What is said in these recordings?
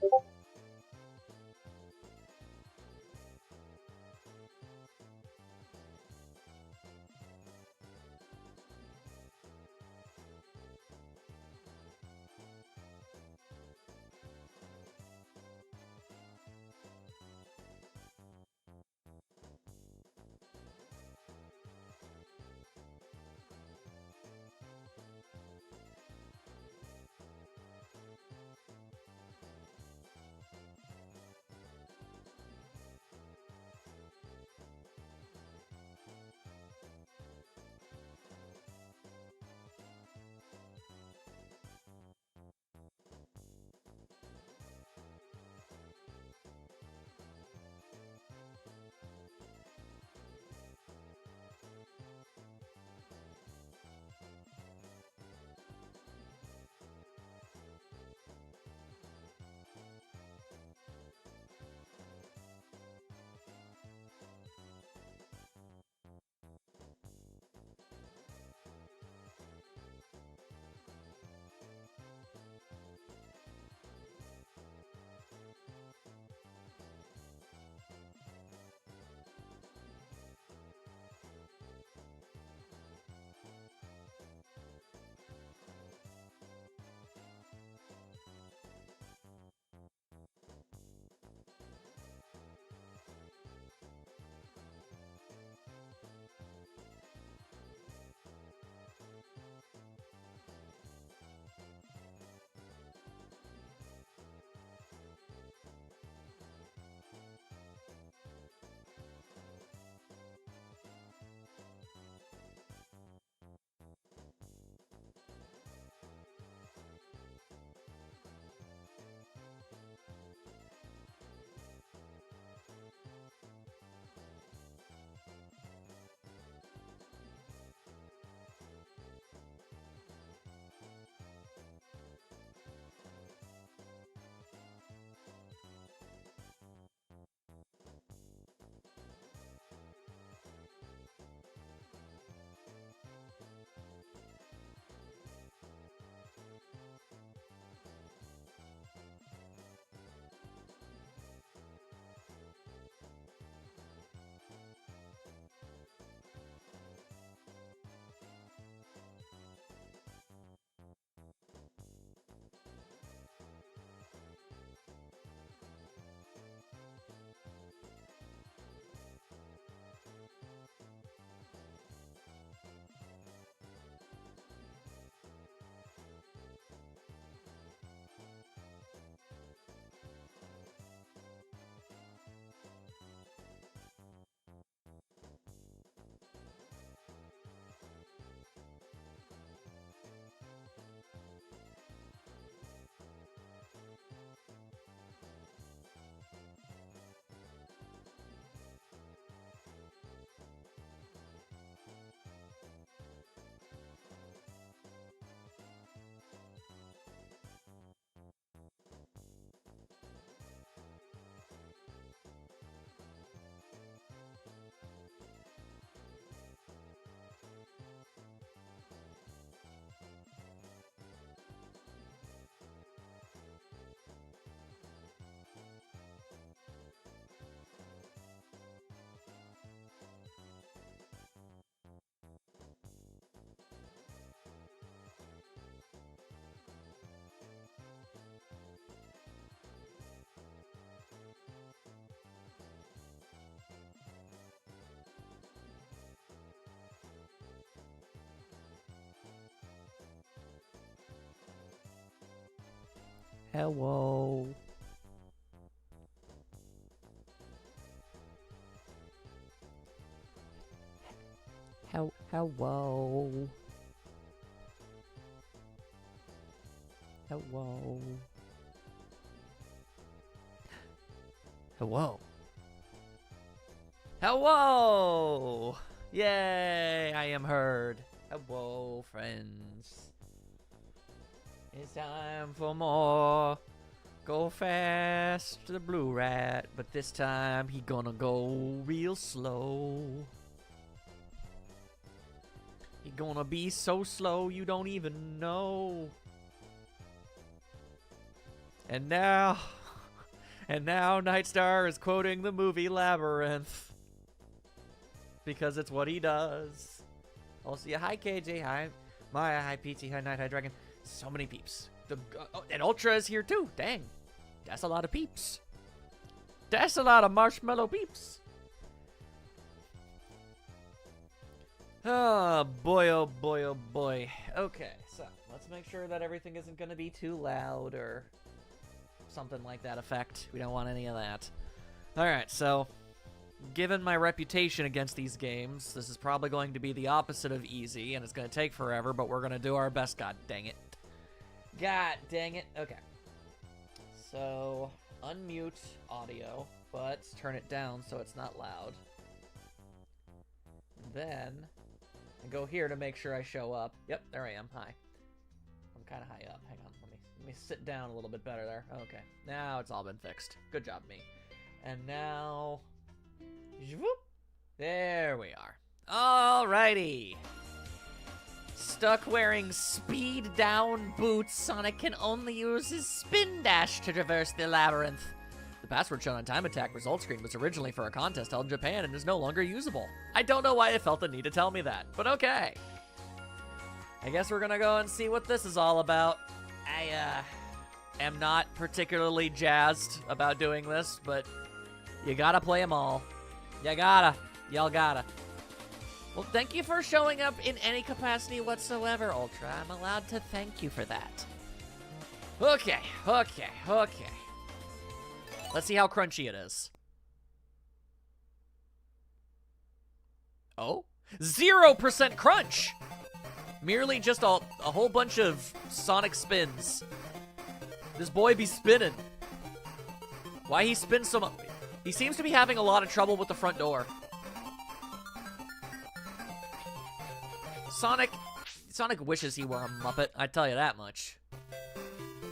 Hello. Hello. Hello. Hello. Hello. Yay, I am heard. Hello, friends. It's time for more. Go fast, the blue rat, but this time he gonna go real slow. He gonna be so slow you don't even know. And now And now Nightstar is quoting the movie Labyrinth. Because it's what he does. Also, yeah, hi KJ, hi Maya, hi PT, hi Night, hi Dragon. So many peeps. And Ultra is here too. Dang. That's a lot of peeps. That's a lot of marshmallow peeps. Oh boy, oh boy, oh boy. Okay, so let's make sure that everything isn't going to be too loud or something like that effect. We don't want any of that. Alright, so given my reputation against these games, this is probably going to be the opposite of easy, and it's going to take forever, but we're going to do our best. God dang it. God dang it. Okay. So, unmute audio, but turn it down so it's not loud. And then, I go here to make sure I show up. Yep, there I am. Hi. I'm kind of high up. Hang on. Let me sit down a little bit better there. Okay. Now it's all been fixed. Good job, me. And now... There we are. Alrighty. Stuck wearing speed down boots, Sonic can only use his spin dash to traverse the labyrinth. The password shown on Time Attack result screen was originally for a contest held in Japan and is no longer usable. I don't know why it felt the need to tell me that, but okay. I guess we're gonna go and see what this is all about. I am not particularly jazzed about doing this, but you gotta play them all. You gotta. Y'all gotta. Well, thank you for showing up in any capacity whatsoever, Ultra. I'm allowed to thank you for that. Okay. Let's see how crunchy it is. Oh? 0% crunch! Merely just a whole bunch of Sonic spins. This boy be spinning. Why he spins so much? He seems to be having a lot of trouble with the front door. Sonic wishes he were a Muppet, I tell you that much.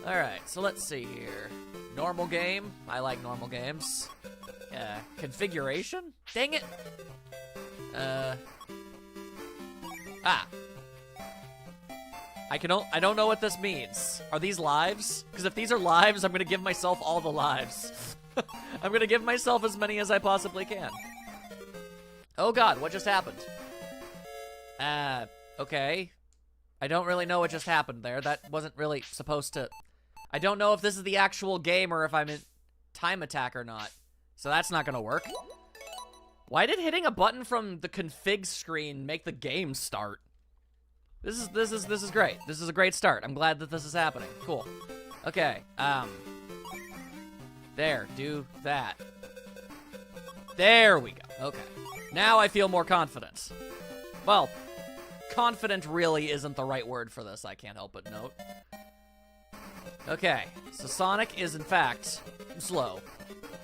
Alright, so let's see here. Normal game. I like normal games. Configuration? Dang it. I don't know what this means. Are these lives? Because if these are lives, I'm gonna give myself all the lives. I'm gonna give myself as many as I possibly can. Oh god, what just happened? Okay. I don't really know what just happened there. That wasn't really supposed to... I don't know if this is the actual game or if I'm in Time Attack or not. So that's not gonna work. Why did hitting a button from the config screen make the game start? This is great. This is a great start. I'm glad that this is happening. Cool. Okay, there, do that. There we go. Okay. Now I feel more confident. Well, confident really isn't the right word for this, I can't help but note. Okay, so Sonic is in fact slow.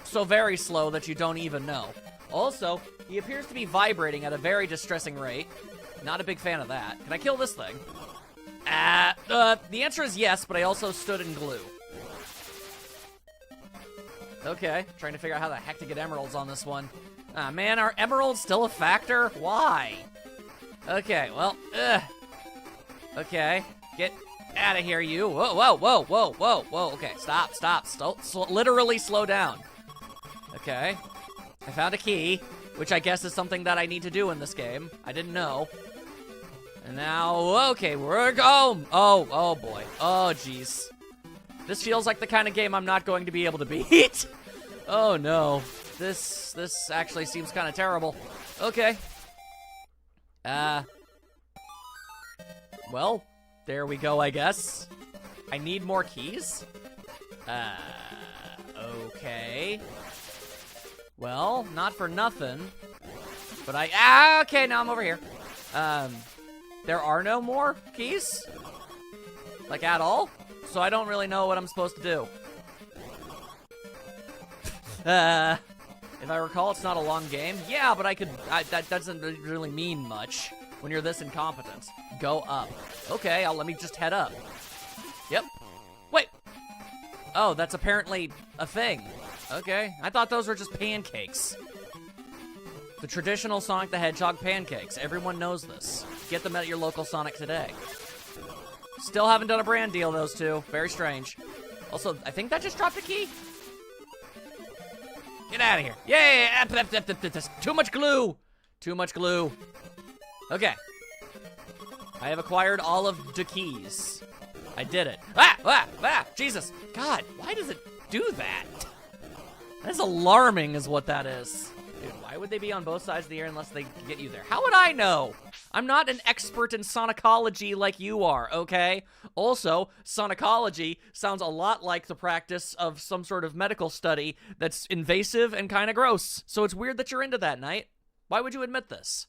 So very slow that you don't even know. Also, he appears to be vibrating at a very distressing rate. Not a big fan of that. Can I kill this thing? The answer is yes, but I also stood in glue. Okay, trying to figure out how the heck to get emeralds on this one. Ah, man, are emeralds still a factor? Why? Okay, well, okay, get out of here, you. Whoa. Okay, stop. Literally slow down. Okay, I found a key, which I guess is something that I need to do in this game. I didn't know. And now, okay, we're going. Oh boy. Oh, jeez. This feels like the kind of game I'm not going to be able to beat. Oh, no. This actually seems kind of terrible. Okay. Well, there we go, I guess. I need more keys? Okay. Well, not for nothing. But okay, now I'm over here. There are no more keys? Like, at all? So I don't really know what I'm supposed to do. If I recall, it's not a long game. Yeah, but that doesn't really mean much when you're this incompetent. Go up. Okay, let me just head up. Yep. Wait. Oh, that's apparently a thing. Okay, I thought those were just pancakes. The traditional Sonic the Hedgehog pancakes. Everyone knows this. Get them at your local Sonic today. Still haven't done a brand deal, those two. Very strange. Also, I think that just dropped a key. Get out of here. Yeah. Too much glue. Too much glue. Okay. I have acquired all of the keys. I did it. Jesus. God, why does it do that? That's alarming is what that is. Dude, why would they be on both sides of the air unless they get you there? How would I know? I'm not an expert in sonicology like you are, okay? Also, sonicology sounds a lot like the practice of some sort of medical study that's invasive and kind of gross. So it's weird that you're into that, Knight. Why would you admit this?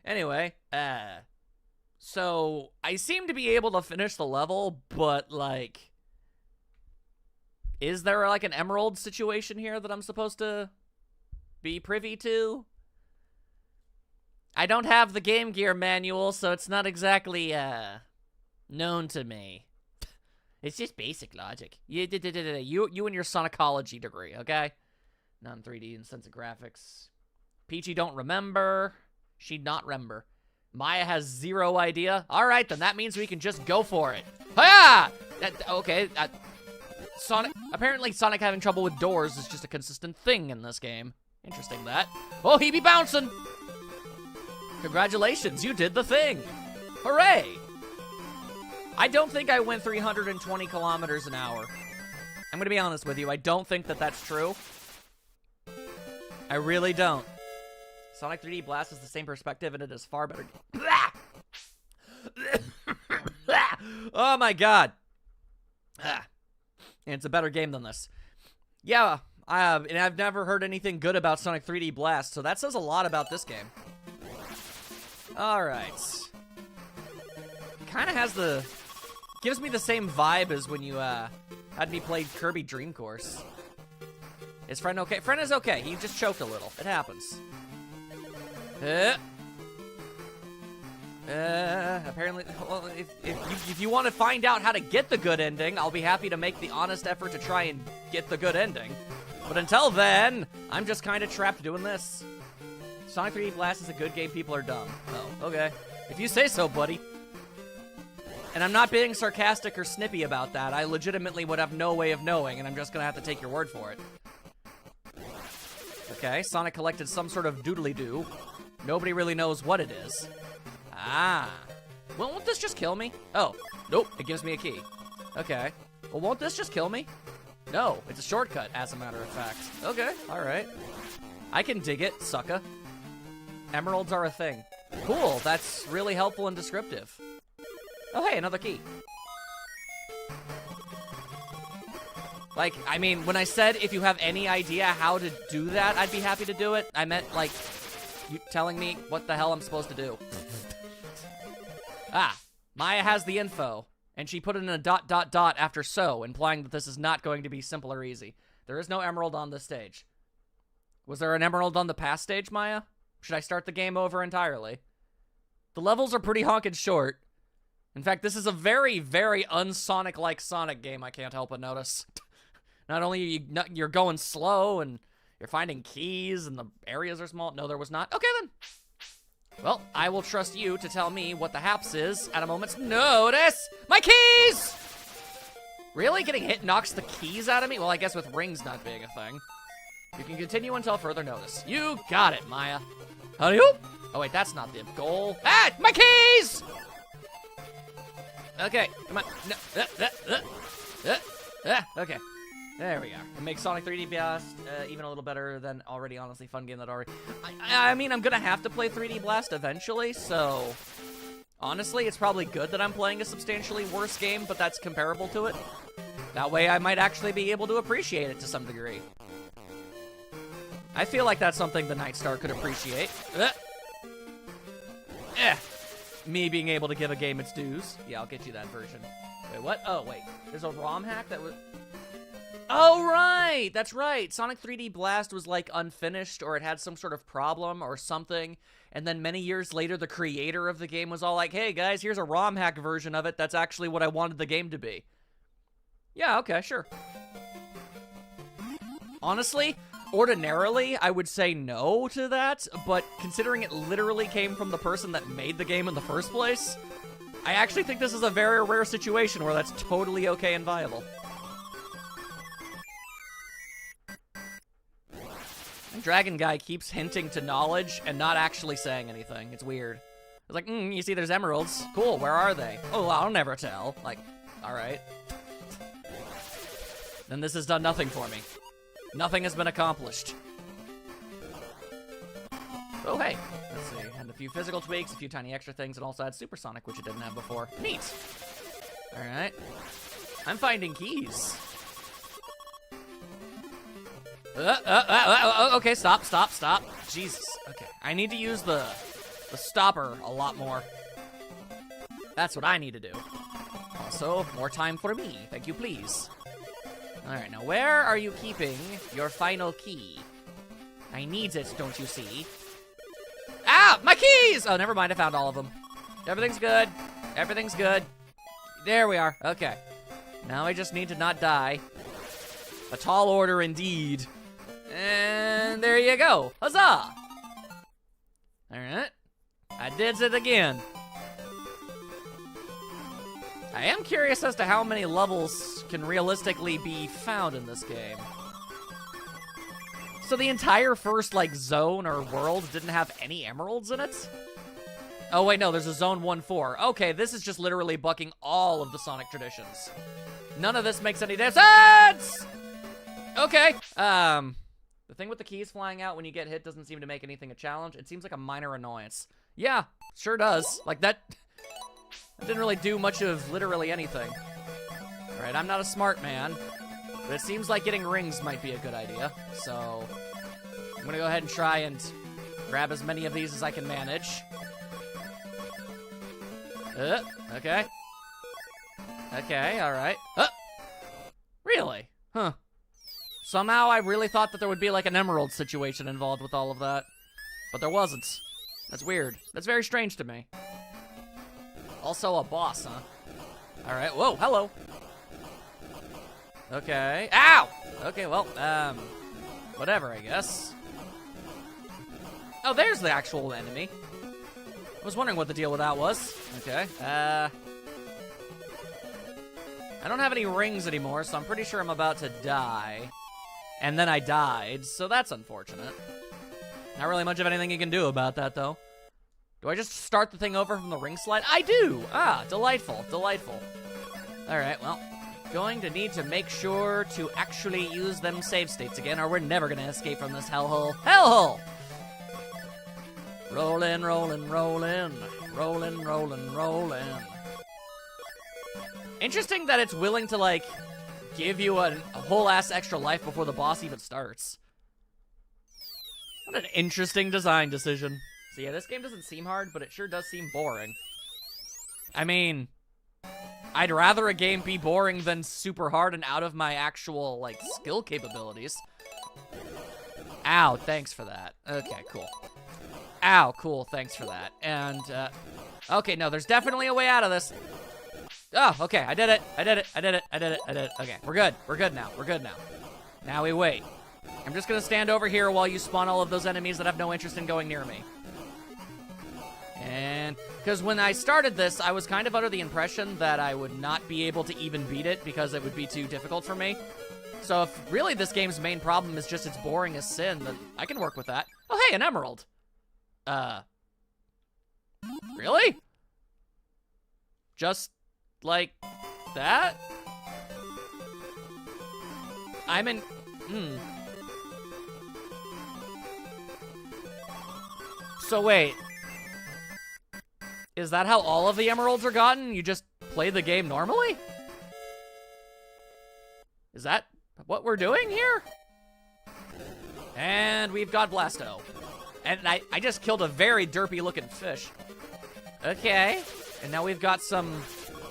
Anyway, so I seem to be able to finish the level, but, like, is there, like, an emerald situation here that I'm supposed to be privy to? I don't have the Game Gear manual, so it's not exactly, known to me. It's just basic logic. You and your sonicology degree, okay? Non-3D and sense of graphics. Peachy don't remember. She'd not remember. Maya has zero idea. All right, then that means we can just go for it. Hiya! Okay. Sonic. Apparently, Sonic having trouble with doors is just a consistent thing in this game. Interesting that. Oh, he be bouncing. Congratulations, you did the thing. Hooray! I don't think I went 320 kilometers an hour. I'm gonna be honest with you. I don't think that that's true. I really don't. Sonic 3D Blast is the same perspective, and it is far better. Oh my god. And it's a better game than this. Yeah, and I've never heard anything good about Sonic 3D Blast, so that says a lot about this game. Alright. Kind of has the... Gives me the same vibe as when you had me play Kirby Dream Course. Is Friend okay? Friend is okay. He just choked a little. It happens. Apparently, well, if you want to find out how to get the good ending, I'll be happy to make the honest effort to try and get the good ending. But until then, I'm just kind of trapped doing this. Sonic 3D Blast is a good game, people are dumb. Oh, okay. If you say so, buddy. And I'm not being sarcastic or snippy about that. I legitimately would have no way of knowing, and I'm just gonna have to take your word for it. Okay, Sonic collected some sort of doodly-doo. Nobody really knows what it is. Ah. Well, won't this just kill me? Oh, nope, it gives me a key. Okay. Well, won't this just kill me? No, it's a shortcut, as a matter of fact. Okay, alright. I can dig it, sucka. Emeralds are a thing. Cool, that's really helpful and descriptive. Oh, hey, another key. Like, I mean, when I said if you have any idea how to do that, I'd be happy to do it, I meant, like, you telling me what the hell I'm supposed to do. Ah, Maya has the info, and she put it in a ... after so, implying that this is not going to be simple or easy. There is no emerald on this stage. Was there an emerald on the past stage, Maya? Should I start the game over entirely? The levels are pretty honkin' short. In fact, this is a very, very un-Sonic-like Sonic game, I can't help but notice. Not only are you're going slow, and you're finding keys, and the areas are small. No, there was not. Okay, then. Well, I will trust you to tell me what the haps is at a moment's notice. My keys! Really? Getting hit knocks the keys out of me? Well, I guess with rings not being a thing. You can continue until further notice. You got it, Maya. Howdy-oo. Oh, wait, that's not the goal. Ah, my keys! Okay, come on. No, okay. There we are. It makes Sonic 3D Blast even a little better than already honestly fun game that already... I mean, I'm gonna have to play 3D Blast eventually, so... Honestly, it's probably good that I'm playing a substantially worse game, but that's comparable to it. That way I might actually be able to appreciate it to some degree. I feel like that's something the Nightstar could appreciate. Me being able to give a game its dues. Yeah, I'll get you that version. Wait, what? Oh, wait. There's a ROM hack that was... Oh, right! That's right. Sonic 3D Blast was, like, unfinished, or it had some sort of problem or something, and then many years later, the creator of the game was all like, hey, guys, here's a ROM hack version of it. That's actually what I wanted the game to be. Yeah, okay, sure. Honestly, ordinarily, I would say no to that, but considering it literally came from the person that made the game in the first place, I actually think this is a very rare situation where that's totally okay and viable. Dragon guy keeps hinting to knowledge and not actually saying anything. It's weird. It's like, you see there's emeralds. Cool, where are they? Oh, I'll never tell. Like, alright. Then this has done nothing for me. Nothing has been accomplished. Oh, hey. Let's see. And a few physical tweaks, a few tiny extra things, and also had supersonic, which it didn't have before. Neat. Alright. I'm finding keys. Okay, stop. Jesus. Okay. I need to use the stopper a lot more. That's what I need to do. Also, more time for me. Thank you, please. Alright, now where are you keeping your final key? I need it, don't you see? Ah! My keys! Oh, never mind. I found all of them. Everything's good. Everything's good. There we are. Okay. Now I just need to not die. A tall order indeed. And there you go. Huzzah! Alright. I did it again. I am curious as to how many levels can realistically be found in this game. So the entire first, like, zone or world didn't have any emeralds in it? Oh, wait, no, there's a zone 1-4. Okay, this is just literally bucking all of the Sonic traditions. None of this makes any sense! Okay, the thing with the keys flying out when you get hit doesn't seem to make anything a challenge. It seems like a minor annoyance. Yeah, sure does. Like, that didn't really do much of literally anything. Alright, I'm not a smart man, but it seems like getting rings might be a good idea. So, I'm gonna go ahead and try and grab as many of these as I can manage. Okay. Okay, alright. Really? Huh. Somehow I really thought that there would be like an emerald situation involved with all of that. But there wasn't. That's weird. That's very strange to me. Also a boss, huh? Alright, whoa, hello. Okay. Ow! Okay, well, whatever, I guess. Oh, there's the actual enemy. I was wondering what the deal with that was. Okay, I don't have any rings anymore, so I'm pretty sure I'm about to die. And then I died, so that's unfortunate. Not really much of anything you can do about that, though. Do I just start the thing over from the ring slide? I do! Ah, delightful, delightful. Alright, well, going to need to make sure to actually use them save states again, or we're never gonna escape from this hellhole. Hellhole! Rollin', rollin', rollin'. Rollin', rollin', rollin'. Interesting that it's willing to, like, give you a whole-ass extra life before the boss even starts. What an interesting design decision. So yeah, this game doesn't seem hard, but it sure does seem boring. I mean, I'd rather a game be boring than super hard and out of my actual, like, skill capabilities. Ow, thanks for that. Okay, cool. Ow, cool, thanks for that. And, okay, no, there's definitely a way out of this. Oh, okay, I did it. Okay, we're good now. Now we wait. I'm just gonna stand over here while you spawn all of those enemies that have no interest in going near me. And, because when I started this, I was kind of under the impression that I would not be able to even beat it because it would be too difficult for me. So if really this game's main problem is just it's boring as sin, then I can work with that. Oh, hey, an emerald. Really? Just like that? I'm in, So wait. Is that how all of the emeralds are gotten? You just play the game normally? Is that what we're doing here? And we've got Blasto. And I just killed a very derpy looking fish. Okay. And now we've got some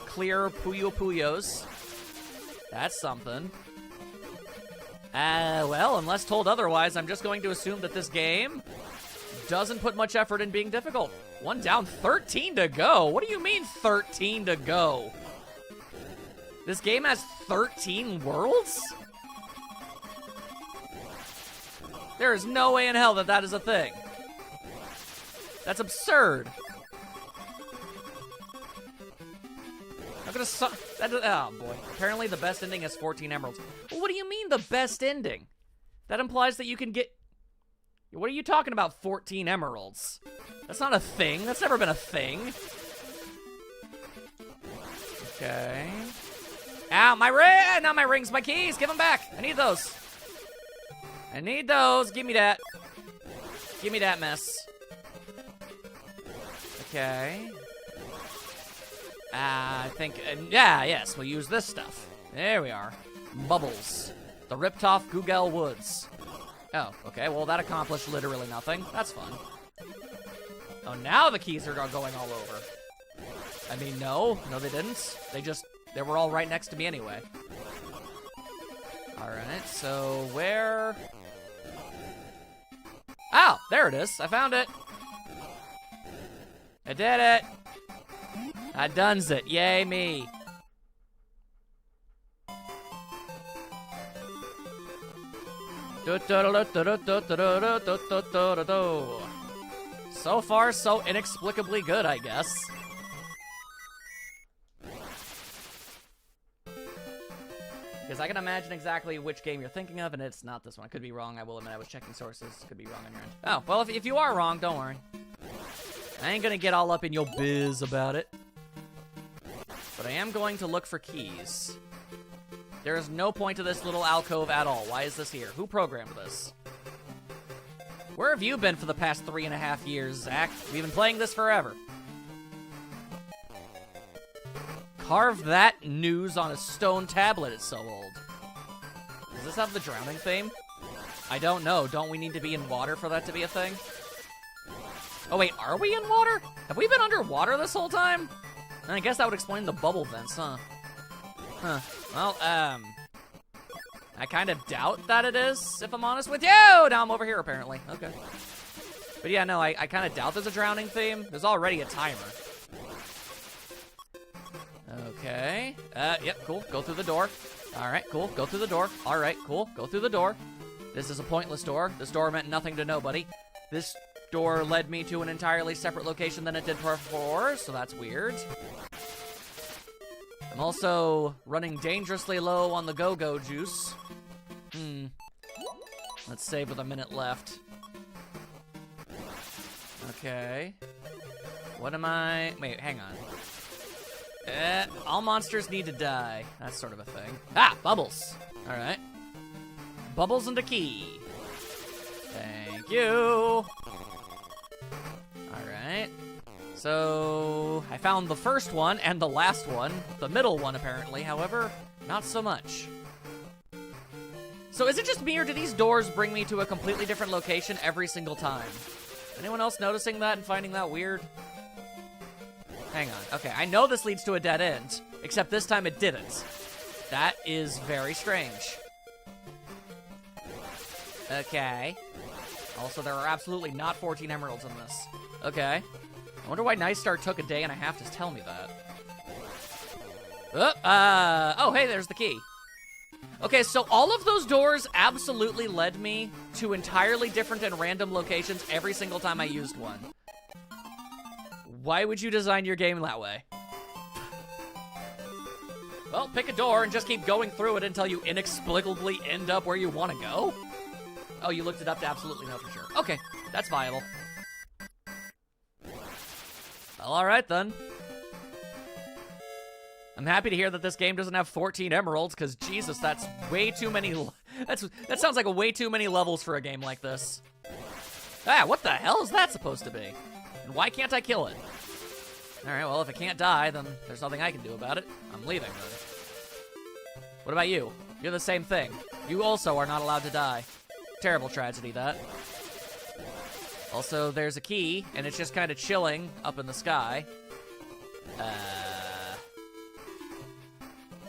clear Puyo Puyos. That's something. Well, unless told otherwise, I'm just going to assume that this game doesn't put much effort in being difficult. 1 down, 13 to go. What do you mean 13 to go? This game has 13 worlds? There is no way in hell that that is a thing. That's absurd. I'm gonna oh boy. Apparently the best ending is 14 emeralds. Well, what do you mean the best ending? That implies that you can get... What are you talking about, 14 emeralds? That's not a thing. That's never been a thing. Okay. Ow, my ring! Not my rings, my keys! Give them back! I need those. I need those. Give me that. Give me that mess. Okay. I think, yes, we'll use this stuff. There we are. Bubbles. The ripped off Gugel Woods. Oh, okay, well that accomplished literally nothing. That's fun. Oh, now the keys are going all over. I mean, no, they didn't. They were all right next to me anyway. Alright, so where? Oh, there it is. I found it. I did it. I done's it. Yay, me. So far, so inexplicably good, I guess. Because I can imagine exactly which game you're thinking of, and it's not this one. I could be wrong. I will admit I was checking sources. Could be wrong on your end. Oh, well, if you are wrong, don't worry. I ain't gonna get all up in your biz about it. But I am going to look for keys. There is no point to this little alcove at all. Why is this here? Who programmed this? Where have you been for the past 3.5 years, Zach? We've been playing this forever. Carve that news on a stone tablet, it's so old. Does this have the drowning theme? I don't know. Don't we need to be in water for that to be a thing? Oh wait, are we in water? Have we been underwater this whole time? I guess that would explain the bubble vents, huh? Huh. Well, I kind of doubt that it is, if I'm honest with you. Now I'm over here, apparently. Okay. But yeah, no, I kind of doubt there's a drowning theme. There's already a timer. Okay. Yep, cool. Go through the door. All right, cool. Go through the door. All right, cool. Go through the door. This is a pointless door. This door meant nothing to nobody. This door led me to an entirely separate location than it did before, so that's weird. I'm also running dangerously low on the go-go juice. Let's save with a minute left. Okay. What am I... Wait, hang on. All monsters need to die. That's sort of a thing. Ah, bubbles. All right. Bubbles and a key. Thank you. All right. So, I found the first one and the last one. The middle one, apparently. However, not so much. So, is it just me, or do these doors bring me to a completely different location every single time? Anyone else noticing that and finding that weird? Hang on. Okay, I know this leads to a dead end, except this time it didn't. That is very strange. Okay. Also, there are absolutely not 14 emeralds in this. Okay. I wonder why Nice Star took a day and a half to tell me that. Oh, hey, there's the key. Okay, so all of those doors absolutely led me to entirely different and random locations every single time I used one. Why would you design your game that way? Well, pick a door and just keep going through it until you inexplicably end up where you want to go? Oh, you looked it up to absolutely know for sure. Okay, that's viable. Well, alright then. I'm happy to hear that this game doesn't have 14 emeralds, because Jesus, that's way too many... That sounds like a way too many levels for a game like this. Ah, what the hell is that supposed to be? And why can't I kill it? Alright, well, if it can't die, then there's nothing I can do about it. I'm leaving, then. What about you? You're the same thing. You also are not allowed to die. Terrible tragedy, that. Also, there's a key, and it's just kind of chilling up in the sky.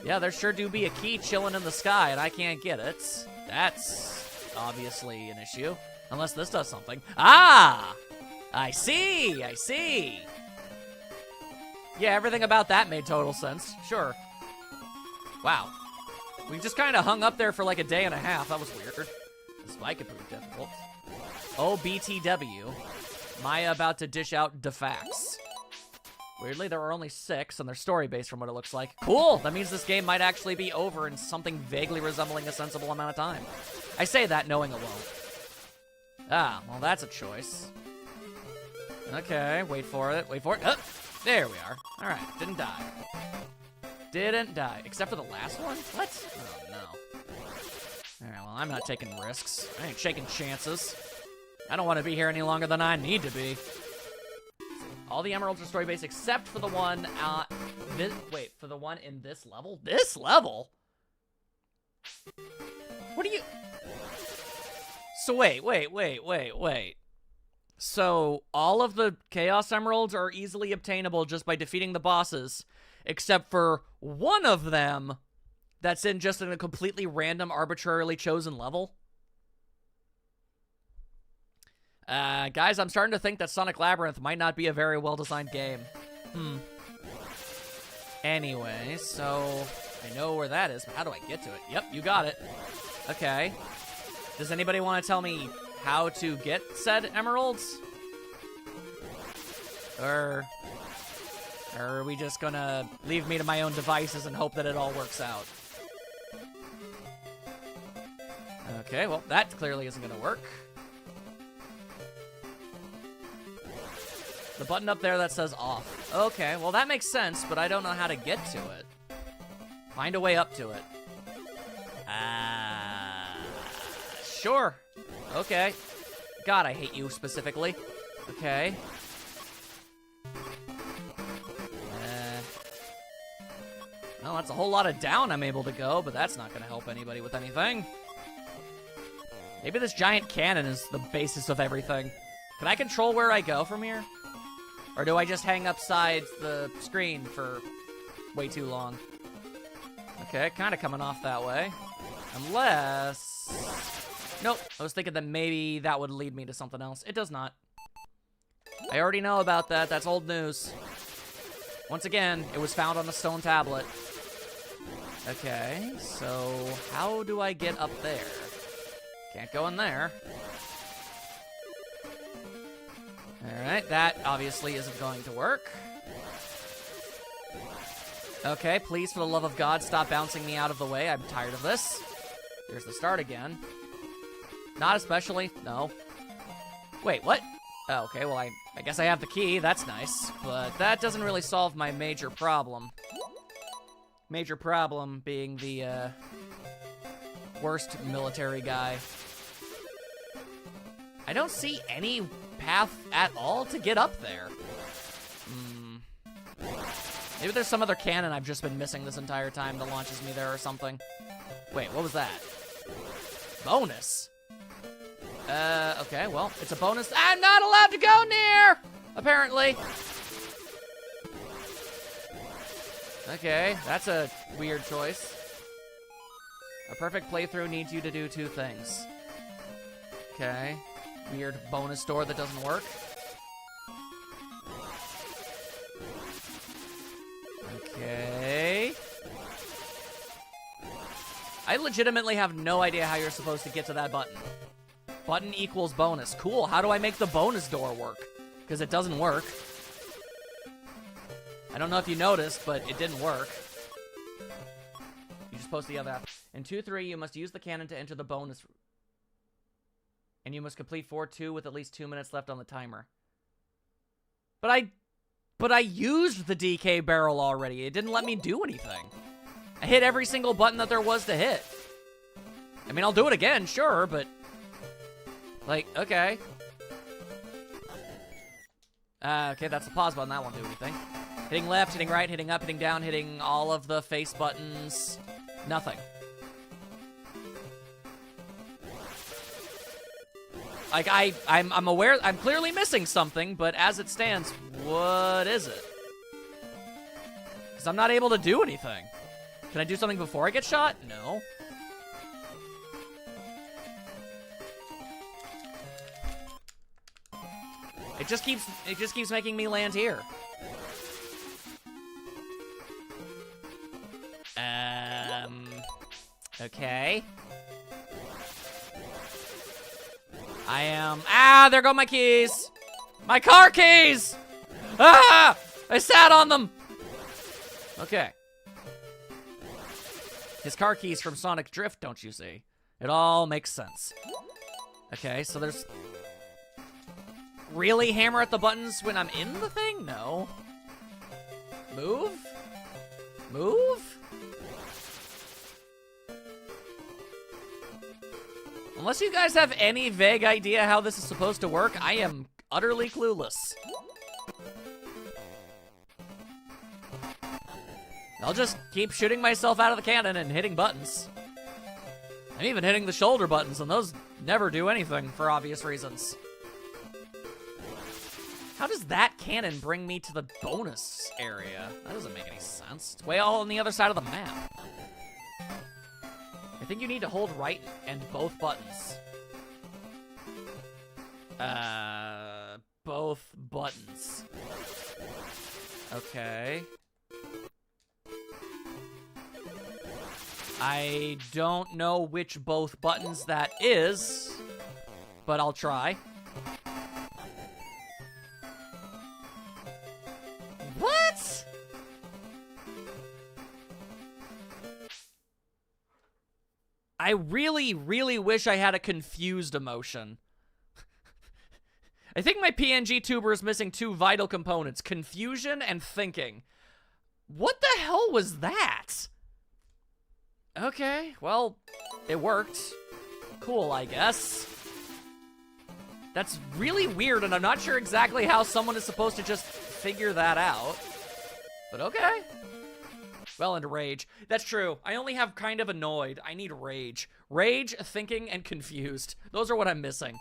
Yeah, there sure do be a key chilling in the sky, and I can't get it. That's obviously an issue. Unless this does something. Ah! I see! I see! Yeah, everything about that made total sense. Sure. Wow. We just kind of hung up there for like a day and a half. That was weird. This might get pretty difficult. Oh, BTW. Maya about to dish out the facts. Weirdly, there are only 6, and they're story-based from what it looks like. Cool! That means this game might actually be over in something vaguely resembling a sensible amount of time. I say that knowing it won't. Ah, well, that's a choice. Okay, wait for it. Wait for it. Oh, there we are. All right, didn't die. Didn't die. Except for the last one? What? Oh, no. All right, well, I'm not taking risks. I ain't taking chances. I don't want to be here any longer than I need to be. All the emeralds are story-based except for the one, wait, for the one in this level? This level? What are you... So wait. So all of the Chaos Emeralds are easily obtainable just by defeating the bosses, except for one of them that's in just in a completely random, arbitrarily chosen level? Guys, I'm starting to think that Sonic Labyrinth might not be a very well-designed game. Anyway, so I know where that is, but how do I get to it? Yep, you got it. Okay. Does anybody want to tell me how to get said emeralds? Or are we just gonna leave me to my own devices and hope that it all works out? Okay, well, that clearly isn't gonna work. The button up there that says off. Okay, well, that makes sense, but I don't know how to get to it. Find a way up to it. Sure. Okay. God, I hate you specifically. Okay. Well, that's a whole lot of down I'm able to go, but that's not going to help anybody with anything. Maybe this giant cannon is the basis of everything. Can I control where I go from here? Or do I just hang upside the screen for way too long? Okay, kind of coming off that way. Unless... Nope, I was thinking that maybe that would lead me to something else. It does not. I already know about that. That's old news. Once again, it was found on a stone tablet. Okay, so how do I get up there? Can't go in there. Alright, that obviously isn't going to work. Okay, please, for the love of God, stop bouncing me out of the way. I'm tired of this. Here's the start again. Not especially, no. Wait, what? Oh, okay, well, I guess I have the key. That's nice. But that doesn't really solve my major problem. Major problem being the, worst military guy. I don't see any path at all to get up there. Maybe there's some other cannon I've just been missing this entire time that launches me there or something. Wait, what was that? Bonus? Okay, well, it's a bonus I'm not allowed to go near! Apparently. Okay, that's a weird choice. A perfect playthrough needs you to do two things. Okay. Weird bonus door that doesn't work. Okay. I legitimately have no idea how you're supposed to get to that button. Button equals bonus. Cool, how do I make the bonus door work? Because it doesn't work. I don't know if you noticed, but it didn't work. You're supposed to yell that. In 2-3, you must use the cannon to enter the bonus. And you must complete 4-2 with at least 2 minutes left on the timer. But I used the DK barrel already. It didn't let me do anything. I hit every single button that there was to hit. I mean, I'll do it again, sure, but... Like, okay. Okay, that's the pause button. That won't do anything. Hitting left, hitting right, hitting up, hitting down, hitting all of the face buttons. Nothing. Like, I'm aware, I'm clearly missing something, but as it stands, what is it? Because I'm not able to do anything. Can I do something before I get shot? No. It just keeps making me land here. Okay. I am... Ah, there go my keys! My car keys! Ah! I sat on them! Okay. His car keys from Sonic Drift, don't you see? It all makes sense. Okay, so there's really hammer at the buttons when I'm in the thing? No. Move? Move? Unless you guys have any vague idea how this is supposed to work, I am utterly clueless. I'll just keep shooting myself out of the cannon and hitting buttons. I'm even hitting the shoulder buttons, and those never do anything for obvious reasons. How does that cannon bring me to the bonus area? That doesn't make any sense. It's way all on the other side of the map. I think you need to hold right and both buttons. Both buttons. Okay. I don't know which both buttons that is, but I'll try. What? I really, really wish I had a confused emotion. I think my PNG tuber is missing two vital components, confusion and thinking. What the hell was that? Okay, well, it worked. Cool, I guess. That's really weird, and I'm not sure exactly how someone is supposed to just figure that out. But okay. Well, and rage. That's true. I only have kind of annoyed. I need rage. Rage, thinking, and confused. Those are what I'm missing.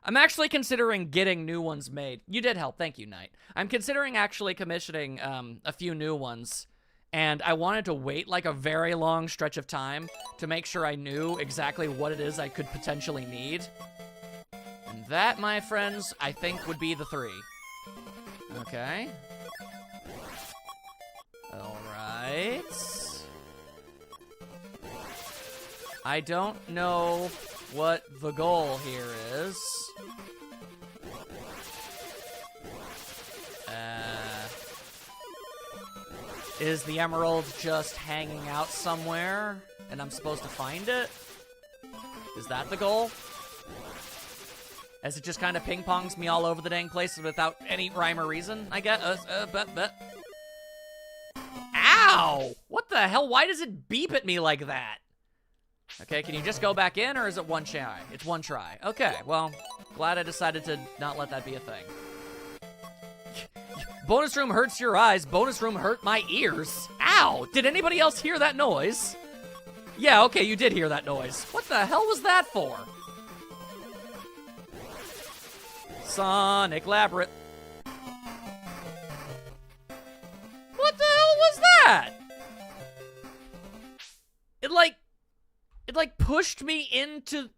I'm actually considering getting new ones made. You did help. Thank you, Knight. I'm considering actually commissioning a few new ones. And I wanted to wait like a very long stretch of time to make sure I knew exactly what it is I could potentially need. And that, my friends, I think would be the 3. Okay. Alright. I don't know what the goal here is. Is the emerald just hanging out somewhere, and I'm supposed to find it? Is that the goal? As it just kind of ping-pongs me all over the dang place without any rhyme or reason, I guess. Ow! What the hell? Why does it beep at me like that? Okay, can you just go back in, or is it one try? It's one try. Okay, well, glad I decided to not let that be a thing. Bonus room hurts your eyes. Bonus room hurt my ears. Ow! Did anybody else hear that noise? Yeah, okay, you did hear that noise. What the hell was that for? Sonic Labyrinth. What the hell was that? It like pushed me into...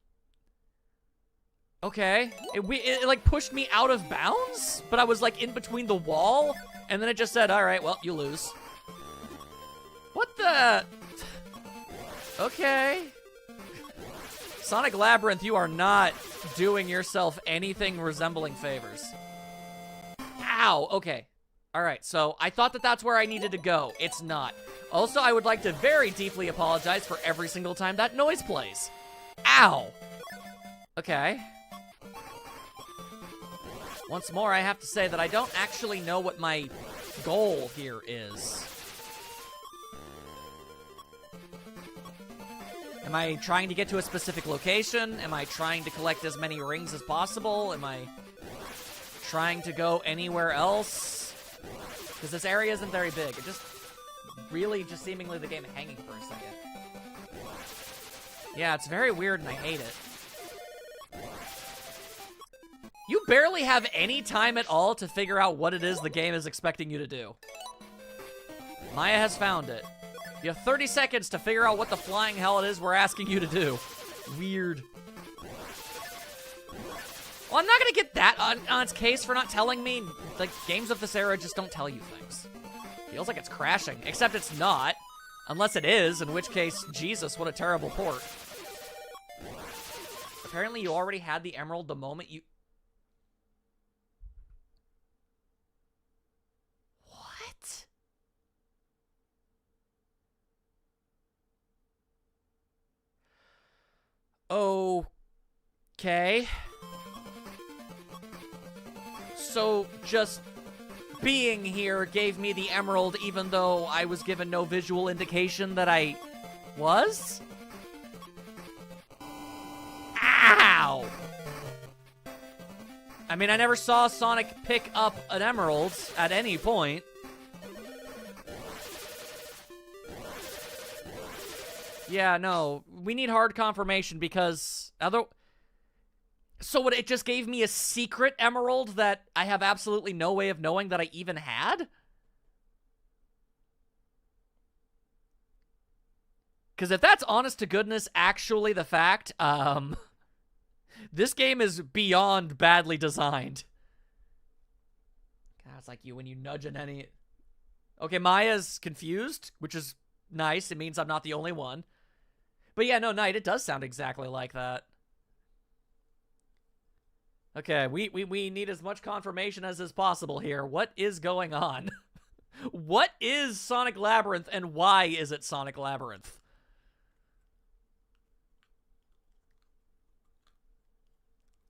Okay, it like pushed me out of bounds, but I was like in between the wall, and then it just said, all right, well, you lose. What the? Okay. Sonic Labyrinth, you are not doing yourself anything resembling favors. Ow, okay. All right, so I thought that that's where I needed to go. It's not. Also, I would like to very deeply apologize for every single time that noise plays. Ow. Okay. Once more, I have to say that I don't actually know what my goal here is. Am I trying to get to a specific location? Am I trying to collect as many rings as possible? Am I trying to go anywhere else? Because this area isn't very big. It just really just seemingly the game hanging for a second. Yeah, it's very weird and I hate it. You barely have any time at all to figure out what it is the game is expecting you to do. Maya has found it. You have 30 seconds to figure out what the flying hell it is we're asking you to do. Weird. Well, I'm not gonna get that on its case for not telling me. Like, games of this era just don't tell you things. Feels like it's crashing, except it's not. Unless it is, in which case, Jesus, what a terrible port. Apparently you already had the emerald the moment you... Okay. So just being here gave me the emerald even though I was given no visual indication that I was? Ow! I mean, I never saw Sonic pick up an emerald at any point. Yeah, no. We need hard confirmation because So what, it just gave me a secret emerald that I have absolutely no way of knowing that I even had? Because if that's honest to goodness actually the fact, this game is beyond badly designed. God, it's like you when you nudge an any... Okay, Maya's confused, which is nice. It means I'm not the only one. But yeah, no, Knight, it does sound exactly like that. Okay, we need as much confirmation as is possible here. What is going on? What is Sonic Labyrinth, and why is it Sonic Labyrinth?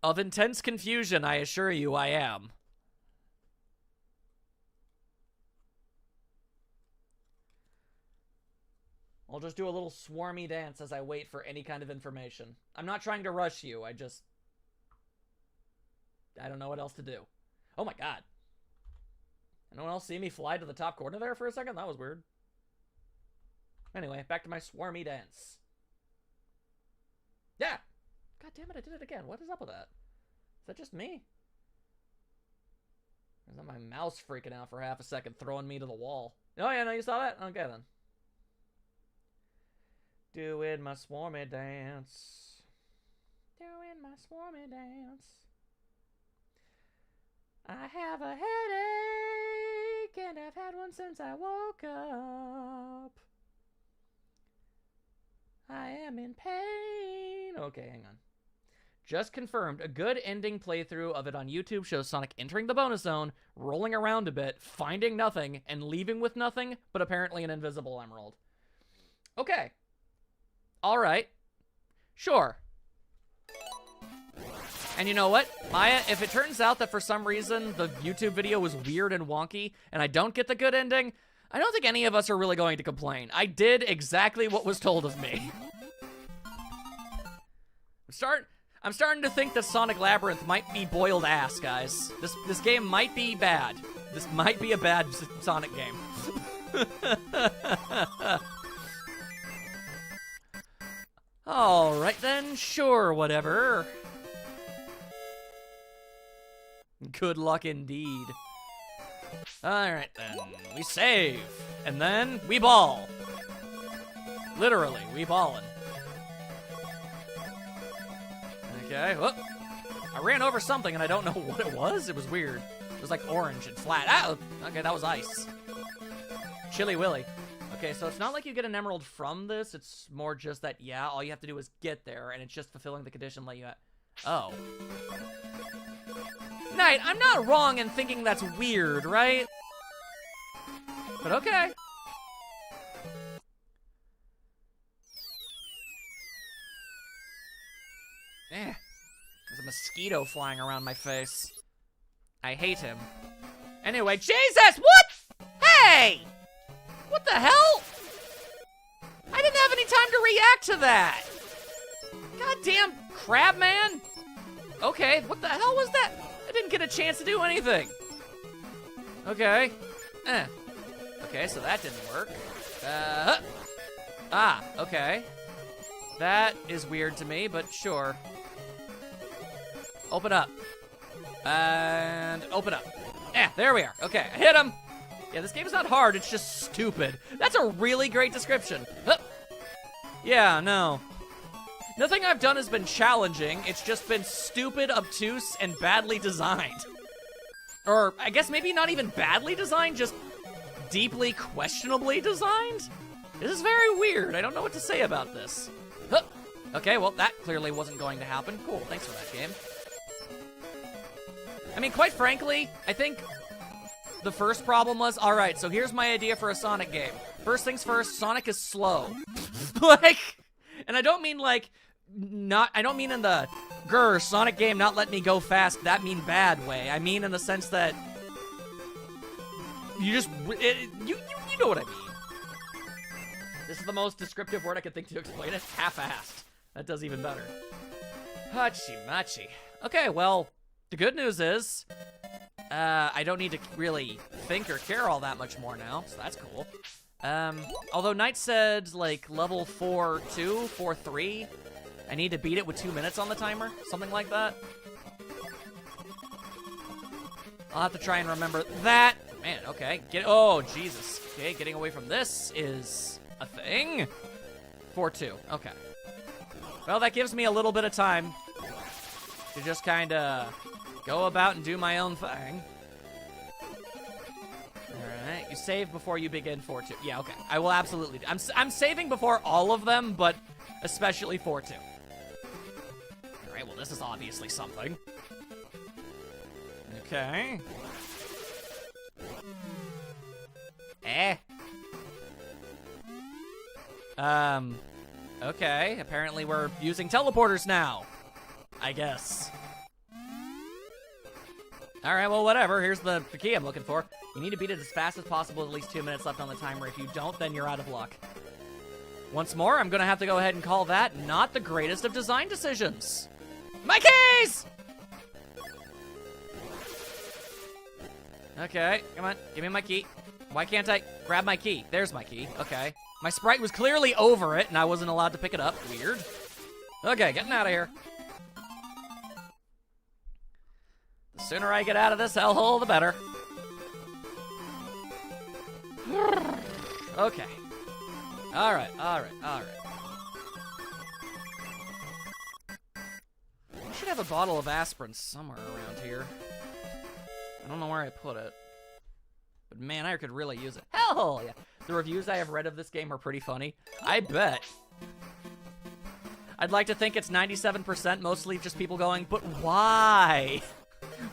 Of intense confusion, I assure you I am. I'll just do a little swarmy dance as I wait for any kind of information. I'm not trying to rush you, I don't know what else to do. Oh my god. Anyone else see me fly to the top corner there for a second? That was weird. Anyway, back to my swarmy dance. Yeah! God damn it, I did it again. What is up with that? Is that just me? Or is that my mouse freaking out for half a second, throwing me to the wall? Oh yeah, no, you saw that? Okay then. Doing my swarmy dance. Doing my swarmy dance. I have a headache, and I've had one since I woke up. I am in pain. Okay, hang on. Just confirmed. A good ending playthrough of it on YouTube shows Sonic entering the bonus zone, rolling around a bit, finding nothing, and leaving with nothing, but apparently an invisible emerald. Okay. Alright. Sure. And you know what, Maya, if it turns out that for some reason the YouTube video was weird and wonky and I don't get the good ending, I don't think any of us are really going to complain. I did exactly what was told of me. I'm starting to think that Sonic Labyrinth might be boiled ass, guys. This game might be bad. This might be a bad Sonic game. Alright then, sure, whatever. Good luck indeed. Alright then, we save. And then, we ball. Literally, we ballin'. Okay, whoop. I ran over something and I don't know what it was. It was weird. It was like orange and flat. Ah, okay, that was ice. Chilly Willy. Okay, so it's not like you get an emerald from this. It's more just that, yeah, all you have to do is get there, and it's just fulfilling the condition let you... Oh. Knight, I'm not wrong in thinking that's weird, right? But okay. There's a mosquito flying around my face. I hate him. Anyway, Jesus, what? Hey! What the hell? I didn't have any time to react to that. Goddamn crab man. Okay, what the hell was that? I didn't get a chance to do anything. Okay. Okay, so that didn't work. Okay. That is weird to me, but sure. Open up. And open up. There we are. Okay, I hit him. Yeah, this game is not hard, it's just stupid. That's a really great description. Yeah, no. Nothing I've done has been challenging, it's just been stupid, obtuse, and badly designed. Or, I guess maybe not even badly designed, just deeply questionably designed? This is very weird, I don't know what to say about this. Okay, well, that clearly wasn't going to happen. Cool, thanks for that game. I mean, quite frankly, I think the first problem was, alright, so here's my idea for a Sonic game. First things first, Sonic is slow. Like, and I don't mean like, I don't mean in the Grr, Sonic game not letting me go fast. That mean bad way. I mean in the sense that you just, you know what I mean. This is the most descriptive word I could think to explain it. Half-assed. That does even better. Hachi-machi. Okay, well, the good news is, I don't need to really think or care all that much more now, so that's cool. Although Knight said, like, level 4-2, 4-3, I need to beat it with 2 minutes on the timer, something like that. I'll have to try and remember that. Man, okay. Oh, Jesus. Okay, getting away from this is a thing. 4-2, okay. Well, that gives me a little bit of time to just kind of go about and do my own thing. Alright, you save before you begin 4-2. Yeah, okay. I will absolutely do. I'm saving before all of them, but especially 4-2. Alright, well, this is obviously something. Okay. Okay. Apparently we're using teleporters now. I guess. Alright, well, whatever. Here's the key I'm looking for. You need to beat it as fast as possible with at least 2 minutes left on the timer. If you don't, then you're out of luck. Once more, I'm gonna have to go ahead and call that not the greatest of design decisions. My keys! Okay, come on. Give me my key. Why can't I grab my key? There's my key. Okay. My sprite was clearly over it, and I wasn't allowed to pick it up. Weird. Okay, getting out of here. The sooner I get out of this hellhole, the better. Okay. Alright. I should have a bottle of aspirin somewhere around here. I don't know where I put it. But man, I could really use it. Hell yeah. The reviews I have read of this game are pretty funny. I bet. I'd like to think it's 97%, mostly just people going, but why?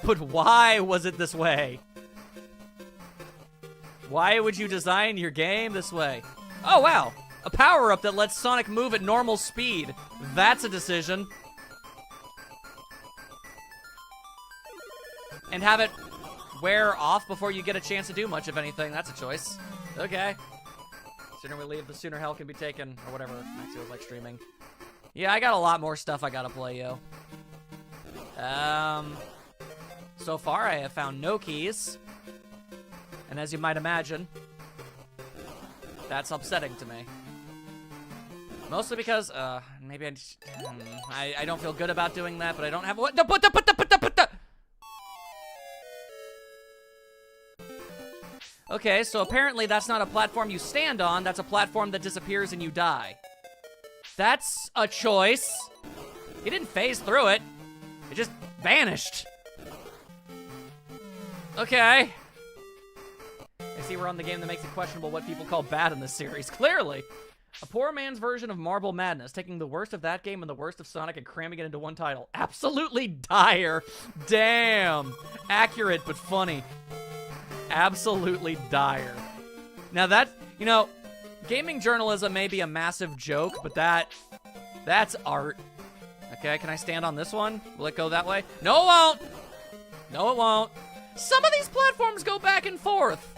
But why was it this way? Why would you design your game this way? Oh, wow. A power-up that lets Sonic move at normal speed. That's a decision. And have it wear off before you get a chance to do much of anything. That's a choice. Okay. Sooner we leave, the sooner hell can be taken. Or whatever Max feels like streaming. Yeah, I got a lot more stuff I gotta play, yo. So far, I have found no keys. And as you might imagine, that's upsetting to me. Mostly because, maybe I don't feel good about doing that, but I don't have what. Okay, so apparently that's not a platform you stand on, that's a platform that disappears and you die. That's a choice. You didn't phase through it. It just vanished. Okay. I see we're on the game that makes it questionable what people call bad in this series. Clearly. A poor man's version of Marble Madness, taking the worst of that game and the worst of Sonic and cramming it into one title. Absolutely dire. Damn. Accurate, but funny. Absolutely dire. Now that, you know, gaming journalism may be a massive joke, but that's art. Okay, can I stand on this one? Will it go that way? No, it won't. No, it won't. Some of these platforms go back and forth.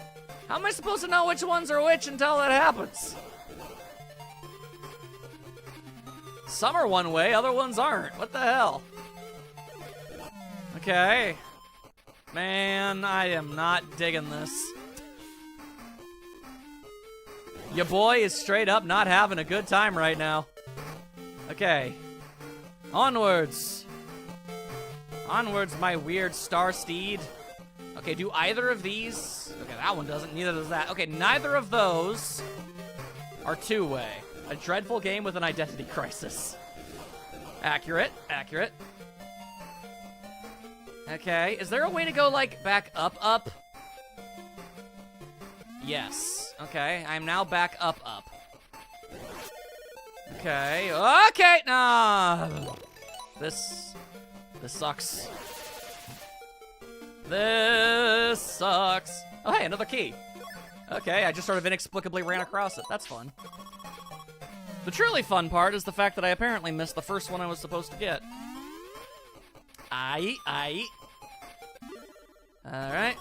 How am I supposed to know which ones are which until that happens? Some are one way, other ones aren't. What the hell? Okay. Man, I am not digging this. Your boy is straight up not having a good time right now. Okay. Onwards. Onwards, my weird star steed. Okay, do either of these... Okay, that one doesn't. Neither does that. Okay, neither of those are two-way. A dreadful game with an identity crisis. Accurate. Accurate. Okay, is there a way to go, like, back up? Yes. Okay, I'm now back up. Okay. Okay, nah. This sucks. This sucks. Oh, hey, another key. Okay, I just sort of inexplicably ran across it. That's fun. The truly fun part is the fact that I apparently missed the first one I was supposed to get. Aye. Alright.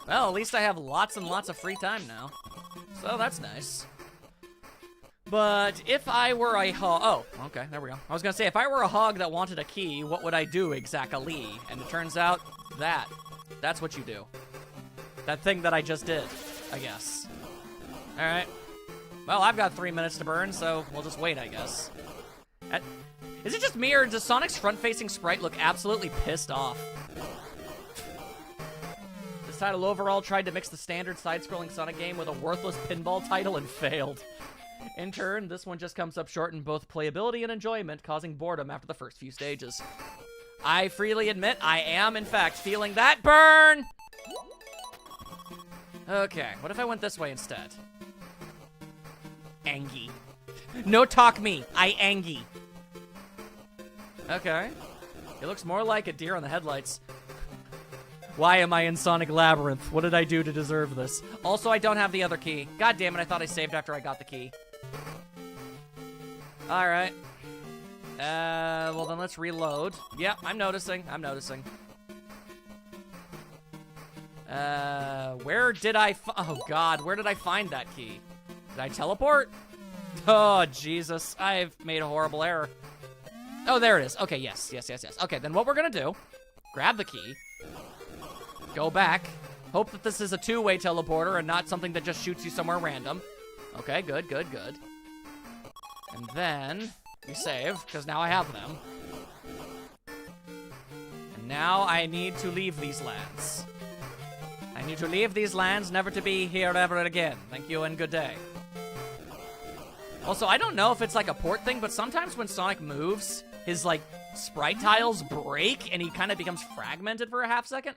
Well, at least I have lots and lots of free time now. So that's nice. But if I were a hog... Oh, okay, there we go. I was gonna say, if I were a hog that wanted a key, what would I do exactly? And it turns out that's what you do. That thing that I just did, I guess. Alright. Well, I've got 3 minutes to burn, so we'll just wait, I guess. Is it just me, or does Sonic's front-facing sprite look absolutely pissed off? This title overall tried to mix the standard side-scrolling Sonic game with a worthless pinball title and failed. In turn, this one just comes up short in both playability and enjoyment, causing boredom after the first few stages. I freely admit I am, in fact, feeling that burn! Okay, what if I went this way instead? Angie. No talk me, I Angie. Okay. It looks more like a deer on the headlights. Why am I in Sonic Labyrinth? What did I do to deserve this? Also, I don't have the other key. God damn it, I thought I saved after I got the key. Alright. Well then let's reload. Yeah, I'm noticing. Where did I oh god, where did I find that key? Did I teleport? Oh, Jesus, I've made a horrible error. Oh, there it is. Okay, yes. Okay, then what we're gonna do, grab the key, go back, hope that this is a two-way teleporter and not something that just shoots you somewhere random. Okay, good. And then we save, because now I have them. And now I need to leave these lands. I need to leave these lands, never to be here ever again. Thank you and good day. Also, I don't know if it's like a port thing, but sometimes when Sonic moves, his, like, sprite tiles break, and he kind of becomes fragmented for a half second.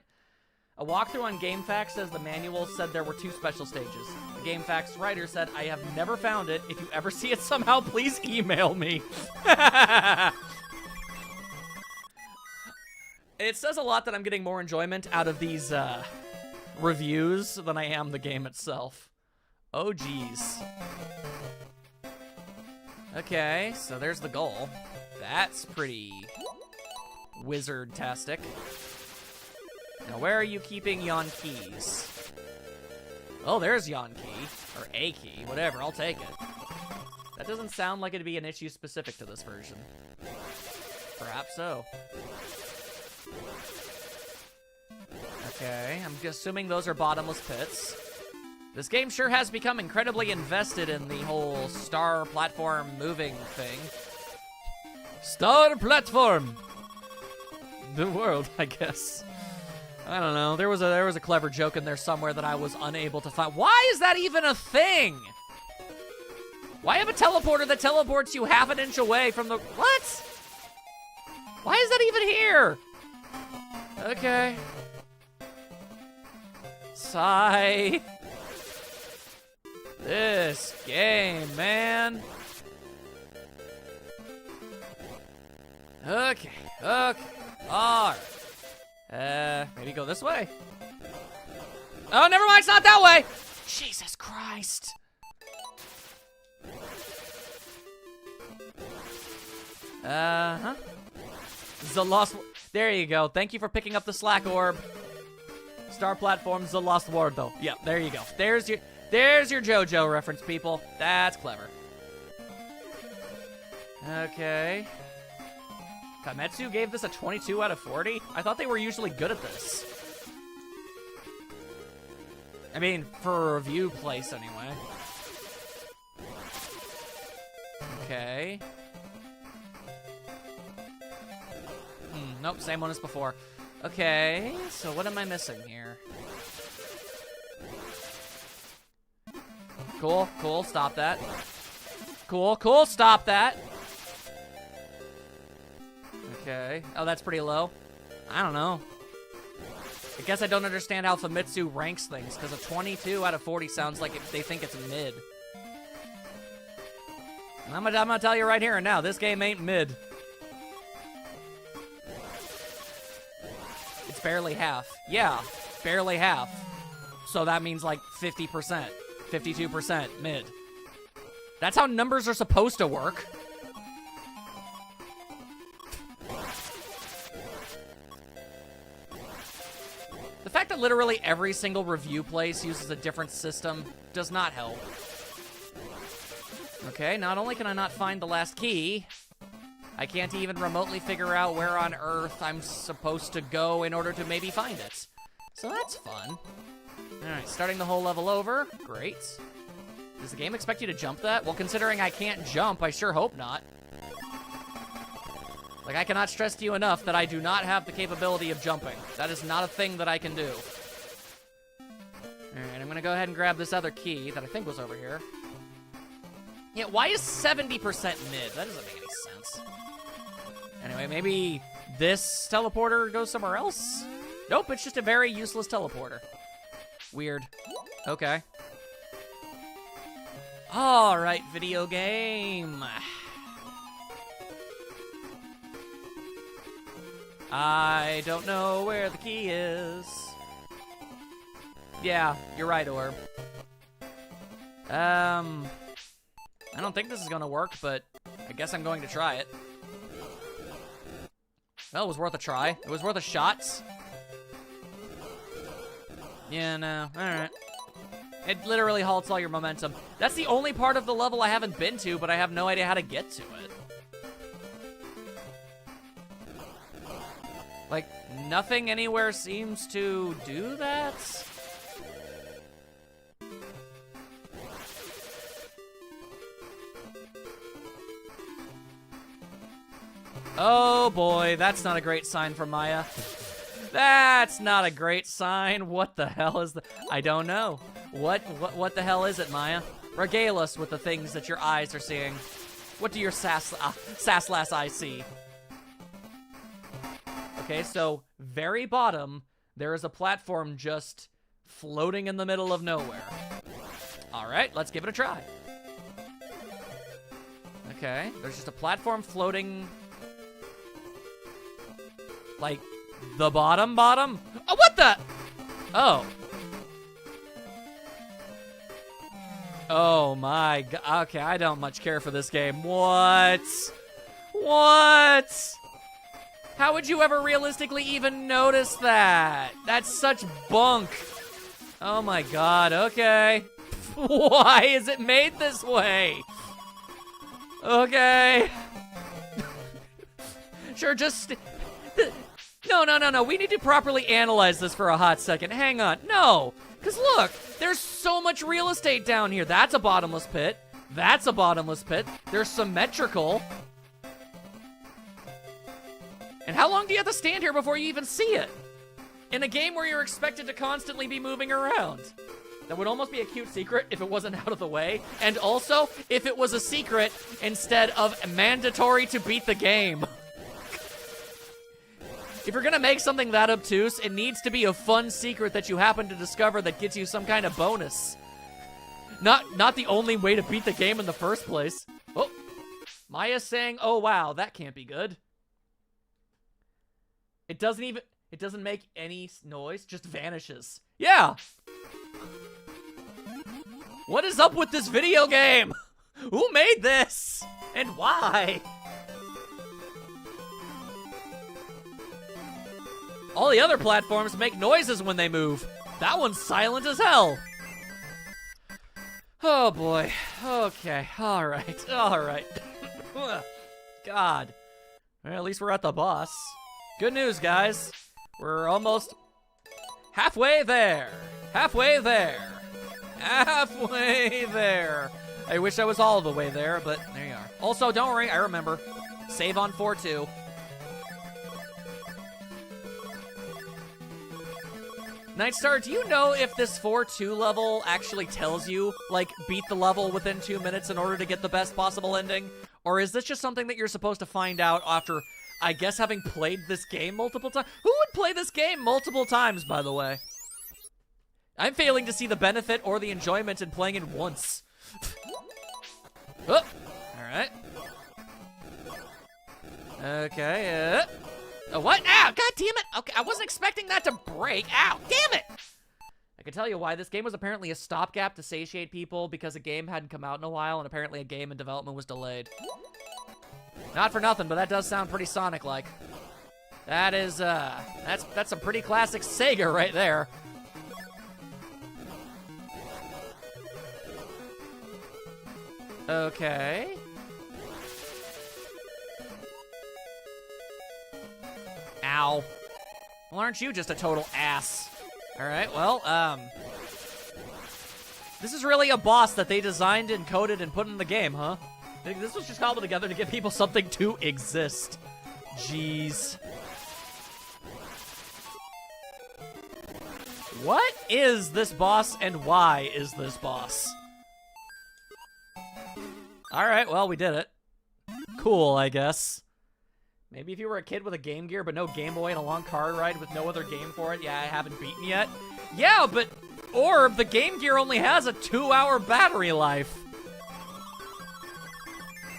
A walkthrough on GameFAQs says the manual said there were 2 special stages. The GameFAQs writer said, I have never found it. If you ever see it somehow, please email me. It says a lot that I'm getting more enjoyment out of these, reviews than I am the game itself. Oh, geez. Okay, so there's the goal. That's pretty wizard-tastic. Now, where are you keeping yon keys? Oh, there's yon key. Or a key. Whatever, I'll take it. That doesn't sound like it'd be an issue specific to this version. Perhaps so. Okay, I'm assuming those are bottomless pits. This game sure has become incredibly invested in the whole star platform moving thing. Star platform! The world, I guess. I don't know. There was a clever joke in there somewhere that I was unable to find. Why is that even a thing? Why have a teleporter that teleports you half an inch away from the... What? Why is that even here? Okay. Sigh. This game, man. Okay. Alright. Maybe go this way. Oh, never mind, it's not that way! Jesus Christ. Uh-huh. The Lost... There you go. Thank you for picking up the slack orb. Star platform's The Lost World, though. Yep, there you go. There's your JoJo reference, people. That's clever. Okay. Famitsu gave this a 22 out of 40? I thought they were usually good at this. I mean, for a review place, anyway. Okay. Nope, same one as before. Okay, so what am I missing here? Cool, stop that. Cool, stop that. Okay. Oh, that's pretty low. I don't know. I guess I don't understand how Famitsu ranks things, because a 22 out of 40 sounds like they think it's mid. And I'm gonna tell you right here and now, this game ain't mid. It's barely half. Yeah, barely half. So that means like 50%, 52% mid. That's how numbers are supposed to work. The fact that literally every single review place uses a different system does not help. Okay, not only can I not find the last key, I can't even remotely figure out where on Earth I'm supposed to go in order to maybe find it. So that's fun. Alright, starting the whole level over. Great. Does the game expect you to jump that? Well, considering I can't jump, I sure hope not. Like, I cannot stress to you enough that I do not have the capability of jumping. That is not a thing that I can do. Alright, I'm gonna go ahead and grab this other key that I think was over here. Yeah, why is 70% mid? That doesn't make any sense. Anyway, maybe this teleporter goes somewhere else? Nope, it's just a very useless teleporter. Weird. Okay. Alright, video game. I don't know where the key is. Yeah, you're right, Orb. I don't think this is gonna work, but I guess I'm going to try it. Well, it was worth a try. It was worth a shot. Yeah, no. Alright. It literally halts all your momentum. That's the only part of the level I haven't been to, but I have no idea how to get to it. Like, nothing anywhere seems to do that. Oh boy, that's not a great sign for Maya. That's not a great sign. What the hell is the... I don't know. What the hell is it, Maya? Regale us with the things that your eyes are seeing. What do your sass-lass eyes see? Okay, so very bottom, there is a platform just floating in the middle of nowhere. All right, let's give it a try. Okay, there's just a platform floating, like, the bottom? Oh, what the? Oh. Oh my god. Okay, I don't much care for this game. What? What? How would you ever realistically even notice that? That's such bunk. Oh my god, okay. Why is it made this way? Okay. Sure, just... No. We need to properly analyze this for a hot second. Hang on. No. Because look, there's so much real estate down here. That's a bottomless pit. That's a bottomless pit. They're symmetrical. And how long do you have to stand here before you even see it? In a game where you're expected to constantly be moving around. That would almost be a cute secret if it wasn't out of the way. And also, if it was a secret instead of mandatory to beat the game. If you're gonna make something that obtuse, it needs to be a fun secret that you happen to discover that gets you some kind of bonus. Not the only way to beat the game in the first place. Oh, Maya's saying, oh wow, that can't be good. It doesn't make any noise, just vanishes. Yeah. What is up with this video game? Who made this? And why? All the other platforms make noises when they move. That one's silent as hell. Oh boy. Okay. All right. God. Well, at least we're at the boss. Good news, guys. We're almost halfway there. Halfway there. Halfway there. I wish I was all the way there, but there you are. Also, don't worry, I remember. Save on 4-2. Nightstar, do you know if this 4-2 level actually tells you, like, beat the level within 2 minutes in order to get the best possible ending? Or is this just something that you're supposed to find out after, I guess, having played this game multiple times? Who would play this game multiple times, by the way? I'm failing to see the benefit or the enjoyment in playing it once. Oh, alright. Okay, oh, what? Ow, god damn it! Okay, I wasn't expecting that to break. Ow, damn it! I can tell you why. This game was apparently a stopgap to satiate people because a game hadn't come out in a while, and apparently a game in development was delayed. Not for nothing, but that does sound pretty Sonic-like. That is, that's a pretty classic Sega right there. Okay. Ow. Well, aren't you just a total ass? All right, well, this is really a boss that they designed and coded and put in the game, huh? This was just cobbled together to give people something to exist. Jeez. What is this boss and why is this boss? All right, well, we did it. Cool, I guess. Maybe if you were a kid with a Game Gear but no Game Boy and a long car ride with no other game for it, yeah, I haven't beaten yet. Yeah, but Orb, the Game Gear only has a 2-hour battery life.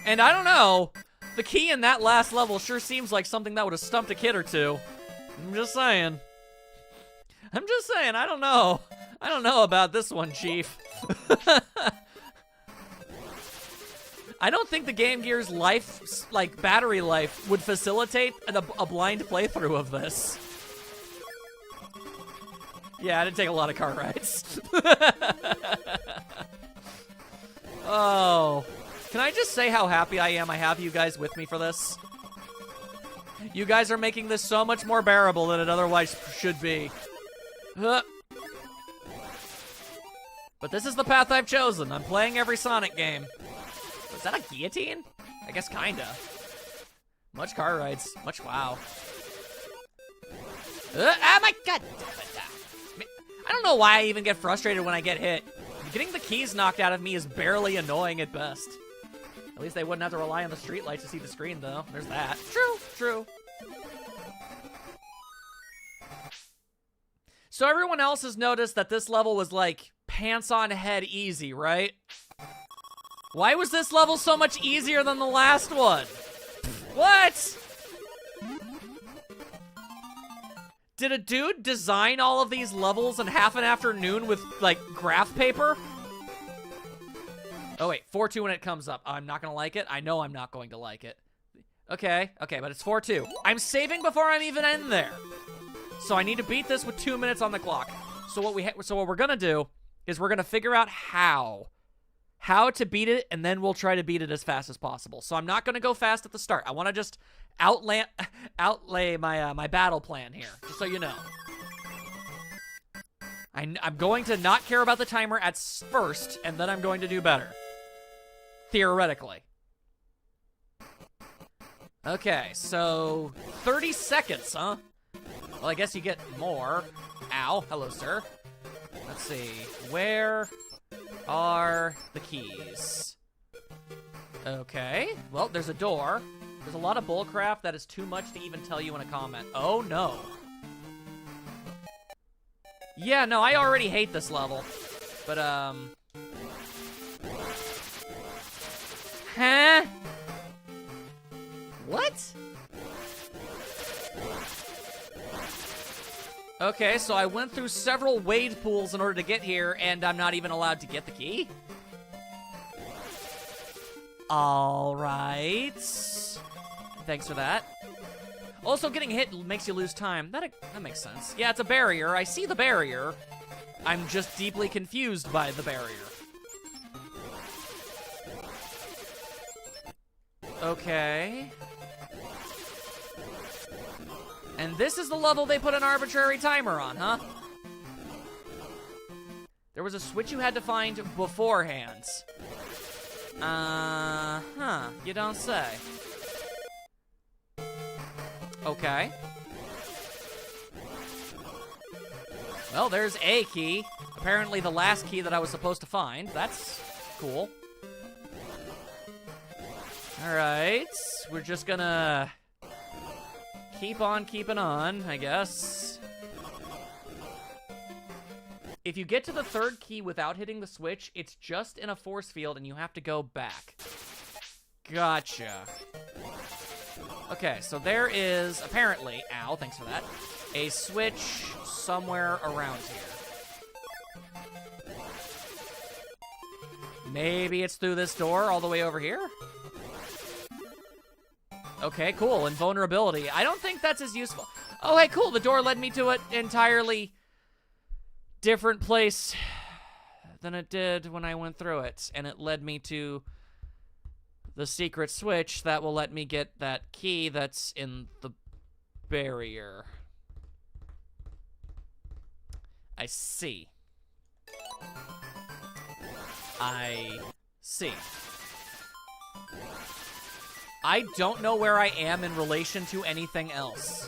And I don't know, the key in that last level sure seems like something that would have stumped a kid or two. I'm just saying. I don't know. I don't know about this one, Chief. I don't think the Game Gear's life, like battery life, would facilitate a blind playthrough of this. Yeah, I didn't take a lot of car rides. Oh. Can I just say how happy I am I have you guys with me for this? You guys are making this so much more bearable than it otherwise should be. But this is the path I've chosen. I'm playing every Sonic game. Is that a guillotine? I guess kinda. Much car rides. Much wow. Oh my god! I don't know why I even get frustrated when I get hit. Getting the keys knocked out of me is barely annoying at best. At least they wouldn't have to rely on the streetlights to see the screen, though. There's that. True, true. So everyone else has noticed that this level was like pants on head easy, right? Why was this level so much easier than the last one? What? Did a dude design all of these levels in half an afternoon with, like, graph paper? Oh, wait, 4-2 when it comes up. I'm not gonna like it? I know I'm not going to like it. Okay, but it's 4-2. I'm saving before I'm even in there. So I need to beat this with 2 minutes on the clock. So what we're gonna do is we're gonna figure out how to beat it, and then we'll try to beat it as fast as possible. So I'm not gonna go fast at the start. I wanna just outlay my battle plan here, just so you know. I'm going to not care about the timer at first, and then I'm going to do better. Theoretically. Okay, so 30 seconds, huh? Well, I guess you get more. Ow, hello, sir. Let's see, where are the keys? Okay, well, there's a door. There's a lot of bullcrap that is too much to even tell you in a comment. Oh, no. Yeah, no, I already hate this level. But, Huh? What? Okay, so I went through several wade pools in order to get here, and I'm not even allowed to get the key? All right. Thanks for that. Also, getting hit makes you lose time. That makes sense. Yeah, it's a barrier. I see the barrier. I'm just deeply confused by the barrier. Okay. And this is the level they put an arbitrary timer on, huh? There was a switch you had to find beforehand. Huh. You don't say. Okay. Well, there's a key. Apparently the last key that I was supposed to find. That's cool. Alright. We're just gonna keep on keeping on, I guess. If you get to the third key without hitting the switch, it's just in a force field and you have to go back. Gotcha. Okay, so there is, apparently, ow, thanks for that, a switch somewhere around here. Maybe it's through this door all the way over here? Okay, cool. Invulnerability. I don't think that's as useful. Oh, hey, cool. The door led me to an entirely different place than it did when I went through it. And it led me to the secret switch that will let me get that key that's in the barrier. I see. I see. I don't know where I am in relation to anything else.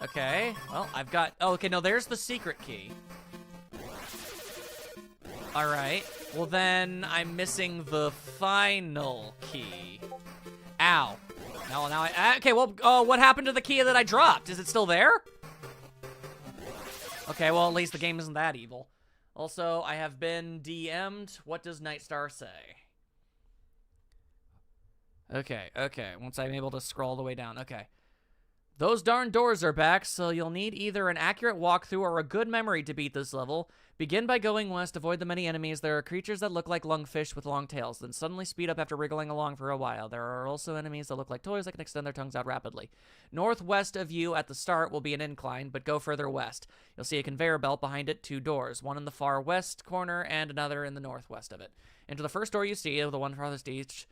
Okay, well, I've got... Oh, okay, no, there's the secret key. Alright, well then I'm missing the final key. Ow. Now okay, well, what happened to the key that I dropped? Is it still there? Okay, well, at least the game isn't that evil. Also, I have been DM'd. What does Nightstar say? Okay. Once I'm able to scroll the way down. Okay. Those darn doors are back, so you'll need either an accurate walkthrough or a good memory to beat this level. Begin by going west, avoid the many enemies. There are creatures that look like lungfish with long tails, then suddenly speed up after wriggling along for a while. There are also enemies that look like toys that can extend their tongues out rapidly. Northwest of you at the start will be an incline, but go further west. You'll see a conveyor belt behind it, 2 doors, one in the far west corner and another in the northwest of it. Enter the first door you see, the one farthest east.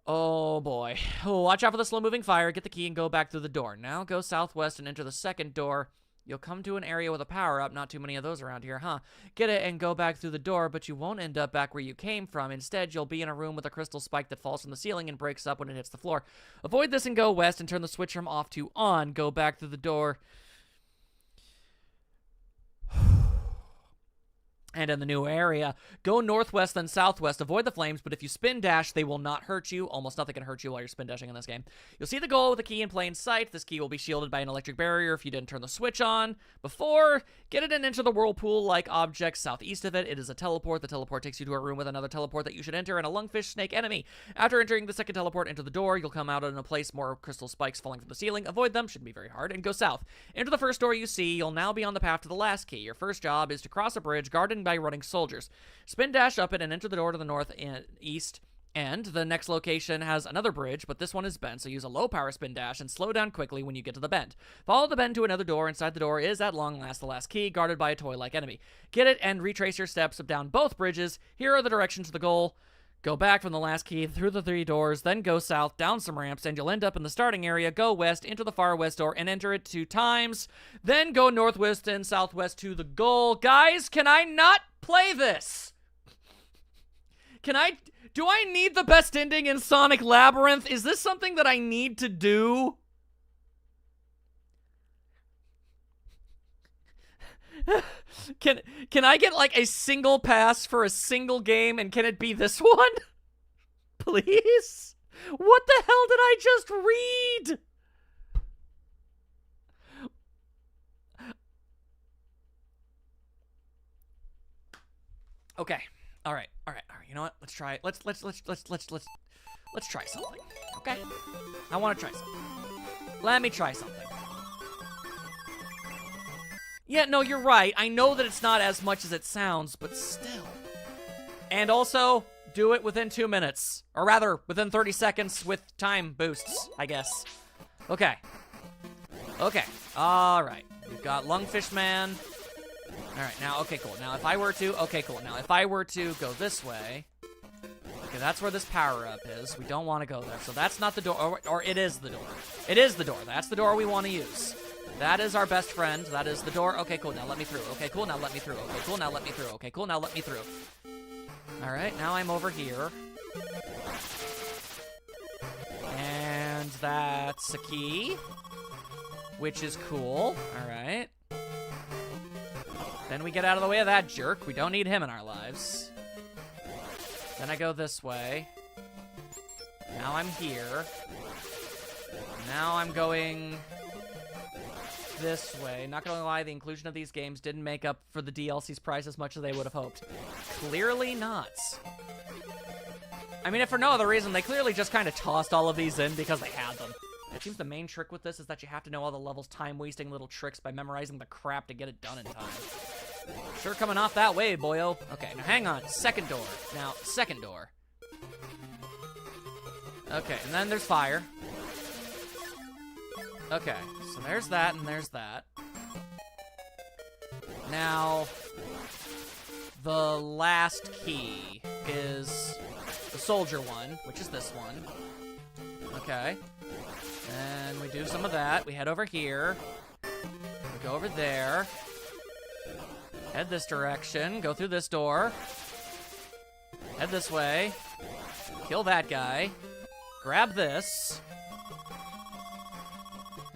Oh boy. Oh, watch out for the slow-moving fire. Get the key and go back through the door. Now go southwest and enter the second door. You'll come to an area with a power-up. Not too many of those around here, huh? Get it and go back through the door, but you won't end up back where you came from. Instead, you'll be in a room with a crystal spike that falls from the ceiling and breaks up when it hits the floor. Avoid this and go west and turn the switch from off to on. Go back through the door. And in the new area, go northwest then southwest. Avoid the flames, but if you spin dash, they will not hurt you. Almost nothing can hurt you while you're spin dashing in this game. You'll see the goal with the key in plain sight. This key will be shielded by an electric barrier if you didn't turn the switch on before. Get it and enter the whirlpool-like object southeast of it. It is a teleport. The teleport takes you to a room with another teleport that you should enter and a lungfish snake enemy. After entering the second teleport, enter the door. You'll come out in a place more crystal spikes falling from the ceiling. Avoid them. Shouldn't be very hard. And go south. Enter the first door you see. You'll now be on the path to the last key. Your first job is to cross a bridge guarded by running soldiers. Spin dash up it and enter the door to the north and east. And the next location has another bridge, but this one is bent, so use a low power spin dash and slow down quickly when you get to the bend. Follow the bend to another door. Inside the door is, at long last, the last key, guarded by a toy-like enemy. Get it and retrace your steps down both bridges. Here are the directions to the goal. Go back from the last key through the 3 doors, then go south, down some ramps, and you'll end up in the starting area. Go west, into the far west door, and enter it 2 times. Then go northwest and southwest to the goal. Guys, can I not play this? Do I need the best ending in Sonic Labyrinth? Is this something that I need to do? Can I get like a single pass for a single game, and can it be this one? Please? What the hell did I just read? Okay. All right. You know what? Let's try it. Let's try something. Okay? I want to try something. Let me try something. Yeah, no, you're right. I know that it's not as much as it sounds, but still. And also, do it within 2 minutes. Or rather, within 30 seconds with time boosts, I guess. Okay. Alright. We've got Lungfish Man. Alright, now, okay, cool. Now, if I were to go this way. Okay, that's where this power-up is. We don't want to go there. So that's not the door. Or it is the door. It is the door. That's the door we want to use. That is our best friend. That is the door. Okay, cool. Now let me through. Okay, cool. Now let me through. Okay, cool. Now let me through. Okay, cool. Now let me through. All right, now I'm over here. And that's a key, which is cool. All right. Then we get out of the way of that jerk. We don't need him in our lives. Then I go this way. Now I'm here. Now I'm going this way. Not gonna lie, the inclusion of these games didn't make up for the DLC's price as much as they would have hoped. Clearly not. I mean, if for no other reason, they clearly just kind of tossed all of these in because they had them. It seems the main trick with this is that you have to know all the levels, time-wasting little tricks by memorizing the crap to get it done in time. Sure coming off that way, boyo. Okay, now hang on. Second door. Now, second door. Okay, and then there's fire. Okay, so there's that and there's that. Now, the last key is the soldier one, which is this one. Okay. And we do some of that. We head over here. We go over there. Head this direction. Go through this door. Head this way. Kill that guy. Grab this.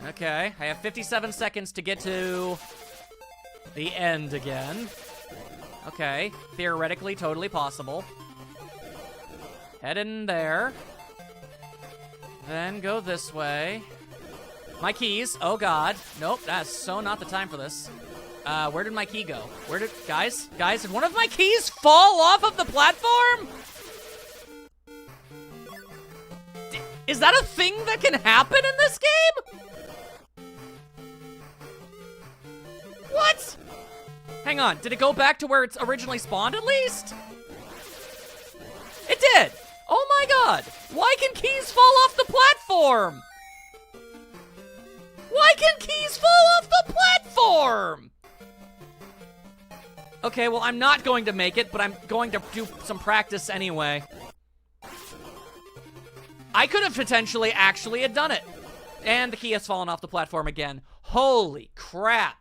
Okay, I have 57 seconds to get to the end again. Okay, theoretically totally possible. Head in there. Then go this way. My keys. Oh god. Nope, that's so not the time for this. Where did my key go? Guys, did one of my keys fall off of the platform? Is that a thing that can happen in this game? What? Hang on, did it go back to where it's originally spawned at least? It did! Oh my god! Why can keys fall off the platform? Why can keys fall off the platform? Okay, well, I'm not going to make it, but I'm going to do some practice anyway. I could have potentially actually had done it. And the key has fallen off the platform again. Holy crap.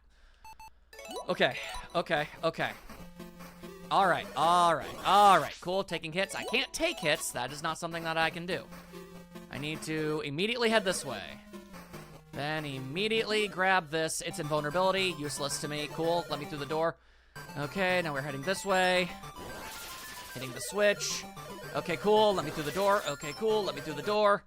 Okay. Alright, cool, taking hits. I can't take hits, that is not something that I can do. I need to immediately head this way. Then immediately grab this. It's invulnerability, useless to me. Cool, let me through the door. Okay, now we're heading this way. Hitting the switch. Okay, cool, let me through the door. Okay, cool, let me through the door.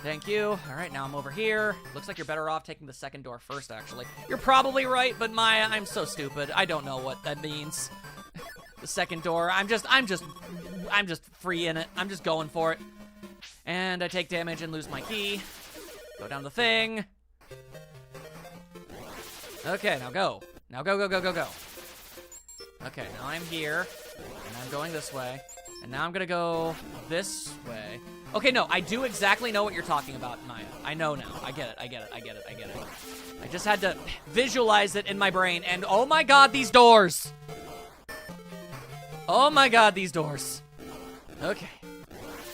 Thank you. All right, now I'm over here. Looks like you're better off taking the second door first, actually. You're probably right, but Maya, I'm so stupid. I don't know what that means. The second door, I'm just free in it. I'm just going for it. And I take damage and lose my key. Go down the thing. Okay, now go. Now go. Okay, now I'm here, and I'm going this way. And now I'm gonna go this way. Okay, no, I do exactly know what you're talking about, Maya. I know now. I get it. I just had to visualize it in my brain, and oh my god, these doors! Oh my god, these doors. Okay.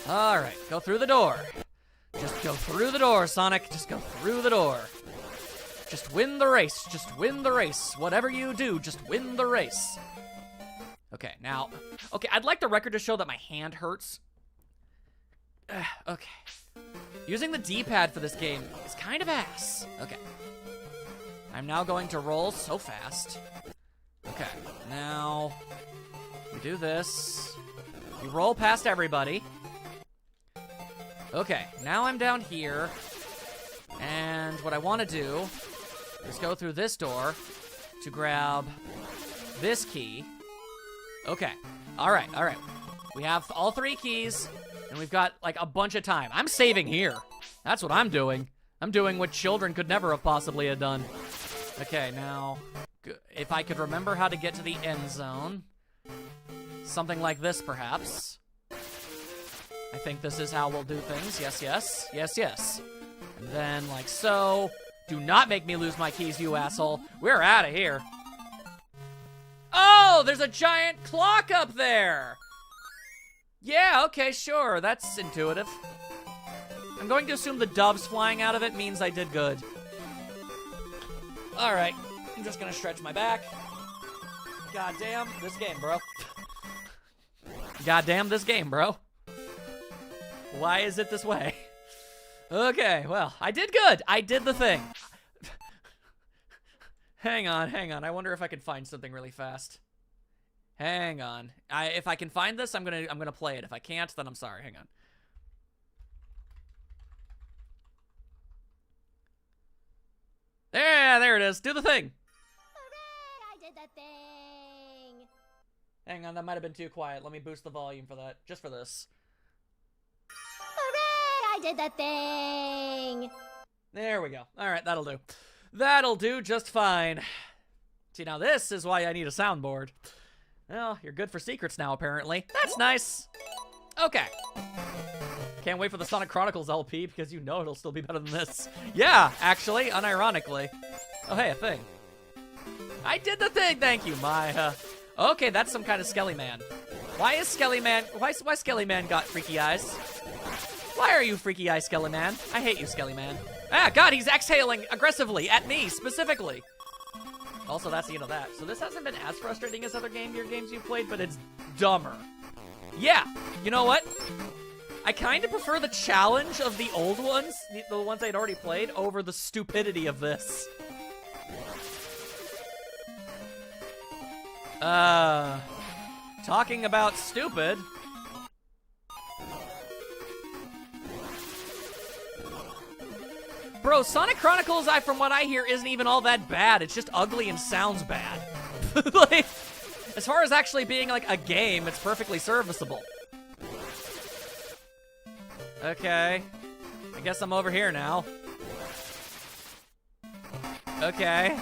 Alright, go through the door. Just go through the door, Sonic. Just go through the door. Just win the race. Just win the race. Whatever you do, just win the race. Okay, now... Okay, I'd like the record to show that my hand hurts. Okay. Using the D-pad for this game is kind of ass. Okay. I'm now going to roll so fast. Okay, now... We do this. We roll past everybody. Okay, now I'm down here. And what I want to do is go through this door to grab this key. Okay, all right. We have all 3 keys, and we've got, like, a bunch of time. I'm saving here. That's what I'm doing. I'm doing what children could never have possibly have done. Okay, now, if I could remember how to get to the end zone. Something like this, perhaps. I think this is how we'll do things. Yes. And then, like so. Do not make me lose my keys, you asshole. We're out of here. Oh, there's a giant clock up there. Yeah, okay, sure. That's intuitive. I'm going to assume the doves flying out of it means I did good. All right. I'm just going to stretch my back. Goddamn this game, bro. Goddamn this game, bro. Why is it this way? Okay, well, I did good. I did the thing. Hang on. I wonder if I can find something really fast. Hang on. If I can find this, I'm gonna play it. If I can't, then I'm sorry. Hang on. There it is. Do the thing. Hooray, I did the thing. Hang on, that might have been too quiet. Let me boost the volume for that, just for this. Hooray, I did the thing. There we go. All right, that'll do. That'll do just fine. See, now this is why I need a soundboard. Well, you're good for secrets now, apparently. That's nice. Okay. Can't wait for the Sonic Chronicles LP because you know it'll still be better than this. Yeah, actually, unironically. Oh, hey, a thing. I did the thing, thank you, Maya. Okay, that's some kind of Skelly Man. Why Skelly Man got freaky eyes? Why are you freaky eye, Skelly Man? I hate you, Skelly Man. Ah, God, he's exhaling aggressively at me, specifically. Also, that's the end of that. So this hasn't been as frustrating as other games you've played, but it's dumber. Yeah, you know what? I kind of prefer the challenge of the old ones, the ones I'd already played, over the stupidity of this. Talking about stupid. Bro, Sonic Chronicles, from what I hear, isn't even all that bad. It's just ugly and sounds bad. Like, as far as actually being like a game, it's perfectly serviceable. Okay. I guess I'm over here now. Okay.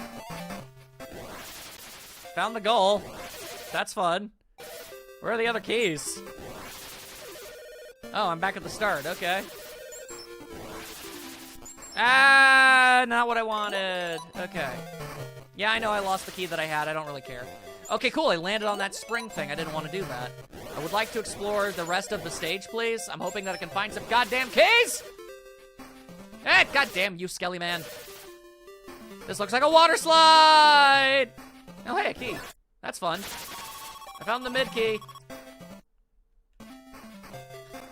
Found the goal. That's fun. Where are the other keys? Oh, I'm back at the start. Okay. Ah, not what I wanted. Okay. Yeah, I know I lost the key that I had. I don't really care. Okay, cool. I landed on that spring thing. I didn't want to do that. I would like to explore the rest of the stage, please. I'm hoping that I can find some goddamn keys! Eh, goddamn you, Skelly Man. This looks like a water slide! Oh, hey, a key. That's fun. I found the mid key.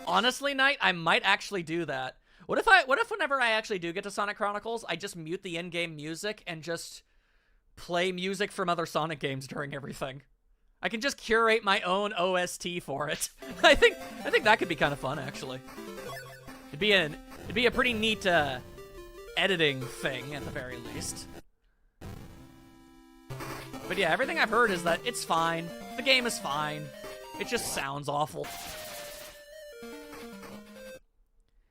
Honestly, Knight, I might actually do that. What if whenever I actually do get to Sonic Chronicles, I just mute the in-game music and just play music from other Sonic games during everything? I can just curate my own OST for it. I think that could be kind of fun, actually. It'd be a pretty neat editing thing at the very least. But yeah, everything I've heard is that it's fine. The game is fine. It just sounds awful.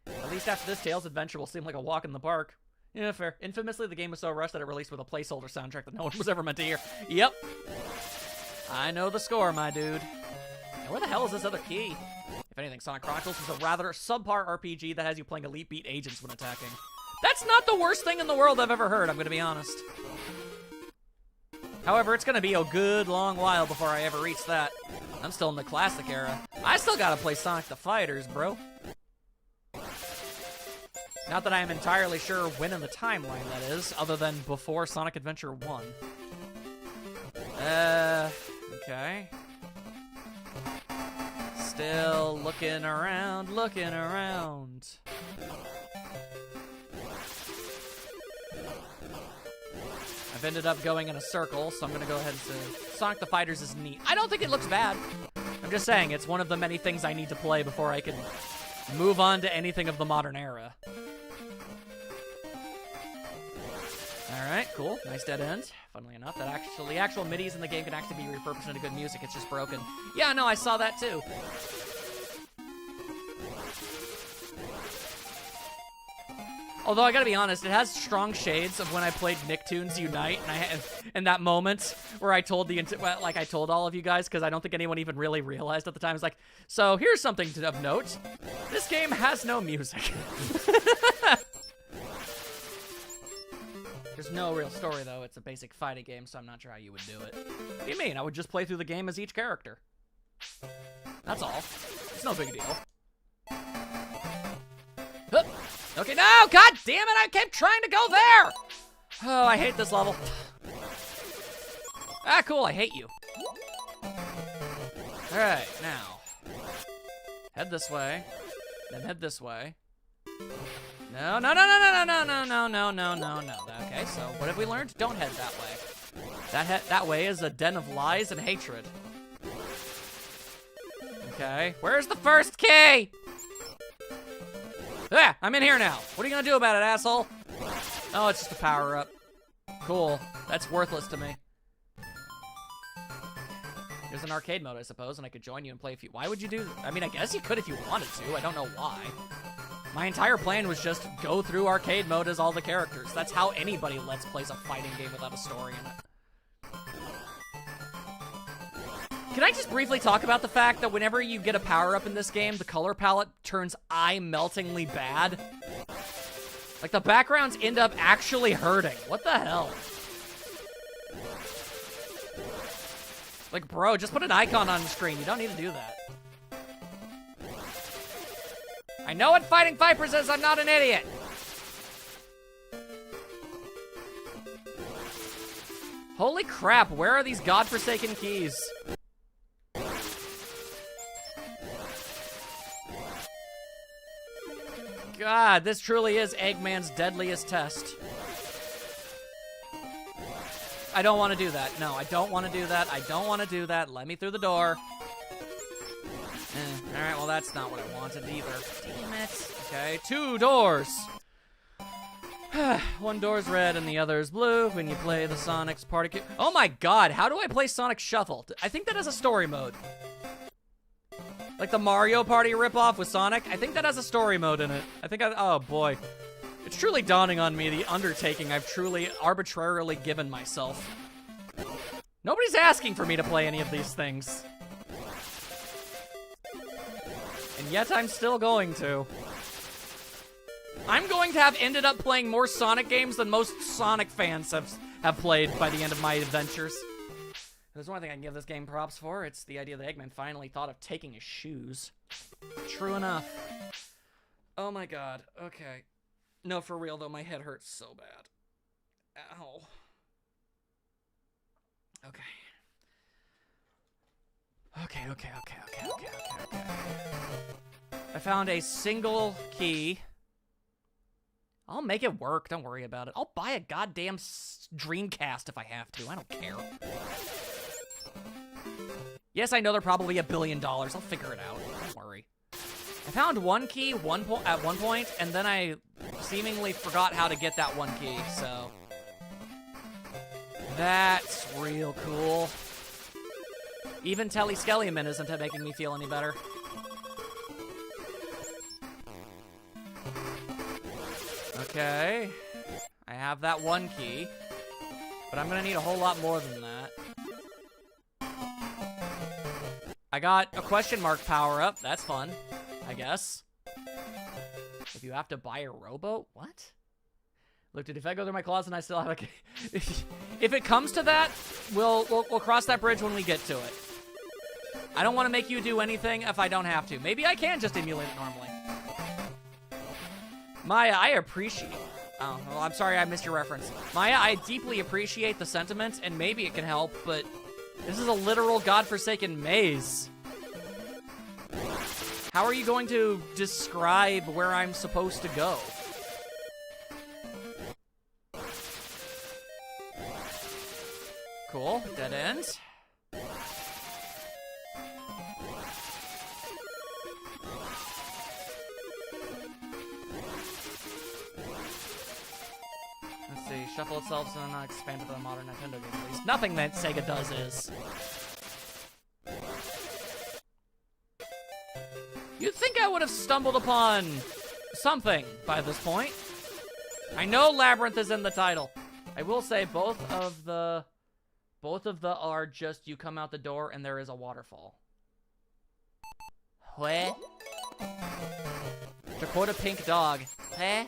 At least after this, Tails' adventure will seem like a walk in the park. Yeah, fair. Infamously, the game was so rushed that it released with a placeholder soundtrack that no one was ever meant to hear. Yep. I know the score, my dude. Now, where the hell is this other key? If anything, Sonic Chronicles is a rather subpar RPG that has you playing Elite Beat agents when attacking. That's not the worst thing in the world I've ever heard, I'm gonna be honest. However, it's gonna be a good long while before I ever reach that. I'm still in the classic era. I still gotta play Sonic the Fighters, bro. Not that I'm entirely sure when in the timeline that is, other than before Sonic Adventure 1. Okay. Still looking around, looking around. I've ended up going in a circle, so I'm gonna go ahead and say Sonic the Fighters is neat. I don't think it looks bad. I'm just saying, it's one of the many things I need to play before I can move on to anything of the modern era. Alright, cool. Nice dead end. Funnily enough, the actual MIDIs in the game can actually be repurposed into good music. It's just broken. Yeah, no, I saw that too. Although I gotta be honest, it has strong shades of when I played Nicktoons Unite, and that moment where I told I told all of you guys, because I don't think anyone even really realized at the time. It's like, so here's something of note: this game has no music. There's no real story though. It's a basic fighting game, so I'm not sure how you would do it. What do you mean? I would just play through the game as each character. That's all. It's no big deal. Hup. Okay, no! God damn it! I kept trying to go there! Oh, I hate this level. Ah, cool, I hate you. Alright, now. Head this way. Then head this way. No, no, no, no, no, no, no, no, no, no, no, no. Okay, so what have we learned? Don't head that way. That way is a den of lies and hatred. Okay, where's the first key? Ah, I'm in here now. What are you gonna do about it, asshole? Oh, it's just a power-up. Cool. That's worthless to me. There's an arcade mode, I suppose, and I could join you and play a few. Why would you do? I mean, I guess you could if you wanted to. I don't know why. My entire plan was just go through arcade mode as all the characters. That's how anybody plays a fighting game without a story in it. Can I just briefly talk about the fact that whenever you get a power-up in this game, the color palette turns eye-meltingly bad? Like, the backgrounds end up actually hurting. What the hell? Like, bro, just put an icon on the screen. You don't need to do that. I know what Fighting Vipers is. I'm not an idiot. Holy crap, where are these godforsaken keys? God, this truly is Eggman's deadliest test. I don't want to do that. No, I don't want to do that. I don't want to do that. Let me through the door. Alright, well, that's not what I wanted either. Damn it. Okay, 2 doors. One door's red and the other's blue when you play the Sonic's Party Cube. Oh my god, how do I play Sonic Shuffle? I think that has a story mode. Like the Mario Party ripoff with Sonic. I think that has a story mode in it. Oh boy. It's truly dawning on me the undertaking I've truly arbitrarily given myself. Nobody's asking for me to play any of these things. And yet I'm still going to. I'm going to have ended up playing more Sonic games than most Sonic fans have played by the end of my adventures. There's one thing I can give this game props for. It's the idea that Eggman finally thought of taking his shoes. True enough. Oh my god. Okay. No, for real though, my head hurts so bad. Ow. Okay. Okay. I found a single key. I'll make it work. Don't worry about it. I'll buy a goddamn Dreamcast if I have to. I don't care. Yes, I know they're probably $1 billion. I'll figure it out. Don't worry. I found one key at one point, and then I seemingly forgot how to get that one key, so... That's real cool. Even Telly Skellyman isn't making me feel any better. Okay. I have that one key. But I'm gonna need a whole lot more than that. I got a question mark power-up. That's fun, I guess. If you have to buy a rowboat? What? Look, dude, if I go through my closet and I still have a key... If it comes to that, we'll cross that bridge when we get to it. I don't want to make you do anything if I don't have to. Maybe I can just emulate it normally. Maya, I appreciate... Oh, well, I'm sorry I missed your reference. Maya, I deeply appreciate the sentiment, and maybe it can help, but this is a literal godforsaken maze. How are you going to describe where I'm supposed to go? Cool, dead end. Let's see, shuffle itself so not expanded to the modern Nintendo game release. Nothing that Sega does is. You'd think I would have stumbled upon something by this point. I know Labyrinth is in the title. I will say both of the are just you come out the door and there is a waterfall. What? Dakota Pink Dog. Huh?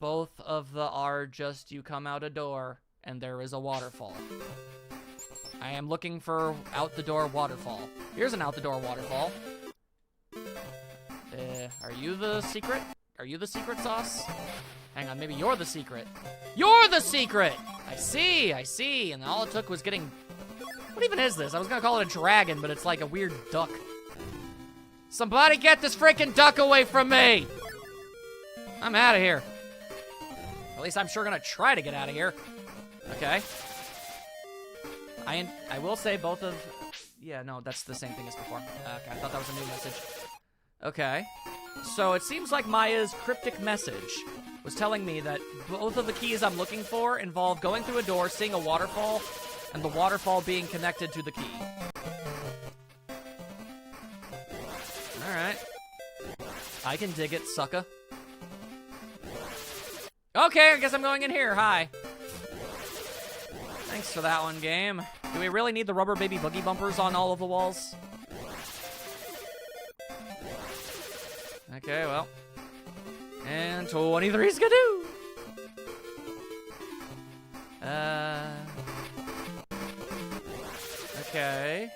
Both of the are just you come out a door and there is a waterfall. I am looking for out the door waterfall. Here's an out the door waterfall. Are you the secret? Are you the secret sauce? Hang on, maybe you're the secret. You're the secret! I see. And all it took was getting... What even is this? I was gonna call it a dragon, but it's like a weird duck. Somebody get this freaking duck away from me! I'm out of here. At least I'm sure gonna try to get out of here. Okay. I will say both of... Yeah, no, that's the same thing as before. Okay, I thought that was a new message. Okay. So it seems like Maya's cryptic message was telling me that both of the keys I'm looking for involve going through a door, seeing a waterfall, and the waterfall being connected to the key. Alright. I can dig it, sucka. Okay, I guess I'm going in here. Hi. Thanks for that one, game. Do we really need the rubber baby boogie bumpers on all of the walls? Okay, well. And 23 skidoo! Okay.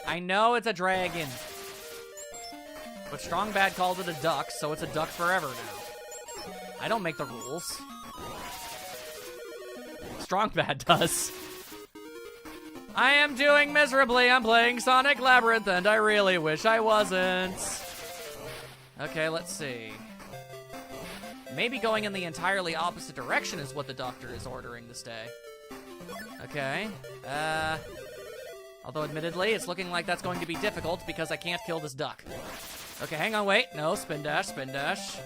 I know it's a dragon. But Strong Bad called it a duck, so it's a duck forever now. I don't make the rules. Strong Bad does. I am doing miserably. I'm playing Sonic Labyrinth, and I really wish I wasn't. Okay, let's see. Maybe going in the entirely opposite direction is what the doctor is ordering this day. Okay. Although admittedly, it's looking like that's going to be difficult because I can't kill this duck. Okay, hang on, wait. No, spin dash, spin dash.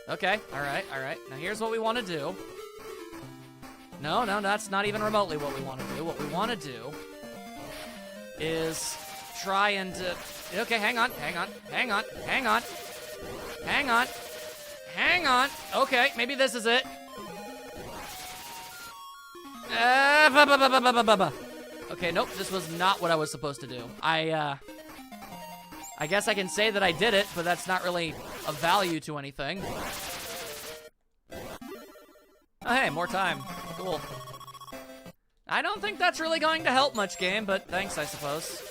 Okay, alright. Now here's what we want to do. No, that's not even remotely what we want to do. What we want to do is try and... okay, hang on. Okay, maybe this is it. Okay, nope, this was not what I was supposed to do. I guess I can say that I did it, but that's not really of value to anything. Oh, hey, more time. Cool. I don't think that's really going to help much, game, but thanks, I suppose.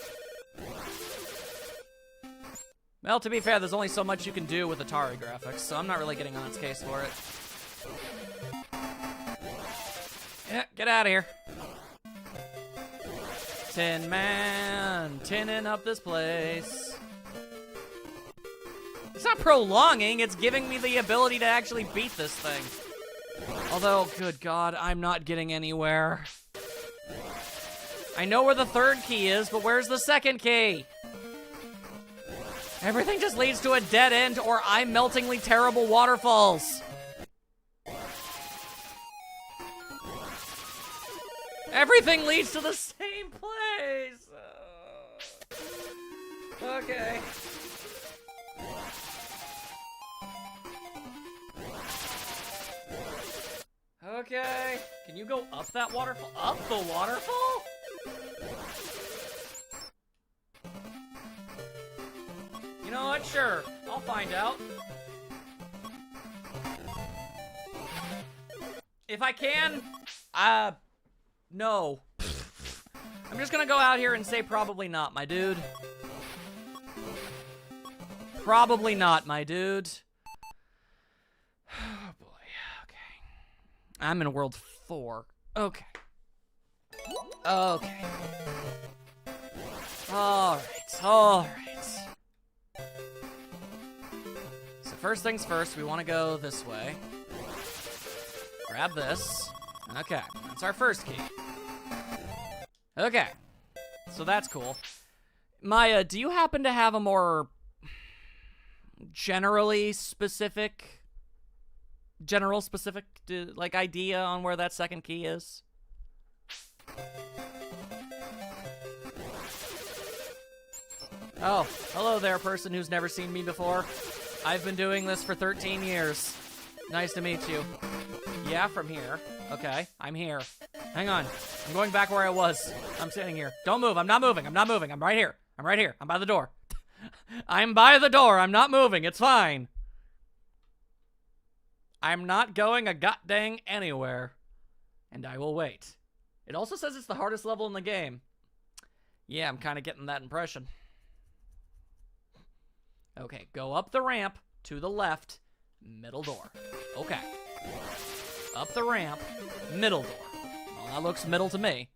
Well, to be fair, there's only so much you can do with Atari graphics, so I'm not really getting on its case for it. Yeah, get out of here. Tin Man, tinning up this place. It's not prolonging, it's giving me the ability to actually beat this thing. Although, good God, I'm not getting anywhere. I know where the third key is, but where's the second key? Everything just leads to a dead end or I'm meltingly terrible waterfalls. Everything leads to the same place. Okay. Okay. Can you go up that waterfall? Up the waterfall? You know what? Sure. I'll find out. If I can, no. I'm just gonna go out here and say probably not, my dude. Probably not, my dude. Oh, boy. Okay. I'm in World 4. Okay. Okay. Alright. So first things first, we want to go this way. Grab this. Okay, that's our first key. Okay, so that's cool. Maya, do you happen to have a more general specific, like, idea on where that second key is? Oh, hello there, person who's never seen me before. I've been doing this for 13 years. Nice to meet you. Yeah, from here. Okay, I'm here. Hang on. I'm going back where I was. I'm sitting here. Don't move. I'm not moving. I'm right here. I'm by the door. I'm by the door. I'm not moving. It's fine. I'm not going a goddamn anywhere. And I will wait. It also says it's the hardest level in the game. Yeah, I'm kind of getting that impression. Okay, go up the ramp to the left, middle door. Okay. Up the ramp, middle door. Well, that looks middle to me.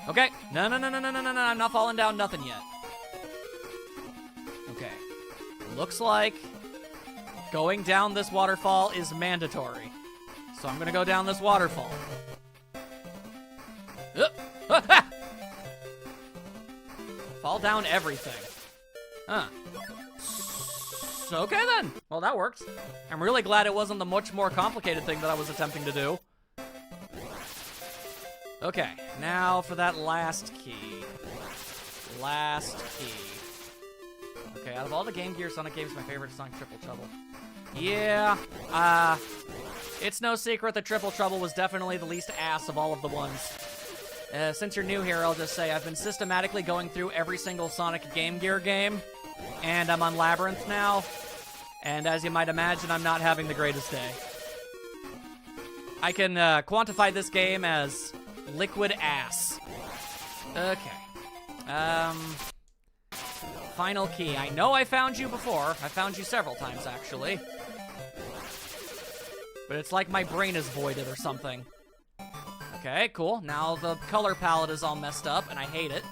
Okay. No. I'm not falling down nothing yet. Okay. Looks like going down this waterfall is mandatory. So I'm gonna go down this waterfall. Fall down everything. Huh. Okay then. Well, that worked. I'm really glad it wasn't the much more complicated thing that I was attempting to do. Okay, now for that last key. Okay, out of all the Game Gear Sonic games, my favorite is Sonic Triple Trouble. Yeah, it's no secret that Triple Trouble was definitely the least ass of all of the ones. Since you're new here, I'll just say I've been systematically going through every single Sonic Game Gear game, and I'm on Labyrinth now, and as you might imagine, I'm not having the greatest day. I can quantify this game as liquid ass. Okay. Final key. I know I found you before. I found you several times, actually. But it's like my brain is voided or something. Okay, cool. Now the color palette is all messed up, and I hate it.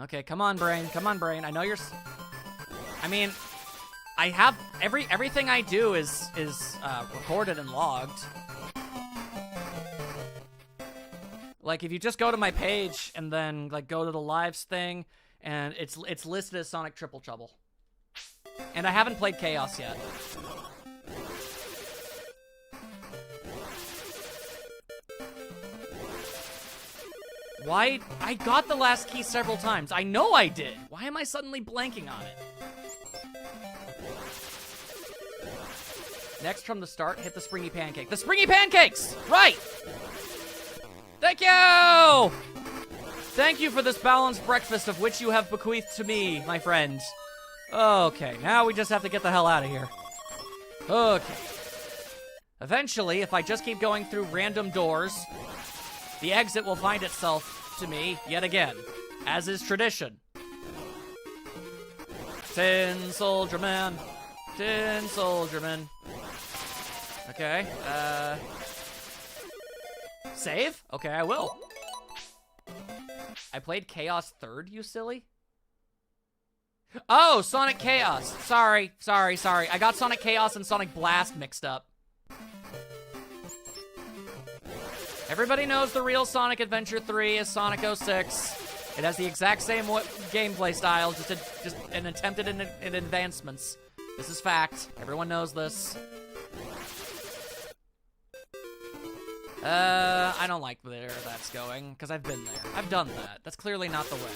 Okay, come on, brain. Come on, brain. I know you're... I mean, I have... Everything I do is recorded and logged. Like, if you just go to my page and then, like, go to the lives thing, and it's listed as Sonic Triple Trouble. And I haven't played Chaos yet. Why? I got the last key several times. I know I did. Why am I suddenly blanking on it? Next from the start, hit the springy pancake. The springy pancakes! Right! Thank you! Thank you for this balanced breakfast of which you have bequeathed to me, my friend. Okay, now we just have to get the hell out of here. Okay. Eventually, if I just keep going through random doors, the exit will find itself to me yet again, as is tradition. Tin Soldier Man. Tin Soldier Man. Okay, save? Okay, I will. I played Chaos 3rd, you silly? Oh, Sonic Chaos. Sorry. I got Sonic Chaos and Sonic Blast mixed up. Everybody knows the real Sonic Adventure 3 is Sonic 06. It has the exact same gameplay style, just an attempted in advancements. This is fact. Everyone knows this. I don't like where that's going, because I've been there. I've done that. That's clearly not the way.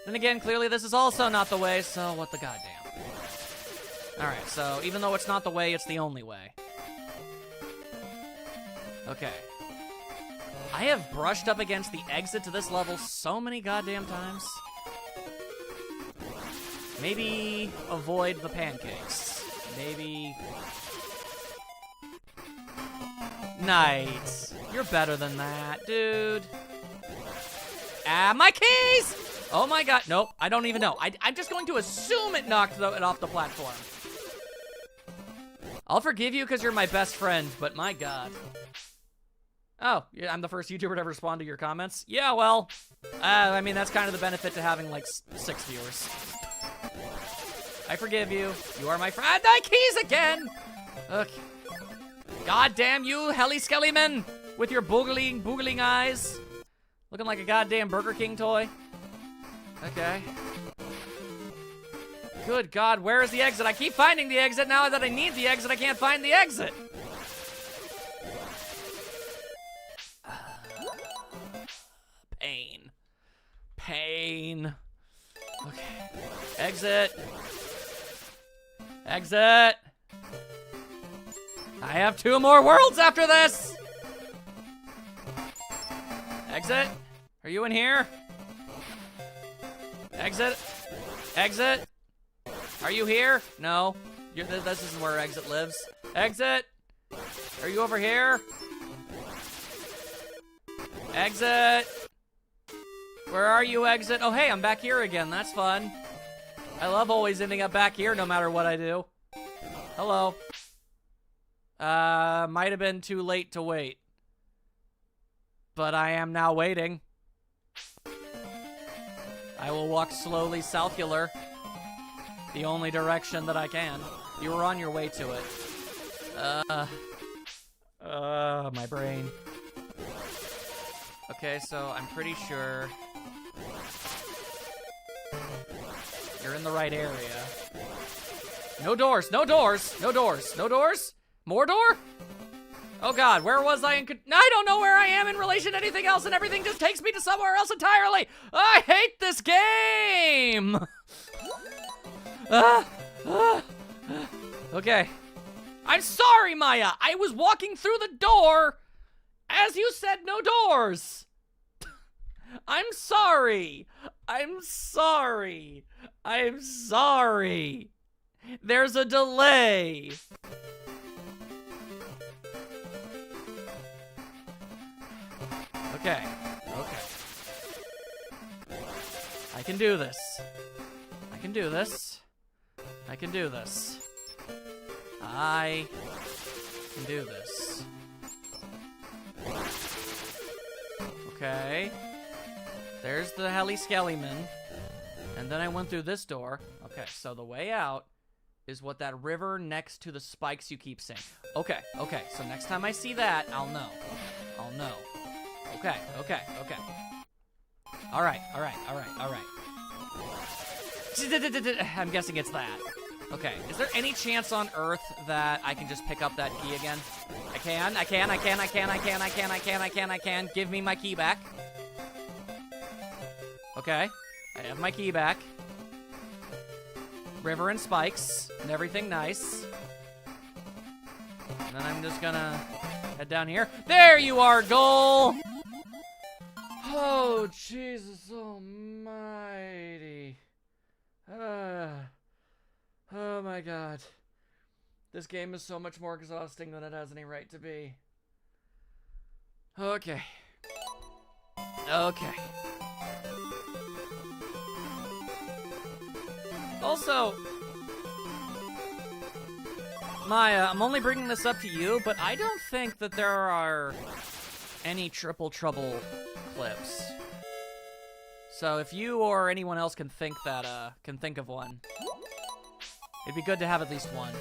Then again, clearly this is also not the way, so what the goddamn. Alright, so even though it's not the way, it's the only way. Okay. I have brushed up against the exit to this level so many goddamn times. Maybe avoid the pancakes. Maybe... Nice. You're better than that, dude. Ah, my keys! Oh my god. Nope, I don't even know. I'm just going to assume it knocked it off the platform. I'll forgive you because you're my best friend, but my god. Oh, yeah, I'm the first YouTuber to ever respond to your comments? Yeah, well, I mean, that's kind of the benefit to having, like, 6 viewers. I forgive you. You are my friend. My keys again! Okay. God damn you, Helly Skellyman, with your boogling eyes. Looking like a goddamn Burger King toy. Okay. Good God, where is the exit? I keep finding the exit. Now that I need the exit, I can't find the exit. Pain. Pain. Okay. Exit. Exit. I have 2 more worlds after this! Exit? Are you in here? Exit? Exit? Are you here? No. This isn't where exit lives. Exit? Are you over here? Exit? Where are you, exit? Oh, hey, I'm back here again. That's fun. I love always ending up back here no matter what I do. Hello. Might have been too late to wait. But I am now waiting. I will walk slowly southward. The only direction that I can. You were on your way to it. My brain. Okay, so I'm pretty sure you're in the right area. No doors, no doors, no doors, no doors? More door? Oh God, where was I I don't know where I am in relation to anything else, and everything just takes me to somewhere else entirely. I hate this game. Okay. I'm sorry, Maya. I was walking through the door as you said no doors. I'm sorry. I'm sorry. I'm sorry. There's a delay. Okay. Okay. I can do this. I can do this. I can do this. I can do this. Okay. There's the Helly Skellyman. And then I went through this door. Okay, so the way out is what that river next to the spikes you keep saying. Okay, okay, so next time I see that, I'll know. I'll know. Okay, okay, okay. Alright, alright, alright, alright. I'm guessing it's that. Okay, is there any chance on Earth that I can just pick up that key again? I can. Give me my key back. Okay, I have my key back. River and spikes, and everything nice. And then I'm just gonna head down here. There you are, goal! Oh, Jesus almighty. Oh my God. This game is so much more exhausting than it has any right to be. Okay. Okay. Also, Maya, I'm only bringing this up to you, but I don't think that there are any Triple Trouble clips. So if you or anyone else can think of one, it'd be good to have at least one.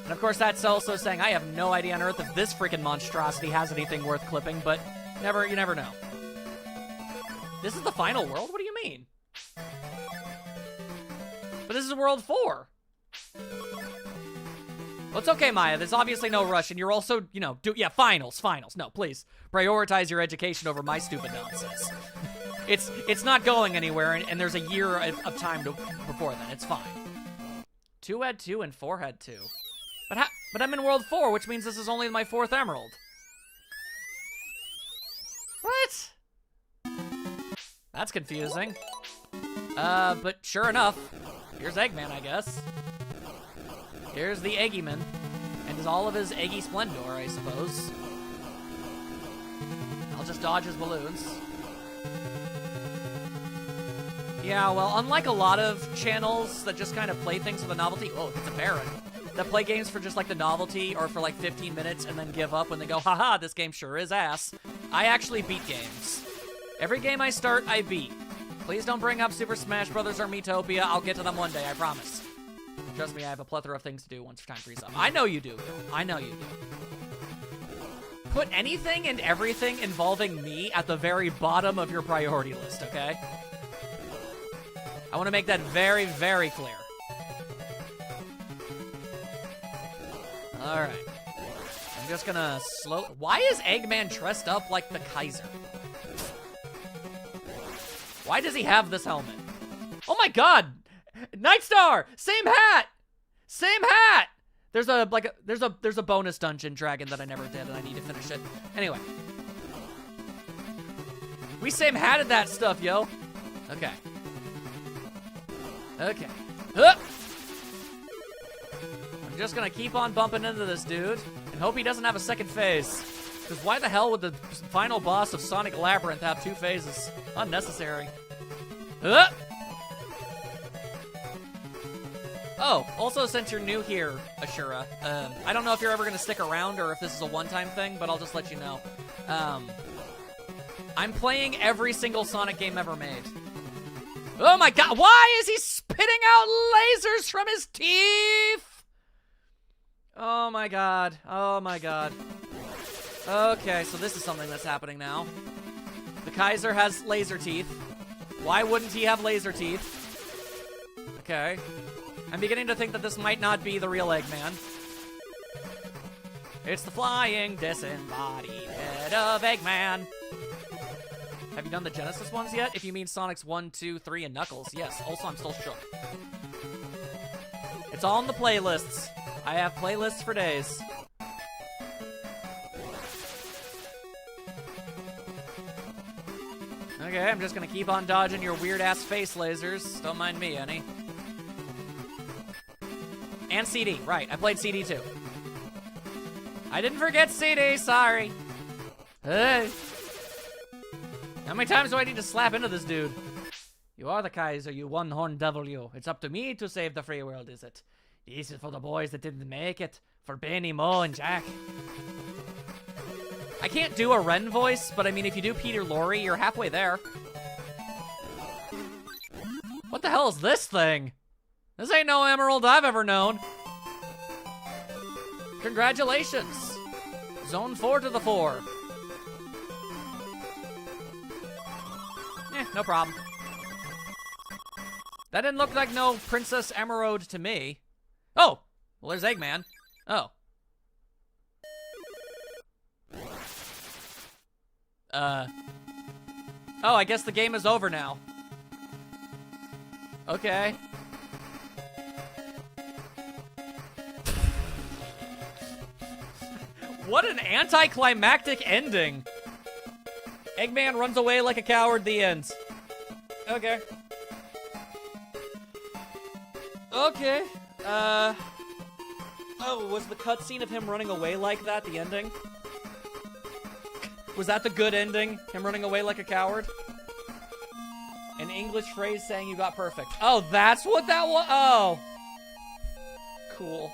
And of course, that's also saying I have no idea on Earth if this freaking monstrosity has anything worth clipping, but you never know. This is the final world? What do you mean? But this is World 4. Well, it's okay, Maya. There's obviously no rush, and you're also, finals. No, please. Prioritize your education over my stupid nonsense. It's not going anywhere, and there's a year of time before then. It's fine. 2 had 2 and 4 had 2. But I'm in World 4, which means this is only my 4th emerald. What? That's confusing. But sure enough, here's Eggman, I guess. Here's the Eggyman. And all of his eggy splendor, I suppose. I'll just dodge his balloons. Yeah, well, unlike a lot of channels that just kind of play things for the novelty, oh, it's a Baron, that play games for just like the novelty or for like 15 minutes and then give up when they go, haha, this game sure is ass. I actually beat games. Every game I start, I beat. Please don't bring up Super Smash Bros. Or Miitopia. I'll get to them one day, I promise. Trust me, I have a plethora of things to do once time frees up. I know you do. I know you do. Put anything and everything involving me at the very bottom of your priority list, okay? I want to make that very, very clear. Alright. I'm just gonna Why is Eggman dressed up like the Kaiser? Why does he have this helmet? Oh my God! Nightstar! Same hat! Same hat! There's a bonus dungeon dragon that I never did and I need to finish it. Anyway. We same hatted that stuff, yo. Okay. Okay. I'm just gonna keep on bumping into this dude and hope he doesn't have a second phase. Because why the hell would the final boss of Sonic Labyrinth have 2 phases? Unnecessary. Oh, also since you're new here, Ashura, I don't know if you're ever gonna stick around or if this is a one-time thing, but I'll just let you know. I'm playing every single Sonic game ever made. Oh my God, why is he spitting out lasers from his teeth? Oh my God, oh my God. Okay, so this is something that's happening now. The Kaiser has laser teeth. Why wouldn't he have laser teeth? Okay. I'm beginning to think that this might not be the real Eggman. It's the flying disembodied head of Eggman. Have you done the Genesis ones yet? If you mean Sonic's 1, 2, 3, and Knuckles, yes. Also, I'm still shook. It's all in the playlists. I have playlists for days. Okay, I'm just gonna keep on dodging your weird-ass face lasers. Don't mind me any. And CD, right. I played CD too. I didn't forget CD, sorry. Hey. How many times do I need to slap into this dude? You are the Kaiser, you one-horned devil, you. It's up to me to save the free world, is it? This is for the boys that didn't make it. For Benny, Mo, and Jack. I can't do a Ren voice, but I mean, if you do Peter Lorre, you're halfway there. What the hell is this thing? This ain't no emerald I've ever known. Congratulations. Zone 4 to the 4. No problem. That didn't look like no Princess Emerald to me. Oh! Well, there's Eggman. Oh. Oh, I guess the game is over now. Okay. What an anticlimactic ending. Eggman runs away like a coward, the end. Okay. Okay. Oh, was the cutscene of him running away like that the ending? Was that the good ending? Him running away like a coward? An English phrase saying you got perfect. Oh, that's what that was? Oh. Cool.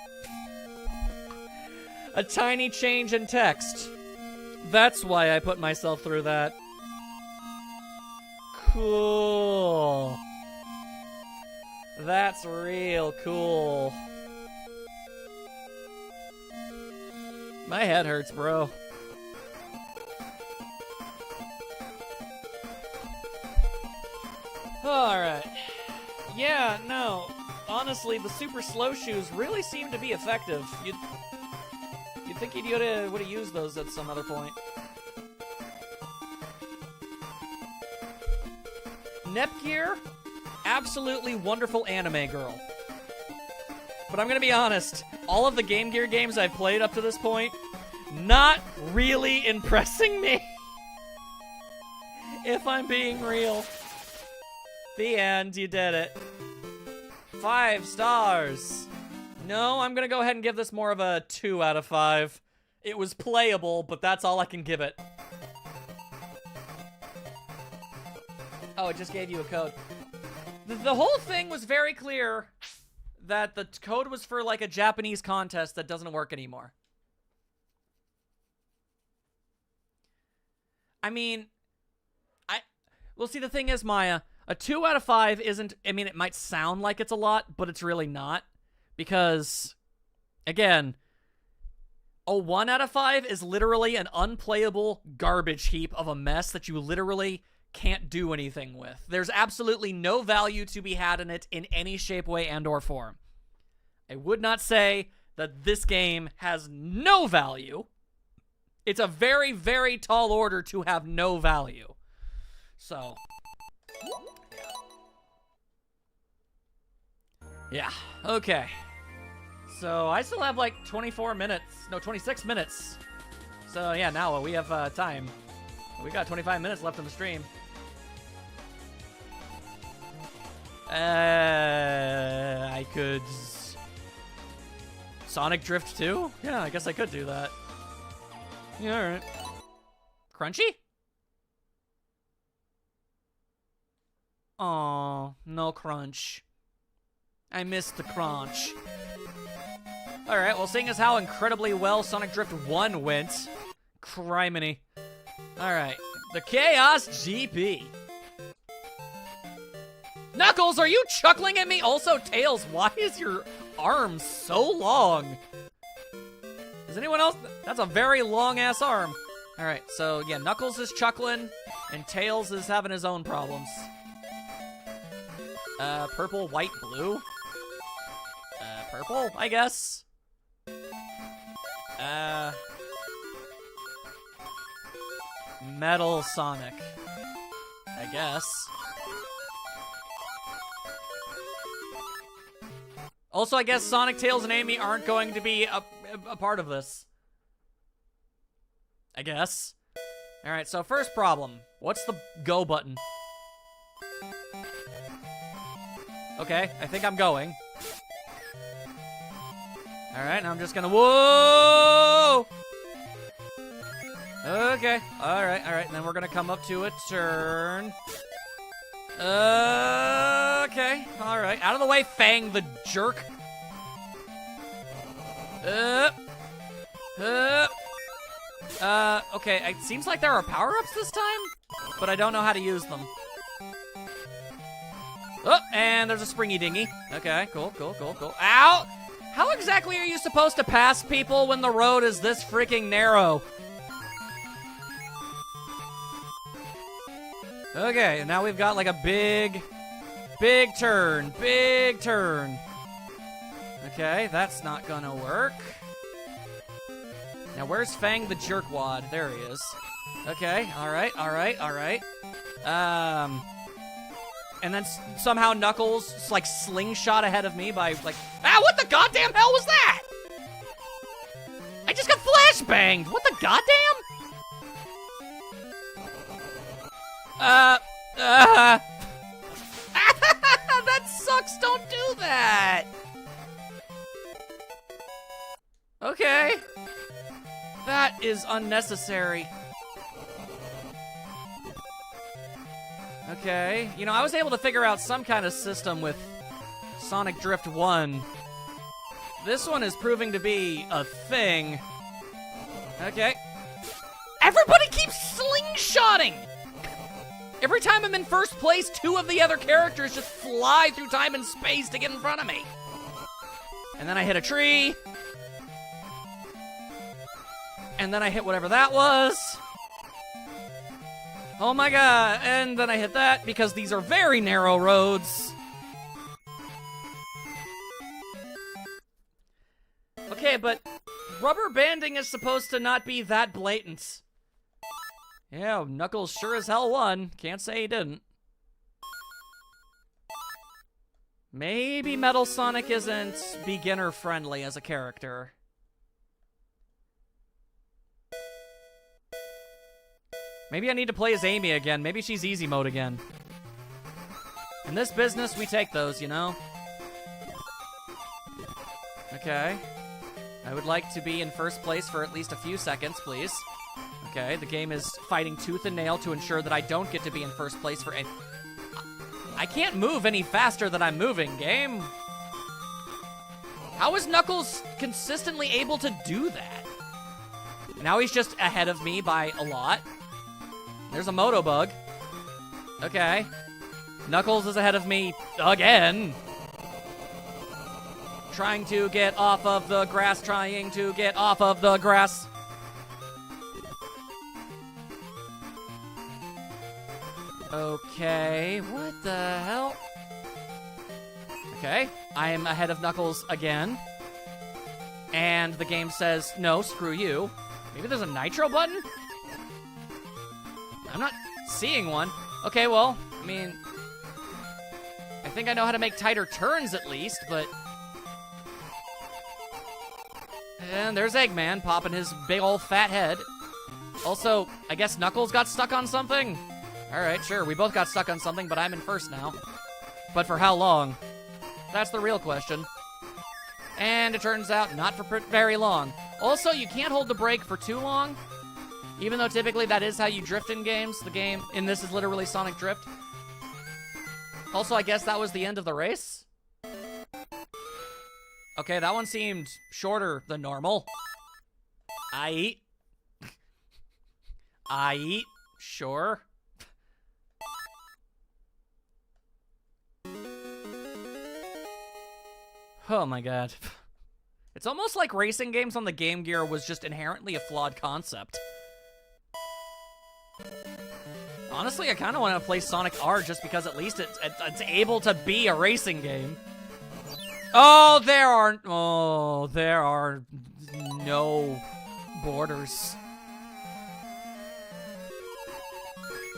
A tiny change in text. That's why I put myself through that. Cool. That's real cool. My head hurts, bro. Alright. Yeah, no. Honestly, the super slow shoes really seem to be effective. You'd think he would have used those at some other point. Nepgear, absolutely wonderful anime girl. But I'm gonna be honest, all of the Game Gear games I've played up to this point, not really impressing me. If I'm being real. The end, you did it. 5 stars. No, I'm gonna go ahead and give this more of a 2 out of 5. It was playable, but that's all I can give it. Oh, it just gave you a code. The whole thing was very clear that the code was for like a Japanese contest that doesn't work anymore. I mean, well, see, the thing is, Maya, a 2 out of 5 isn't, I mean, it might sound like it's a lot, but it's really not. Because, again, a 1 out of 5 is literally an unplayable garbage heap of a mess that you literally can't do anything with. There's absolutely no value to be had in it in any shape, way, and or form. I would not say that this game has no value. It's a very, very tall order to have no value. So, yeah, okay. So, I still have like 24 minutes. No, 26 minutes. So, yeah, now we have time. We got 25 minutes left in the stream. I could... Sonic Drift 2? Yeah, I guess I could do that. Yeah, alright. Crunchy? Aw, no crunch. I missed the crunch. Alright, well, seeing as how incredibly well Sonic Drift 1 went, criminy. Alright, the Chaos GP. Knuckles, are you chuckling at me? Also, Tails, why is your arm so long? Does anyone else? That's a very long-ass arm. Alright, so, yeah, Knuckles is chuckling, and Tails is having his own problems. Purple, white, blue? Purple, I guess? Metal Sonic, I guess. Also, I guess Sonic, Tails, and Amy aren't going to be a part of this. I guess. Alright, so first problem. What's the go button? Okay, I think I'm going. Alright, now I'm just gonna... Whoa! Okay, alright, and then we're gonna come up to a turn. Okay, alright. Out of the way, Fang the jerk. Okay, it seems like there are power-ups this time, but I don't know how to use them. Oh, and there's a springy dinghy. Okay, cool. Ow! How exactly are you supposed to pass people when the road is this freaking narrow? Okay, now we've got like a big turn. Okay, that's not gonna work. Now where's Fang the jerkwad? There he is. Okay, alright. And then somehow Knuckles like slingshot ahead of me by like, what the goddamn hell was that? I just got flashbanged. What the goddamn? That sucks. Don't do that. Okay. That is unnecessary. Okay. You know, I was able to figure out some kind of system with Sonic Drift 1. This one is proving to be a thing. Okay. Everybody keeps slingshotting! Every time I'm in first place, two of the other characters just fly through time and space to get in front of me. And then I hit a tree. And then I hit whatever that was. Oh my god. And then I hit that because these are very narrow roads. Okay, but rubber banding is supposed to not be that blatant. Yeah, Knuckles sure as hell won. Can't say he didn't. Maybe Metal Sonic isn't beginner-friendly as a character. Maybe I need to play as Amy again. Maybe she's easy mode again. In this business, we take those, you know? Okay. I would like to be in first place for at least a few seconds, please. Okay, the game is fighting tooth and nail to ensure that I don't get to be in first place for I can't move any faster than I'm moving, game. How is Knuckles consistently able to do that? Now he's just ahead of me by a lot. There's a moto bug. Okay. Knuckles is ahead of me again. Trying to get off of the grass, Okay, what the hell? Okay, I am ahead of Knuckles again. And the game says, no, screw you. Maybe there's a nitro button? I'm not seeing one. Okay, well, I mean, I think I know how to make tighter turns at least, but... And there's Eggman popping his big old fat head. Also, I guess Knuckles got stuck on something? Alright, sure, we both got stuck on something, but I'm in first now. But for how long? That's the real question. And it turns out not for very long. Also, you can't hold the brake for too long. Even though typically that is how you drift in games. The game in this is literally Sonic Drift. Also, I guess that was the end of the race. Okay, that one seemed shorter than normal. I eat. Sure. Oh my god. It's almost like racing games on the Game Gear was just inherently a flawed concept. Honestly, I kind of want to play Sonic R just because at least it's able to be a racing game. Oh, there are no borders.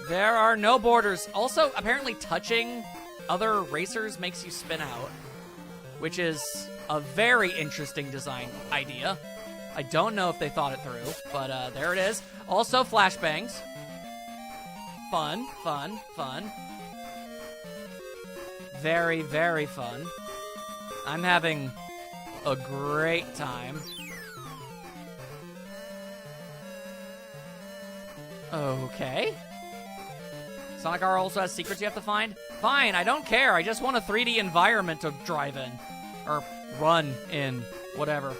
There are no borders. Also, apparently touching other racers makes you spin out, which is a very interesting design idea. I don't know if they thought it through, but there it is. Also, flashbangs. Fun, fun, fun. Very, very fun. I'm having a great time. Okay. Sonic R also has secrets you have to find? Fine, I don't care. I just want a 3D environment to drive in. Or run in. Whatever.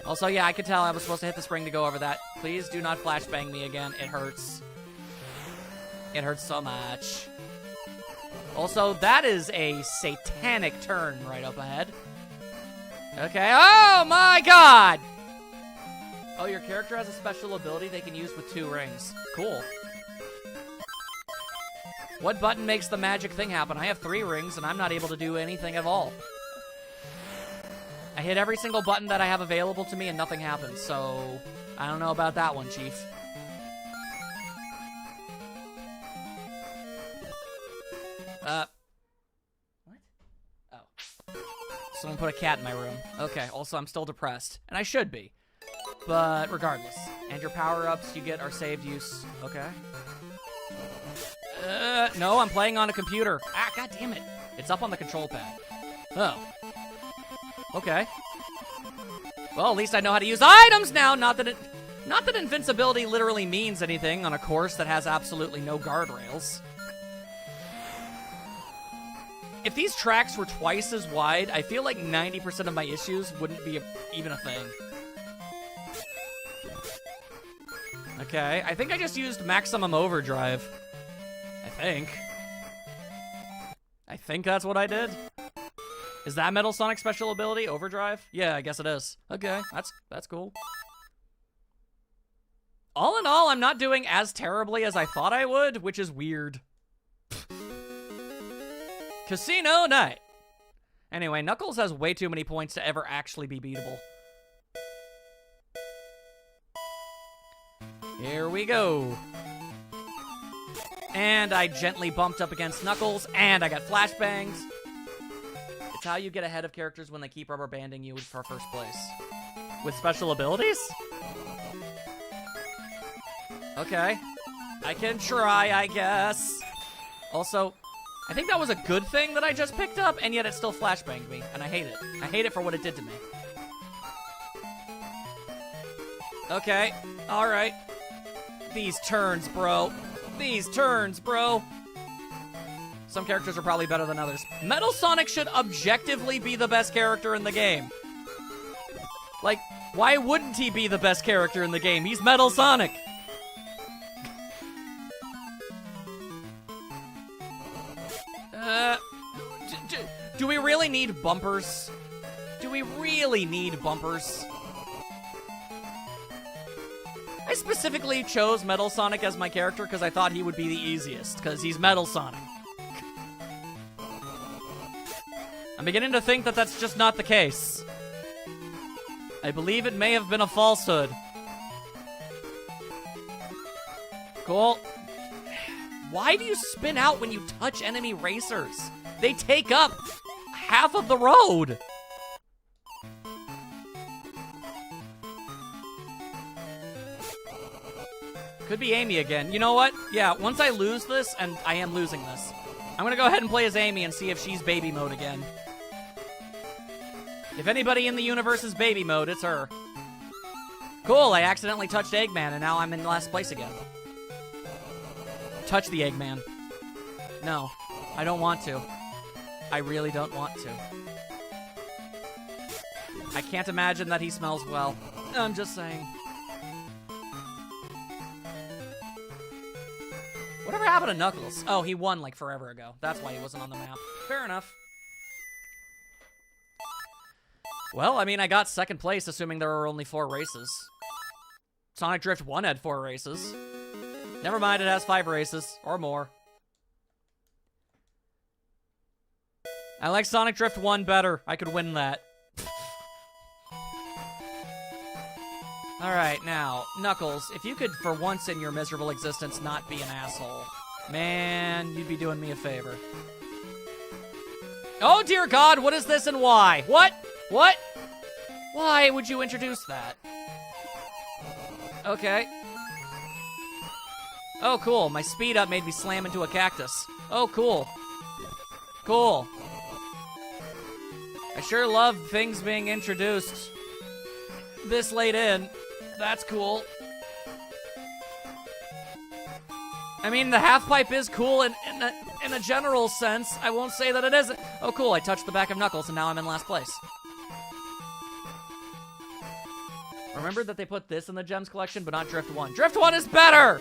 Also, yeah, I could tell I was supposed to hit the spring to go over that. Please do not flashbang me again. It hurts. It hurts so much. Also, that is a satanic turn right up ahead. Okay. Oh my god! Oh, your character has a special ability they can use with 2 rings. Cool. What button makes the magic thing happen? I have 3 rings, and I'm not able to do anything at all. I hit every single button that I have available to me, and nothing happens, so I don't know about that one, Chief. What? Oh. Someone put a cat in my room. Okay, also I'm still depressed, and I should be. But regardless. And your power-ups you get are saved use. Okay. No, I'm playing on a computer. Ah, god damn it. It's up on the control pad. Oh. Okay. Well, at least I know how to use items now. Not that invincibility literally means anything on a course that has absolutely no guardrails. If these tracks were twice as wide, I feel like 90% of my issues wouldn't be even a thing. Okay, I think I just used maximum overdrive. I think that's what I did. Is that Metal Sonic special ability, overdrive? Yeah, I guess it is. Okay, that's cool. All in all, I'm not doing as terribly as I thought I would, which is weird. Casino night. Anyway, Knuckles has way too many points to ever actually be beatable. Here we go. And I gently bumped up against Knuckles, and I got flashbangs. It's how you get ahead of characters when they keep rubber banding you for first place. With special abilities? Okay. I can try, I guess. Also, I think that was a good thing that I just picked up, and yet it still flashbanged me, and I hate it. I hate it for what it did to me. Okay. Alright. These turns, bro. These turns, bro. Some characters are probably better than others. Metal Sonic should objectively be the best character in the game. Like, why wouldn't he be the best character in the game? He's Metal Sonic. Do we really need bumpers? Do we really need bumpers? I specifically chose Metal Sonic as my character because I thought he would be the easiest, because he's Metal Sonic. I'm beginning to think that that's just not the case. I believe it may have been a falsehood. Cool. Why do you spin out when you touch enemy racers? They take up half of the road. Could be Amy again. You know what? Yeah, once I lose this, and I am losing this, I'm gonna go ahead and play as Amy and see if she's baby mode again. If anybody in the universe is baby mode, it's her. Cool, I accidentally touched Eggman, and now I'm in last place again. Touch the Eggman. No, I don't want to. I really don't want to. I can't imagine that he smells well. I'm just saying. Whatever happened to Knuckles? Oh, he won like forever ago. That's why he wasn't on the map. Fair enough. Well, I mean, I got second place, assuming there were only 4 races. Sonic Drift 1 had 4 races. Never mind, it has 5 races, or more. I like Sonic Drift 1 better. I could win that. Alright, now, Knuckles, if you could, for once in your miserable existence, not be an asshole. Man, you'd be doing me a favor. Oh, dear God, what is this and why? What? What? Why would you introduce that? Okay. Oh, cool. My speed up made me slam into a cactus. Oh, cool. Cool. I sure love things being introduced this late in. That's cool. I mean, the half-pipe is cool in a general sense. I won't say that it isn't. Oh, cool. I touched the back of Knuckles, and now I'm in last place. Remember that they put this in the Gems collection, but not Drift 1. Drift 1 is better!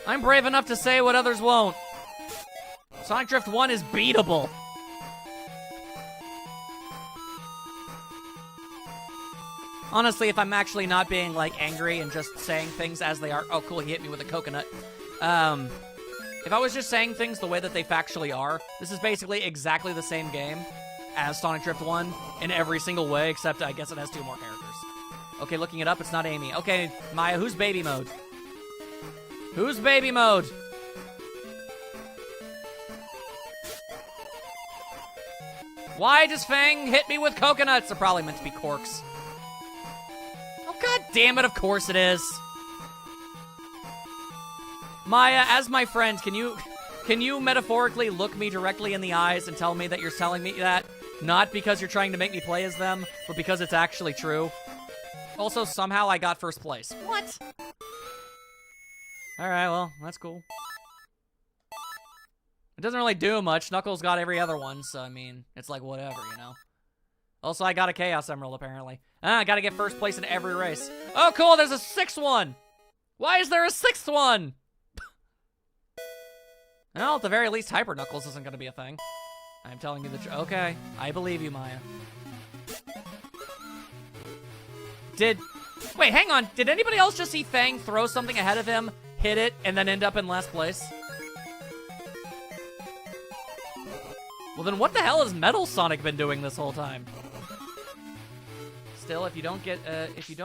I'm brave enough to say what others won't. Sonic Drift 1 is beatable. Honestly, if I'm actually not being, like, angry and just saying things as they are... Oh, cool, he hit me with a coconut. If I was just saying things the way that they factually are, this is basically exactly the same game as Sonic Drift 1 in every single way, except I guess it has 2 more characters. Okay, looking it up, it's not Amy. Okay, Maya, who's baby mode? Who's baby mode? Why does Fang hit me with coconuts? They're probably meant to be corks. Oh, God damn it, of course it is. Maya, as my friend, can you metaphorically look me directly in the eyes and tell me that you're telling me that not because you're trying to make me play as them, but because it's actually true? Also, somehow I got first place. What? Alright, well, that's cool. It doesn't really do much. Knuckles got every other one, so, I mean, it's like whatever, you know? Also, I got a Chaos Emerald, apparently. I gotta get first place in every race. Oh, cool, there's a 6th one! Why is there a 6th one? Well, at the very least, Hyper Knuckles isn't gonna be a thing. I'm telling you the truth. Okay, I believe you, Maya. Wait, hang on. Did anybody else just see Fang throw something ahead of him, hit it, and then end up in last place? Well, then what the hell has Metal Sonic been doing this whole time? Still, if you don't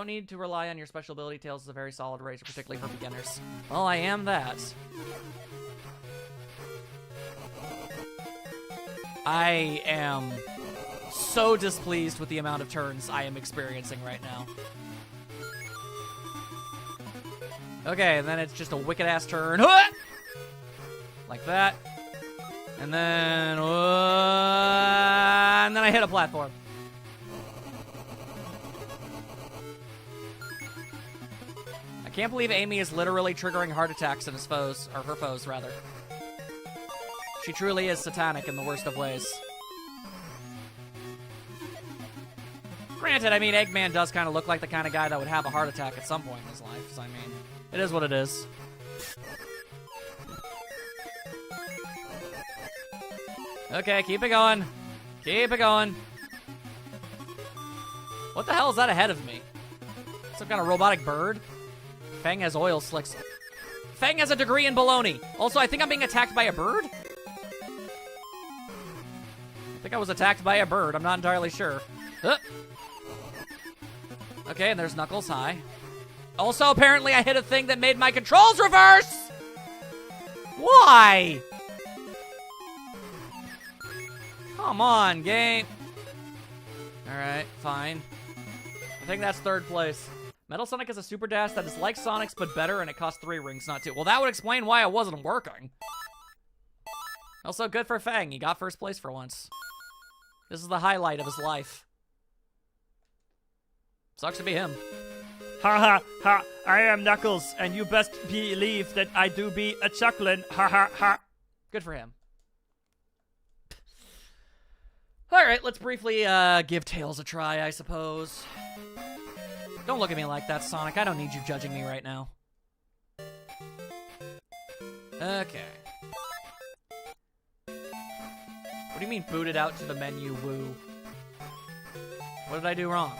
need to rely on your special ability, Tails is a very solid racer, particularly for beginners. Well, I am that. I am so displeased with the amount of turns I am experiencing right now. Okay, and then it's just a wicked-ass turn. Like that. And then I hit a platform. I can't believe Amy is literally triggering heart attacks in his foes, or her foes, rather. She truly is satanic in the worst of ways. Granted, I mean, Eggman does kind of look like the kind of guy that would have a heart attack at some point in his life, so I mean, it is what it is. Okay, keep it going. Keep it going. What the hell is that ahead of me? Some kind of robotic bird? Fang has oil slicks. Fang has a degree in baloney. Also, I think I'm being attacked by a bird? I think I was attacked by a bird. I'm not entirely sure. Okay, and there's Knuckles. Hi. Also, apparently I hit a thing that made my controls reverse! Why? Come on, game. Alright, fine. I think that's 3rd place. Metal Sonic is a super dash that is like Sonic's, but better, and it costs 3 rings, not 2. Well, that would explain why it wasn't working. Also, good for Fang. He got first place for once. This is the highlight of his life. Sucks to be him. Ha ha ha, I am Knuckles, and you best believe that I do be a chucklin'. Ha ha ha. Good for him. Alright, let's briefly give Tails a try, I suppose. Don't look at me like that, Sonic. I don't need you judging me right now. Okay. What do you mean booted out to the menu, woo? What did I do wrong?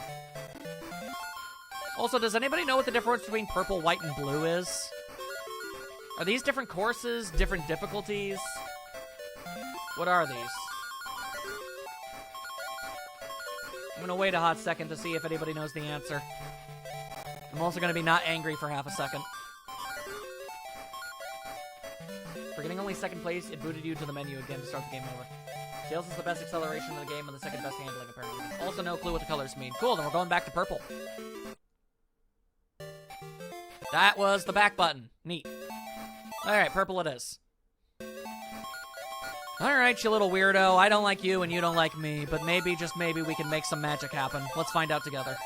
Also, does anybody know what the difference between purple, white, and blue is? Are these different courses, different difficulties? What are these? I'm gonna wait a hot second to see if anybody knows the answer. I'm also gonna be not angry for half a second. For getting only second place, it booted you to the menu again to start the game over. Tails is the best acceleration in the game and the second best handling, apparently. Also no clue what the colors mean. Cool, then we're going back to purple. That was the back button. Neat. Alright, purple it is. Alright, you little weirdo. I don't like you and you don't like me, but maybe, just maybe, we can make some magic happen. Let's find out together.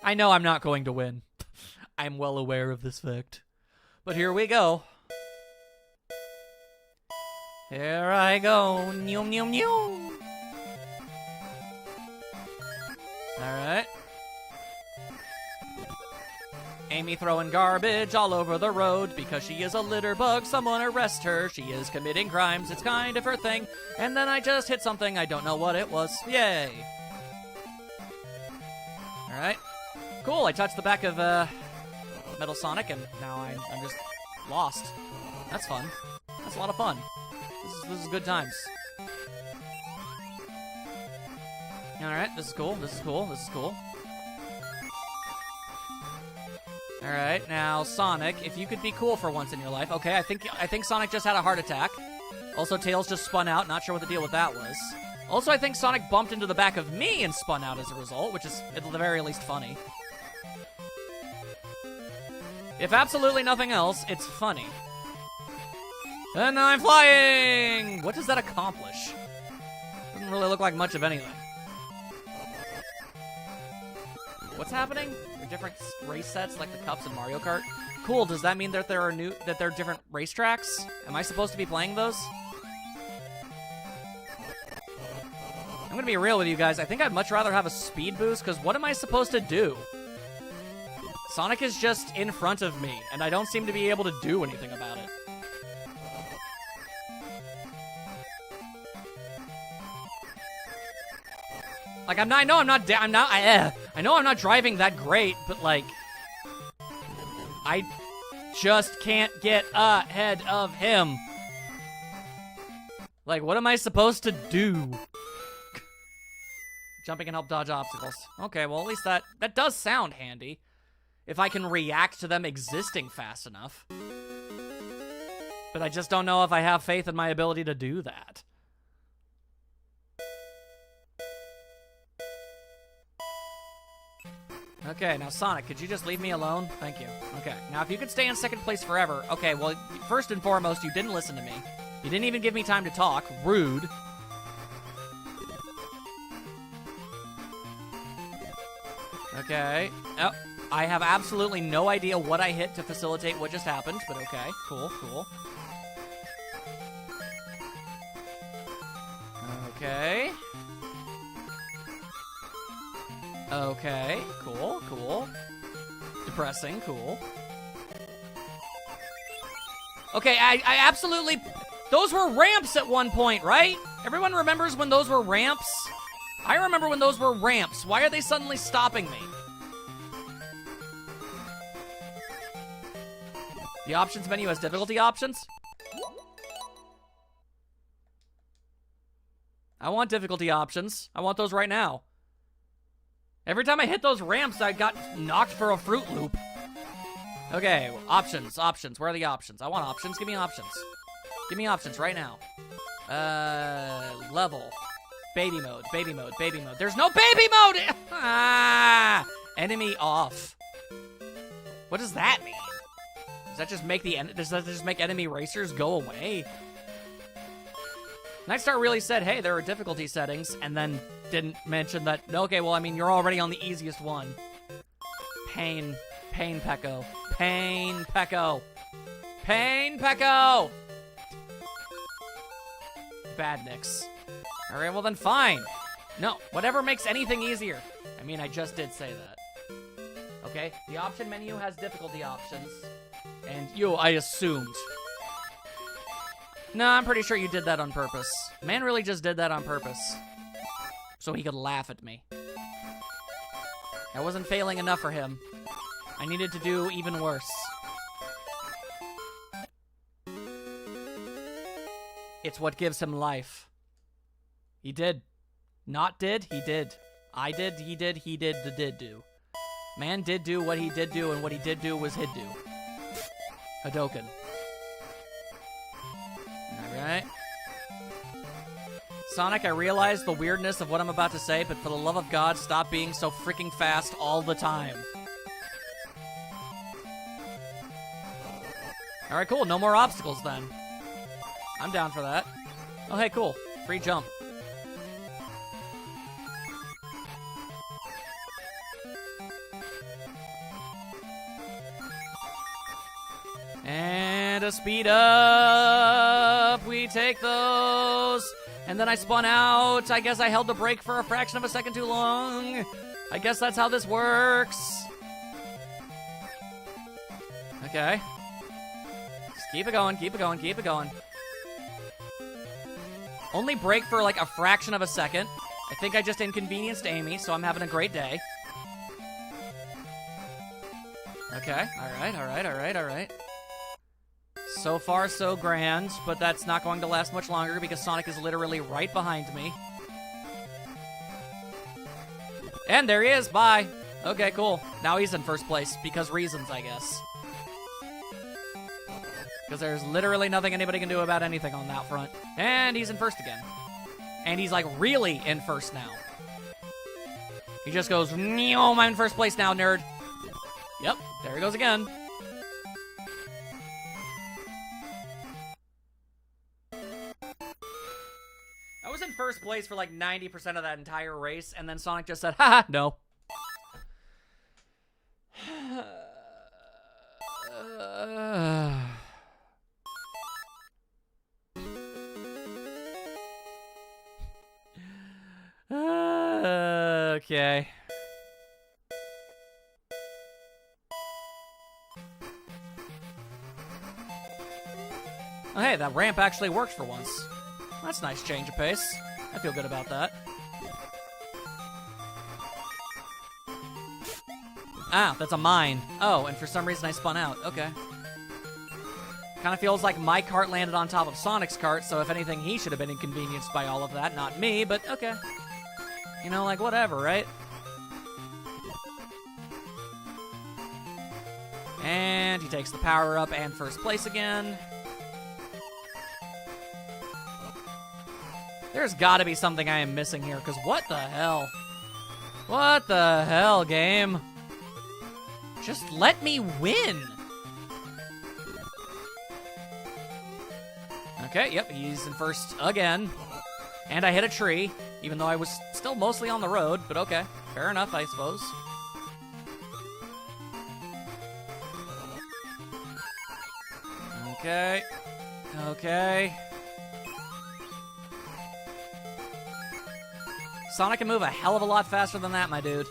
I know I'm not going to win. I'm well aware of this fact. But here we go. Here I go. Nyum, nyum, nyum. Alright. Amy throwing garbage all over the road because she is a litter bug. Someone arrest her. She is committing crimes. It's kind of her thing. And then I just hit something. I don't know what it was. Yay. Alright. Cool. I touched the back of Metal Sonic, and now I'm just lost. That's fun. That's a lot of fun. This is good times. Alright, this is cool. This is cool. This is cool. Alright, now Sonic, if you could be cool for once in your life. Okay, I think Sonic just had a heart attack. Also, Tails just spun out. Not sure what the deal with that was. Also, I think Sonic bumped into the back of me and spun out as a result, which is at the very least funny. If absolutely nothing else, it's funny. And now I'm flying! What does that accomplish? Doesn't really look like much of anything. What's happening? There are different race sets like the cups in Mario Kart. Cool, does that mean that there are different racetracks? Am I supposed to be playing those? I'm gonna be real with you guys. I think I'd much rather have a speed boost, because what am I supposed to do? Sonic is just in front of me, and I don't seem to be able to do anything about it. Like, I know I'm not driving that great, but like, I just can't get ahead of him. Like, what am I supposed to do? Jumping can help dodge obstacles. Okay, well, at least that does sound handy. If I can react to them existing fast enough. But I just don't know if I have faith in my ability to do that. Okay, now Sonic, could you just leave me alone? Thank you. Okay, now if you could stay in second place forever. Okay, well, first and foremost, you didn't listen to me. You didn't even give me time to talk. Rude. Okay. Oh, I have absolutely no idea what I hit to facilitate what just happened, but okay. Cool, cool. Okay. Okay, cool, cool. Depressing, cool. Okay, I absolutely... Those were ramps at one point, right? Everyone remembers when those were ramps? I remember when those were ramps. Why are they suddenly stopping me? The options menu has difficulty options? I want difficulty options. I want those right now. Every time I hit those ramps, I got knocked for a Fruit Loop. Okay, options, options. Where are the options? I want options. Give me options. Give me options right now. Level. Baby mode, baby mode, baby mode. There's no baby mode! Ah! Enemy off. What does that mean? Does that just make enemy racers go away? Nightstar really said, hey, there are difficulty settings, and then didn't mention that, okay, well, I mean, you're already on the easiest one. Pain Pecco. Pain Pecco. Pain Pecco! Badniks. Alright, well then fine. No, whatever makes anything easier. I mean, I just did say that. Okay, the option menu has difficulty options. And I assumed. No, I'm pretty sure you did that on purpose. Man really just did that on purpose. So he could laugh at me. I wasn't failing enough for him. I needed to do even worse. It's what gives him life. He did. Not did, he did. I did, he did, the did do. Man did do what he did do, and what he did do was hid do. Hadoken. Alright. Sonic, I realize the weirdness of what I'm about to say, but for the love of God, stop being so freaking fast all the time. Alright, cool. No more obstacles then. I'm down for that. Oh, hey, cool. Free jump. And a speed up. We take those. And then I spun out. I guess I held the brake for a fraction of a second too long. I guess that's how this works. Okay. Just keep it going, keep it going, keep it going. Only brake for like a fraction of a second. I think I just inconvenienced Amy, so I'm having a great day. Okay, alright, alright, alright, alright. So far, so grand, but that's not going to last much longer because Sonic is literally right behind me. And there he is, bye. Okay, cool. Now he's in first place, because reasons, I guess. Because there's literally nothing anybody can do about anything on that front. And he's in first again. And he's, like, really in first now. He just goes, "Meow, I'm in first place now, nerd." Yep, there he goes again. I was in first place for like 90% of that entire race, and then Sonic just said, haha, no. Okay. Oh, hey, that ramp actually worked for once. That's a nice change of pace. I feel good about that. Ah, that's a mine. Oh, and for some reason I spun out. Okay. Kind of feels like my cart landed on top of Sonic's cart, so if anything, he should have been inconvenienced by all of that, not me, but okay. You know, like, whatever, right? And he takes the power-up and first place again. There's gotta be something I am missing here, because what the hell? What the hell, game? Just let me win! Okay, yep, he's in first again. And I hit a tree, even though I was still mostly on the road, but okay. Fair enough, I suppose. Okay. Okay. Sonic can move a hell of a lot faster than that, my dude.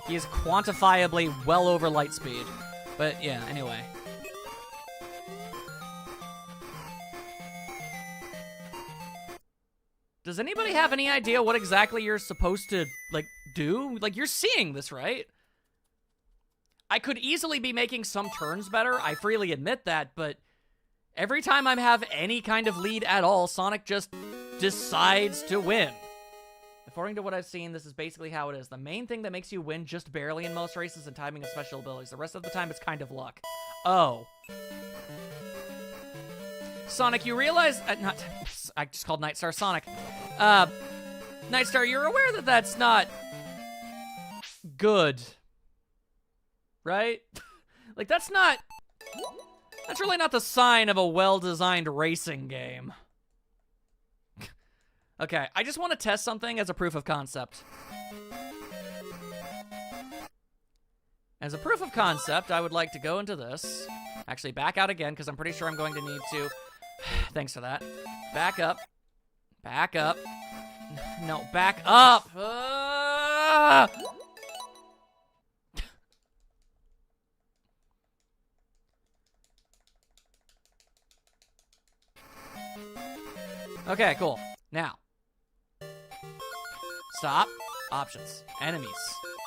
He is quantifiably well over light speed. But yeah, anyway. Does anybody have any idea what exactly you're supposed to, like, do? Like, you're seeing this, right? I could easily be making some turns better, I freely admit that, but every time I have any kind of lead at all, Sonic just decides to win. According to what I've seen, this is basically how it is. The main thing that makes you win just barely in most races is timing of special abilities. The rest of the time, it's kind of luck. Oh. Sonic, you realize... I just called Nightstar Sonic. Nightstar, you're aware that that's not... good. Right? Like, that's not... That's really not the sign of a well-designed racing game. Okay, I just want to test something as a proof of concept. As a proof of concept, I would like to go into this. Actually, back out again, because I'm pretty sure I'm going to need to... Thanks for that. Back up. Back up. No, back up! Okay, cool. Now. Stop. Options. Enemies.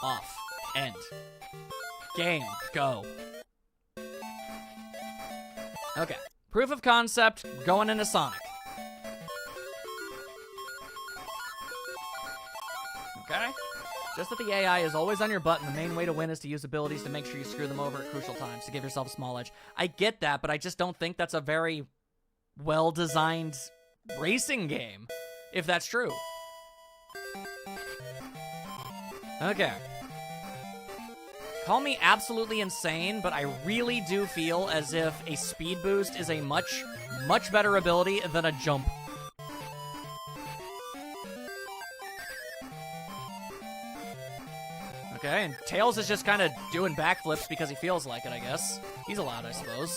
Off. End. Game. Go. Okay. Proof of concept, going into Sonic. okay? Just that the AI is always on your butt, and the main way to win is to use abilities to make sure you screw them over at crucial times to give yourself a small edge. I get that, but I just don't think that's a very well-designed racing game, if that's true. Okay. Call me absolutely insane, but I really do feel as if a speed boost is a much, much better ability than a jump. Okay, and Tails is just kind of doing backflips because he feels like it, I guess. He's allowed, I suppose.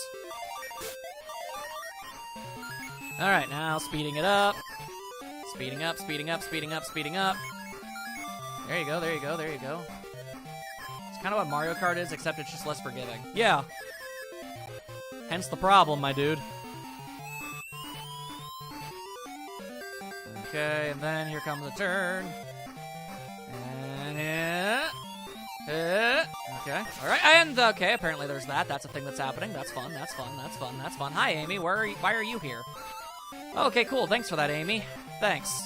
Alright, now speeding it up. Speeding up, speeding up, speeding up, speeding up. There you go, there you go, there you go. It's kind of what Mario Kart is, except it's just less forgiving. Yeah. Hence the problem, my dude. Okay, and then here comes the turn. And okay, alright, and okay, apparently there's that. That's a thing that's happening. That's fun, that's fun, that's fun, that's fun. Hi, Amy, why are you here? Okay, cool, thanks for that, Amy. Thanks.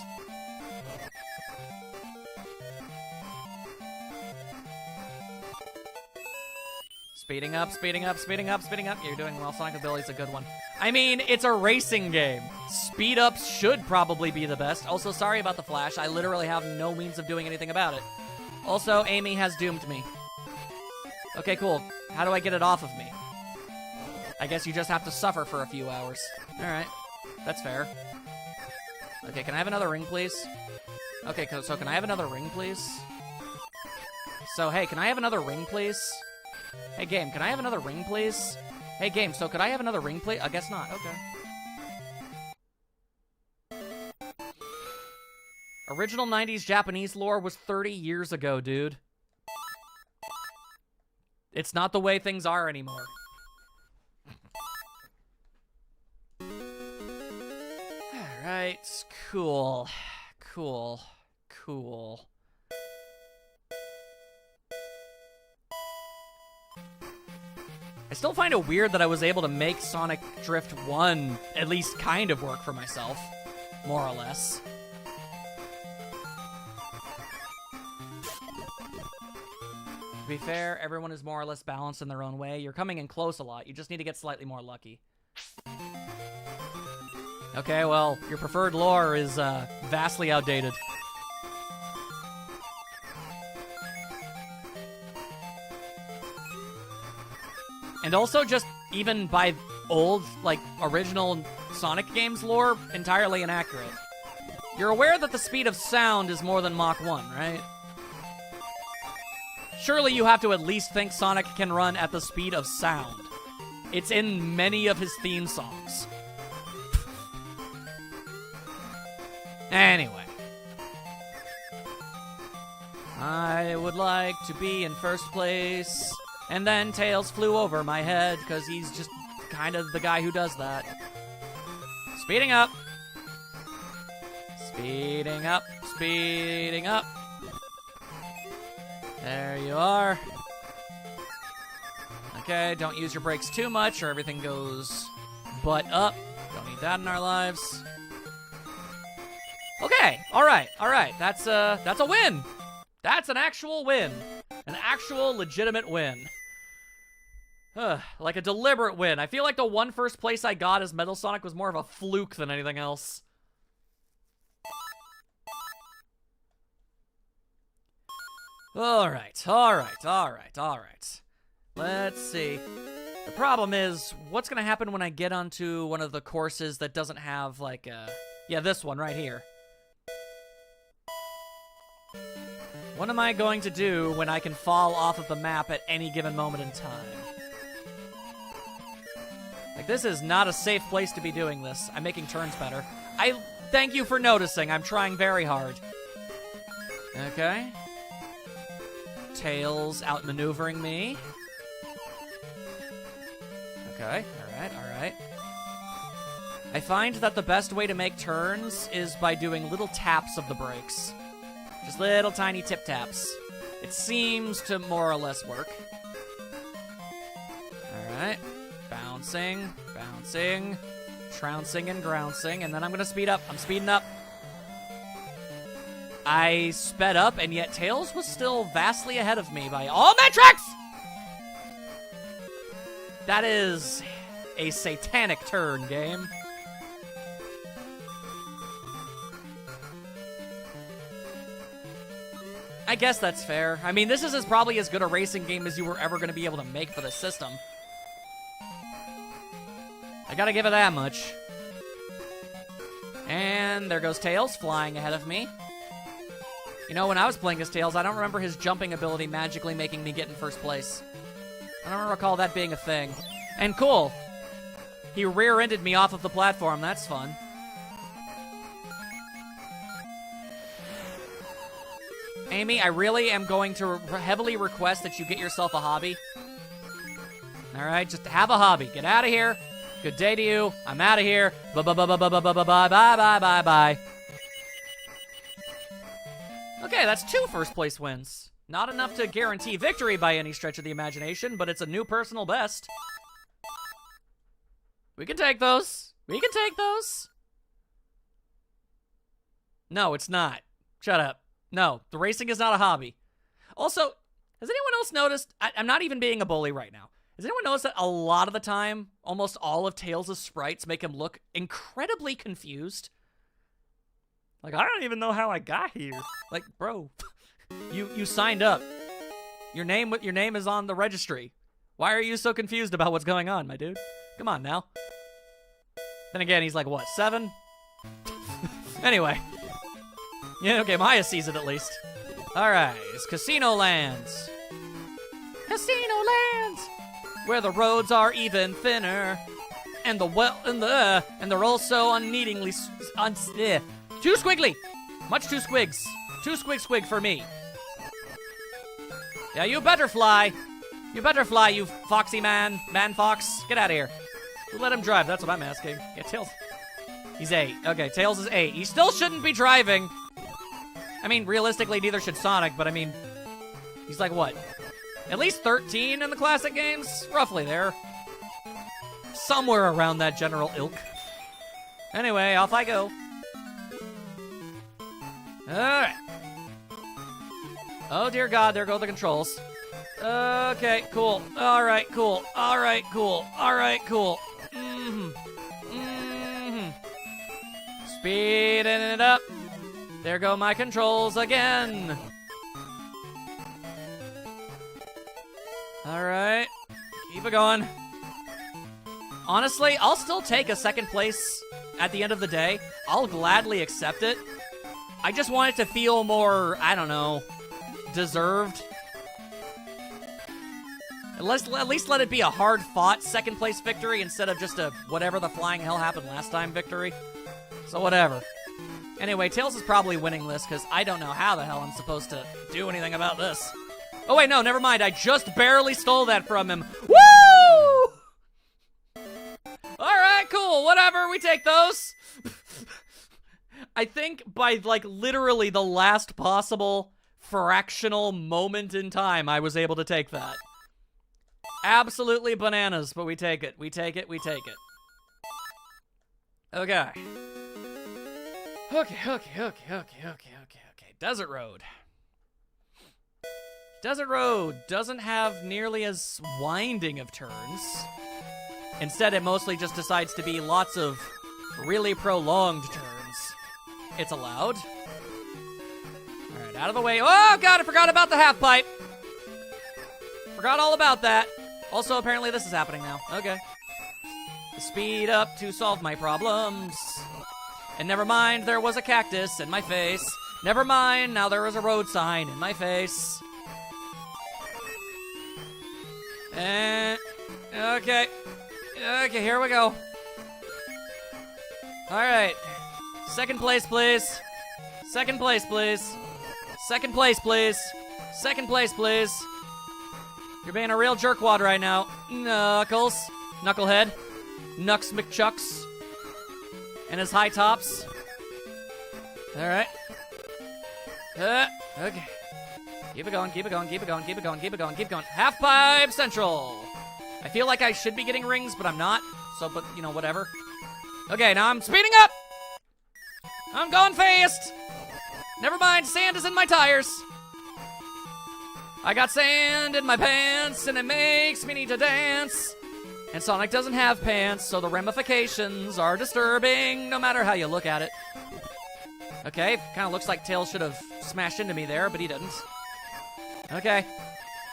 Speeding up, speeding up, speeding up, speeding up. You're doing well. Sonic Ability's a good one. I mean, it's a racing game. Speed ups should probably be the best. Also, sorry about the flash. I literally have no means of doing anything about it. Also, Amy has doomed me. Okay, cool. How do I get it off of me? I guess you just have to suffer for a few hours. Alright. That's fair. Okay, can I have another ring, please? Okay, so can I have another ring, please? So, hey, can I have another ring, please? Hey, game, can I have another ring, please? Hey, game, so could I have another ring, please? I guess not. Okay. Original 90s Japanese lore was 30 years ago, dude. It's not the way things are anymore. Alright, cool. Cool. Cool. I still find it weird that I was able to make Sonic Drift 1 at least kind of work for myself. More or less. To be fair, everyone is more or less balanced in their own way. You're coming in close a lot. You just need to get slightly more lucky. Okay, well, your preferred lore is vastly outdated. And also just even by old, like, original Sonic games lore, entirely inaccurate. You're aware that the speed of sound is more than Mach 1, right? Surely you have to at least think Sonic can run at the speed of sound. It's in many of his theme songs. Anyway. I would like to be in first place. And then Tails flew over my head, because he's just kind of the guy who does that. Speeding up. Speeding up. Speeding up. There you are. Okay, don't use your brakes too much, or everything goes butt up. Don't need that in our lives. Okay, alright. That's a win. That's an actual win. An actual legitimate win. Like a deliberate win. I feel like the one first place I got as Metal Sonic was more of a fluke than anything else. Alright. Let's see. The problem is, what's gonna happen when I get onto one of the courses that doesn't have, like, yeah, this one right here. What am I going to do when I can fall off of the map at any given moment in time? Like, this is not a safe place to be doing this. I'm making turns better. I thank you for noticing. I'm trying very hard. Okay. Tails outmaneuvering me. Okay, alright. I find that the best way to make turns is by doing little taps of the brakes. Just little tiny tip taps. It seems to more or less work. Alright. Bouncing, trouncing and grouncing, and then I'm gonna speed up. I'm speeding up. I sped up, and yet Tails was still vastly ahead of me by all metrics! That is a satanic turn, game. I guess that's fair. I mean, this is probably as good a racing game as you were ever going to be able to make for the system. I gotta give it that much. And there goes Tails, flying ahead of me. You know, when I was playing as Tails, I don't remember his jumping ability magically making me get in first place. I don't recall that being a thing. And cool. He rear-ended me off of the platform. That's fun. Amy, I really am going to heavily request that you get yourself a hobby. All right, just have a hobby. Get out of here. Good day to you. I'm out of here. Bye-bye-bye-bye-bye-bye-bye-bye. Okay, that's 2 first-place wins. Not enough to guarantee victory by any stretch of the imagination, but it's a new personal best. We can take those. We can take those. No, it's not. Shut up. No, the racing is not a hobby. Also, has anyone else noticed? I'm not even being a bully right now. Has anyone noticed that a lot of the time, almost all of Tails' sprites make him look incredibly confused? Like, I don't even know how I got here. Like, bro, you signed up. Your name is on the registry. Why are you so confused about what's going on, my dude? Come on now. Then again, he's like, what, 7? Anyway. Yeah, okay, Maya sees it at least. Alright, it's Casino Lands. Casino Lands! Where the roads are even thinner. And they're also unneedingly too squiggly! Much too squigs. Too squig for me. Yeah, you better fly. You better fly, you foxy man. Man-fox. Get out of here. Who let him drive? That's what I'm asking. Yeah, Tails. He's 8. Okay, Tails is 8. He still shouldn't be driving. I mean, realistically, neither should Sonic, but I mean, he's like, what? At least 13 in the classic games? Roughly there. Somewhere around that general ilk. Anyway, off I go. Alright. Oh, dear God, there go the controls. Okay, cool. Alright, cool. Alright, cool. Alright, cool. Speeding it up. There go my controls again. Alright. Keep it going. Honestly, I'll still take a second place at the end of the day. I'll gladly accept it. I just want it to feel more, I don't know, deserved. At least let it be a hard-fought second place victory instead of just a whatever the flying hell happened last time victory. So whatever. Anyway, Tails is probably winning this because I don't know how the hell I'm supposed to do anything about this. Oh wait, no, never mind. I just barely stole that from him. Woo! Alright, cool. Whatever, we take those. I think by, like, literally the last possible fractional moment in time, I was able to take that. Absolutely bananas, but we take it. We take it. We take it. Okay. Okay. Desert Road. Desert Road doesn't have nearly as winding of turns. Instead, it mostly just decides to be lots of really prolonged turns. It's allowed. Alright, out of the way. Oh, God, I forgot about the half pipe. Forgot all about that. Also, apparently this is happening now. Okay. Speed up to solve my problems. And never mind, there was a cactus in my face. Never mind, now there is a road sign in my face. And okay. Okay, here we go. Alright. Second place, please. Second place, please. Second place, please. Second place, please. You're being a real jerkwad right now. Knuckles. Knucklehead. Nux McChucks. And his high tops. Alright. Okay. Keep it going, keep it going, keep it going, keep it going, keep it going, keep it going. Half pipe central. I feel like I should be getting rings, but I'm not. So, but, you know, whatever. Okay, now I'm speeding up. I'm going fast. Never mind, sand is in my tires. I got sand in my pants, and it makes me need to dance. And Sonic doesn't have pants, so the ramifications are disturbing, no matter how you look at it. Okay, kind of looks like Tails should have smashed into me there, but he didn't. Okay.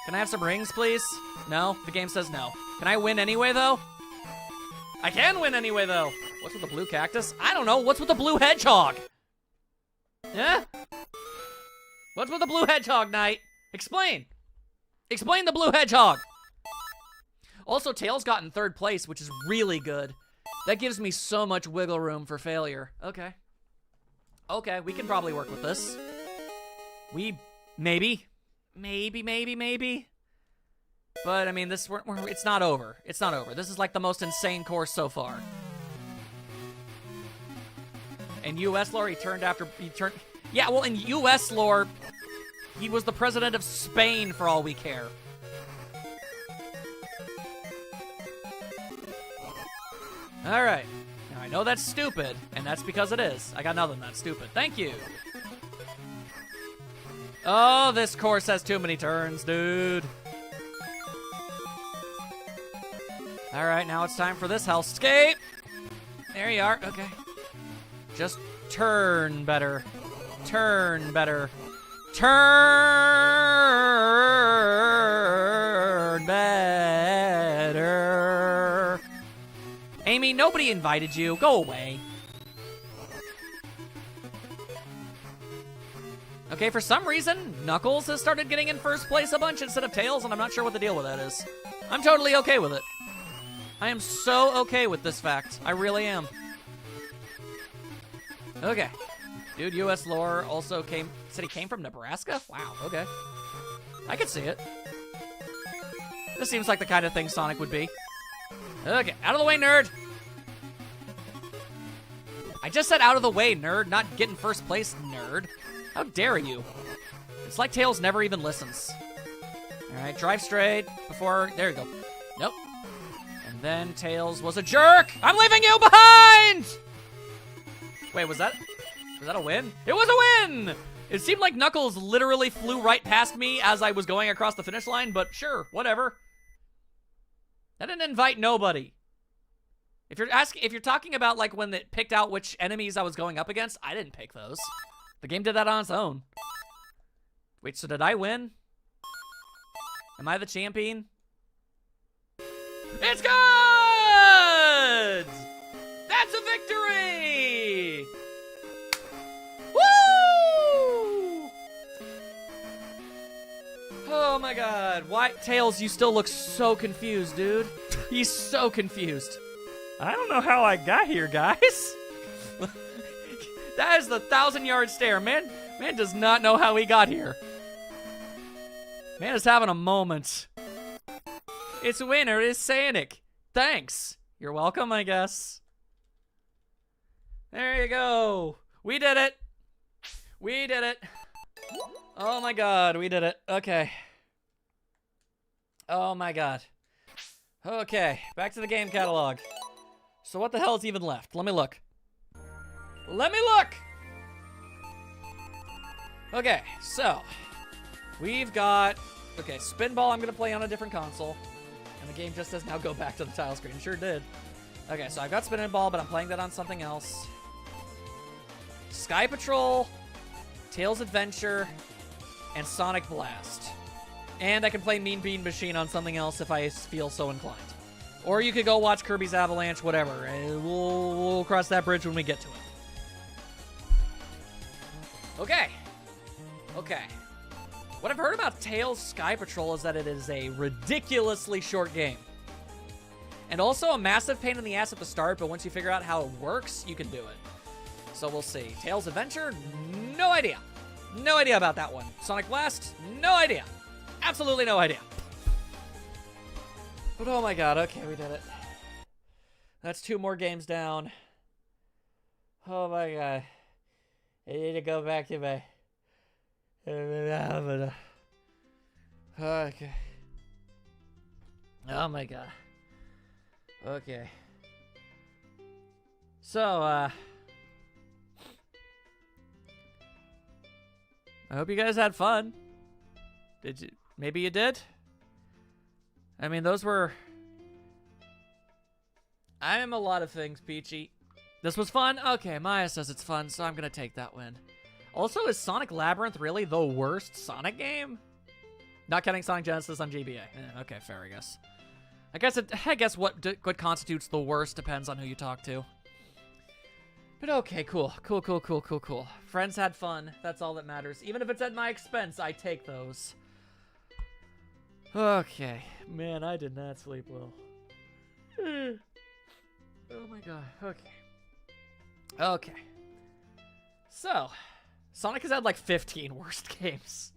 Can I have some rings, please? No? The game says no. Can I win anyway, though? I can win anyway, though. What's with the blue cactus? I don't know. What's with the blue hedgehog? Yeah? What's with the blue hedgehog, Knight? Explain. Explain the blue hedgehog. Also, Tails got in 3rd place, which is really good. That gives me so much wiggle room for failure. Okay. Okay, we can probably work with this. Maybe. But, I mean, it's not over. It's not over. This is like the most insane course so far. In U.S. lore, he turned... Yeah, well, in U.S. lore, he was the president of Spain for all we care. All right. Now, I know that's stupid, and that's because it is. I got nothing that's stupid. Thank you. Oh, this course has too many turns, dude. All right, now it's time for this hellscape. There you are. Okay. Just turn better. Turn better. Turn better. Amy, nobody invited you. Go away. Okay, for some reason, Knuckles has started getting in 1st place a bunch instead of Tails, and I'm not sure what the deal with that is. I'm totally okay with it. I am so okay with this fact. I really am. Okay. Dude, U.S. lore also said he came from Nebraska? Wow, okay. I could see it. This seems like the kind of thing Sonic would be. Okay, out of the way, nerd. I just said out of the way, nerd, not get in 1st place, nerd. How dare you? It's like Tails never even listens. All right, drive straight before... There you go. Nope. And then Tails was a jerk. I'm leaving you behind! Wait, was that a win? It was a win! It seemed like Knuckles literally flew right past me as I was going across the finish line, but sure, whatever. I didn't invite nobody. If you're talking about like when it picked out which enemies I was going up against, I didn't pick those. The game did that on its own. Wait, so did I win? Am I the champion? It's good! That's a victory! Woo! Oh my god. Why, Tails, you still look so confused, dude. He's so confused. I don't know how I got here, guys. That is the 1,000-yard stare. Man does not know how he got here. Man is having a moment. Its winner is Sonic. Thanks. You're welcome, I guess. There you go. We did it. We did it. Oh my god, we did it. Okay. Oh my god. Okay, back to the game catalog. So what the hell is even left? Let me look. Let me look! Okay, so we've got... Okay, Spinball I'm going to play on a different console. And the game just says now go back to the tile screen. Sure did. Okay, so I've got Spinball, but I'm playing that on something else. Sky Patrol, Tails Adventure, and Sonic Blast. And I can play Mean Bean Machine on something else if I feel so inclined. Or you could go watch Kirby's Avalanche, whatever. We'll cross that bridge when we get to it. Okay. Okay. What I've heard about Tails Sky Patrol is that it is a ridiculously short game. And also a massive pain in the ass at the start, but once you figure out how it works, you can do it. So we'll see. Tails Adventure? No idea. No idea about that one. Sonic Blast? No idea. Absolutely no idea. But oh my god, okay, we did it. That's 2 more games down. Oh my god. I need to go back to my... Okay. Oh my god. Okay. So, I hope you guys had fun. Did you? Maybe you did? I mean, those were... I am a lot of things, Peachy. This was fun? Okay, Maya says it's fun, so I'm gonna take that win. Also, is Sonic Labyrinth really the worst Sonic game? Not counting Sonic Genesis on GBA. Okay, fair, I guess. I guess what constitutes the worst depends on who you talk to. But okay, cool. Cool. Friends had fun. That's all that matters. Even if it's at my expense, I take those. Okay. Man, I did not sleep well. Oh my god. Okay. So, Sonic has had like 15 worst games.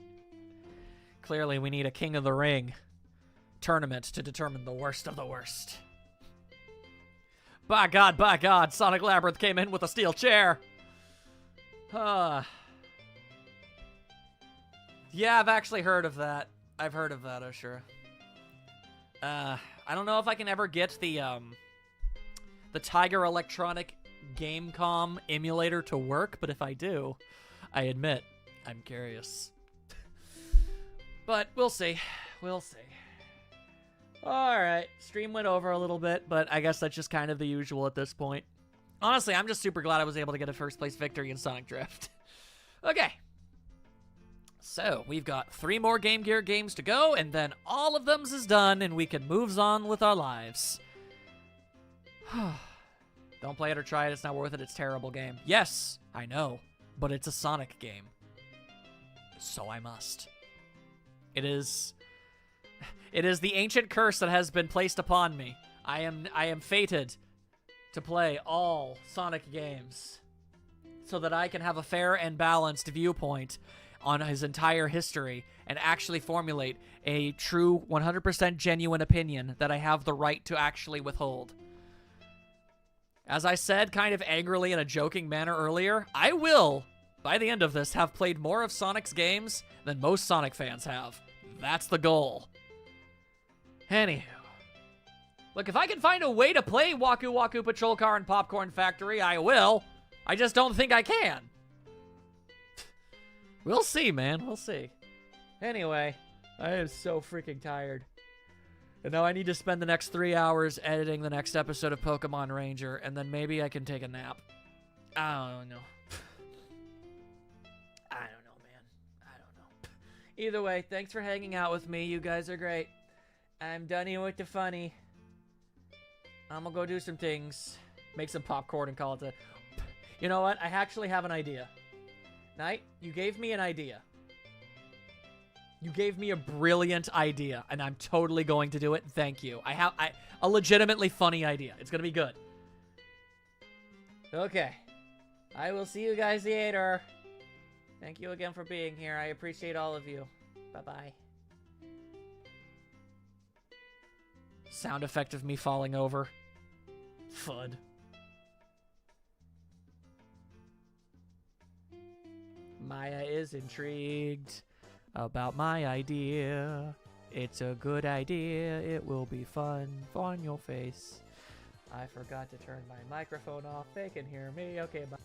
Clearly, we need a King of the Ring tournament to determine the worst of the worst. By God, Sonic Labyrinth came in with a steel chair. Yeah, I've actually heard of that. I've heard of that, Ashura. I don't know if I can ever get the Tiger Electronic Gamecom emulator to work, but if I do, I admit, I'm curious. But we'll see. We'll see. Alright, stream went over a little bit, but I guess that's just kind of the usual at this point. Honestly, I'm just super glad I was able to get a first place victory in Sonic Drift. Okay. So, we've got 3 more Game Gear games to go, and then all of them is done, and we can move on with our lives. Don't play it or try it, it's not worth it, it's a terrible game. Yes, I know, but it's a Sonic game. So I must. It is the ancient curse that has been placed upon me. I am fated to play all Sonic games so that I can have a fair and balanced viewpoint on his entire history and actually formulate a true 100% genuine opinion that I have the right to actually withhold. As I said kind of angrily in a joking manner earlier, I will, by the end of this, have played more of Sonic's games than most Sonic fans have. That's the goal. Anywho. Look, if I can find a way to play Waku Waku Patrol Car and Popcorn Factory, I will. I just don't think I can. We'll see, man. We'll see. Anyway, I am so freaking tired. And now I need to spend the next 3 hours editing the next episode of Pokemon Ranger, and then maybe I can take a nap. I don't know. I don't know, man. I don't know. Either way, thanks for hanging out with me. You guys are great. I'm done here with the funny. I'm gonna go do some things. Make some popcorn and call it a... You know what? I actually have an idea. Knight, you gave me an idea. You gave me a brilliant idea, and I'm totally going to do it. Thank you. I have a legitimately funny idea. It's gonna be good. Okay. I will see you guys later. Thank you again for being here. I appreciate all of you. Bye-bye. Sound effect of me falling over. FUD. Maya is intrigued about my idea. It's a good idea. It will be fun on your face. I forgot to turn my microphone off. They can hear me. Okay, bye.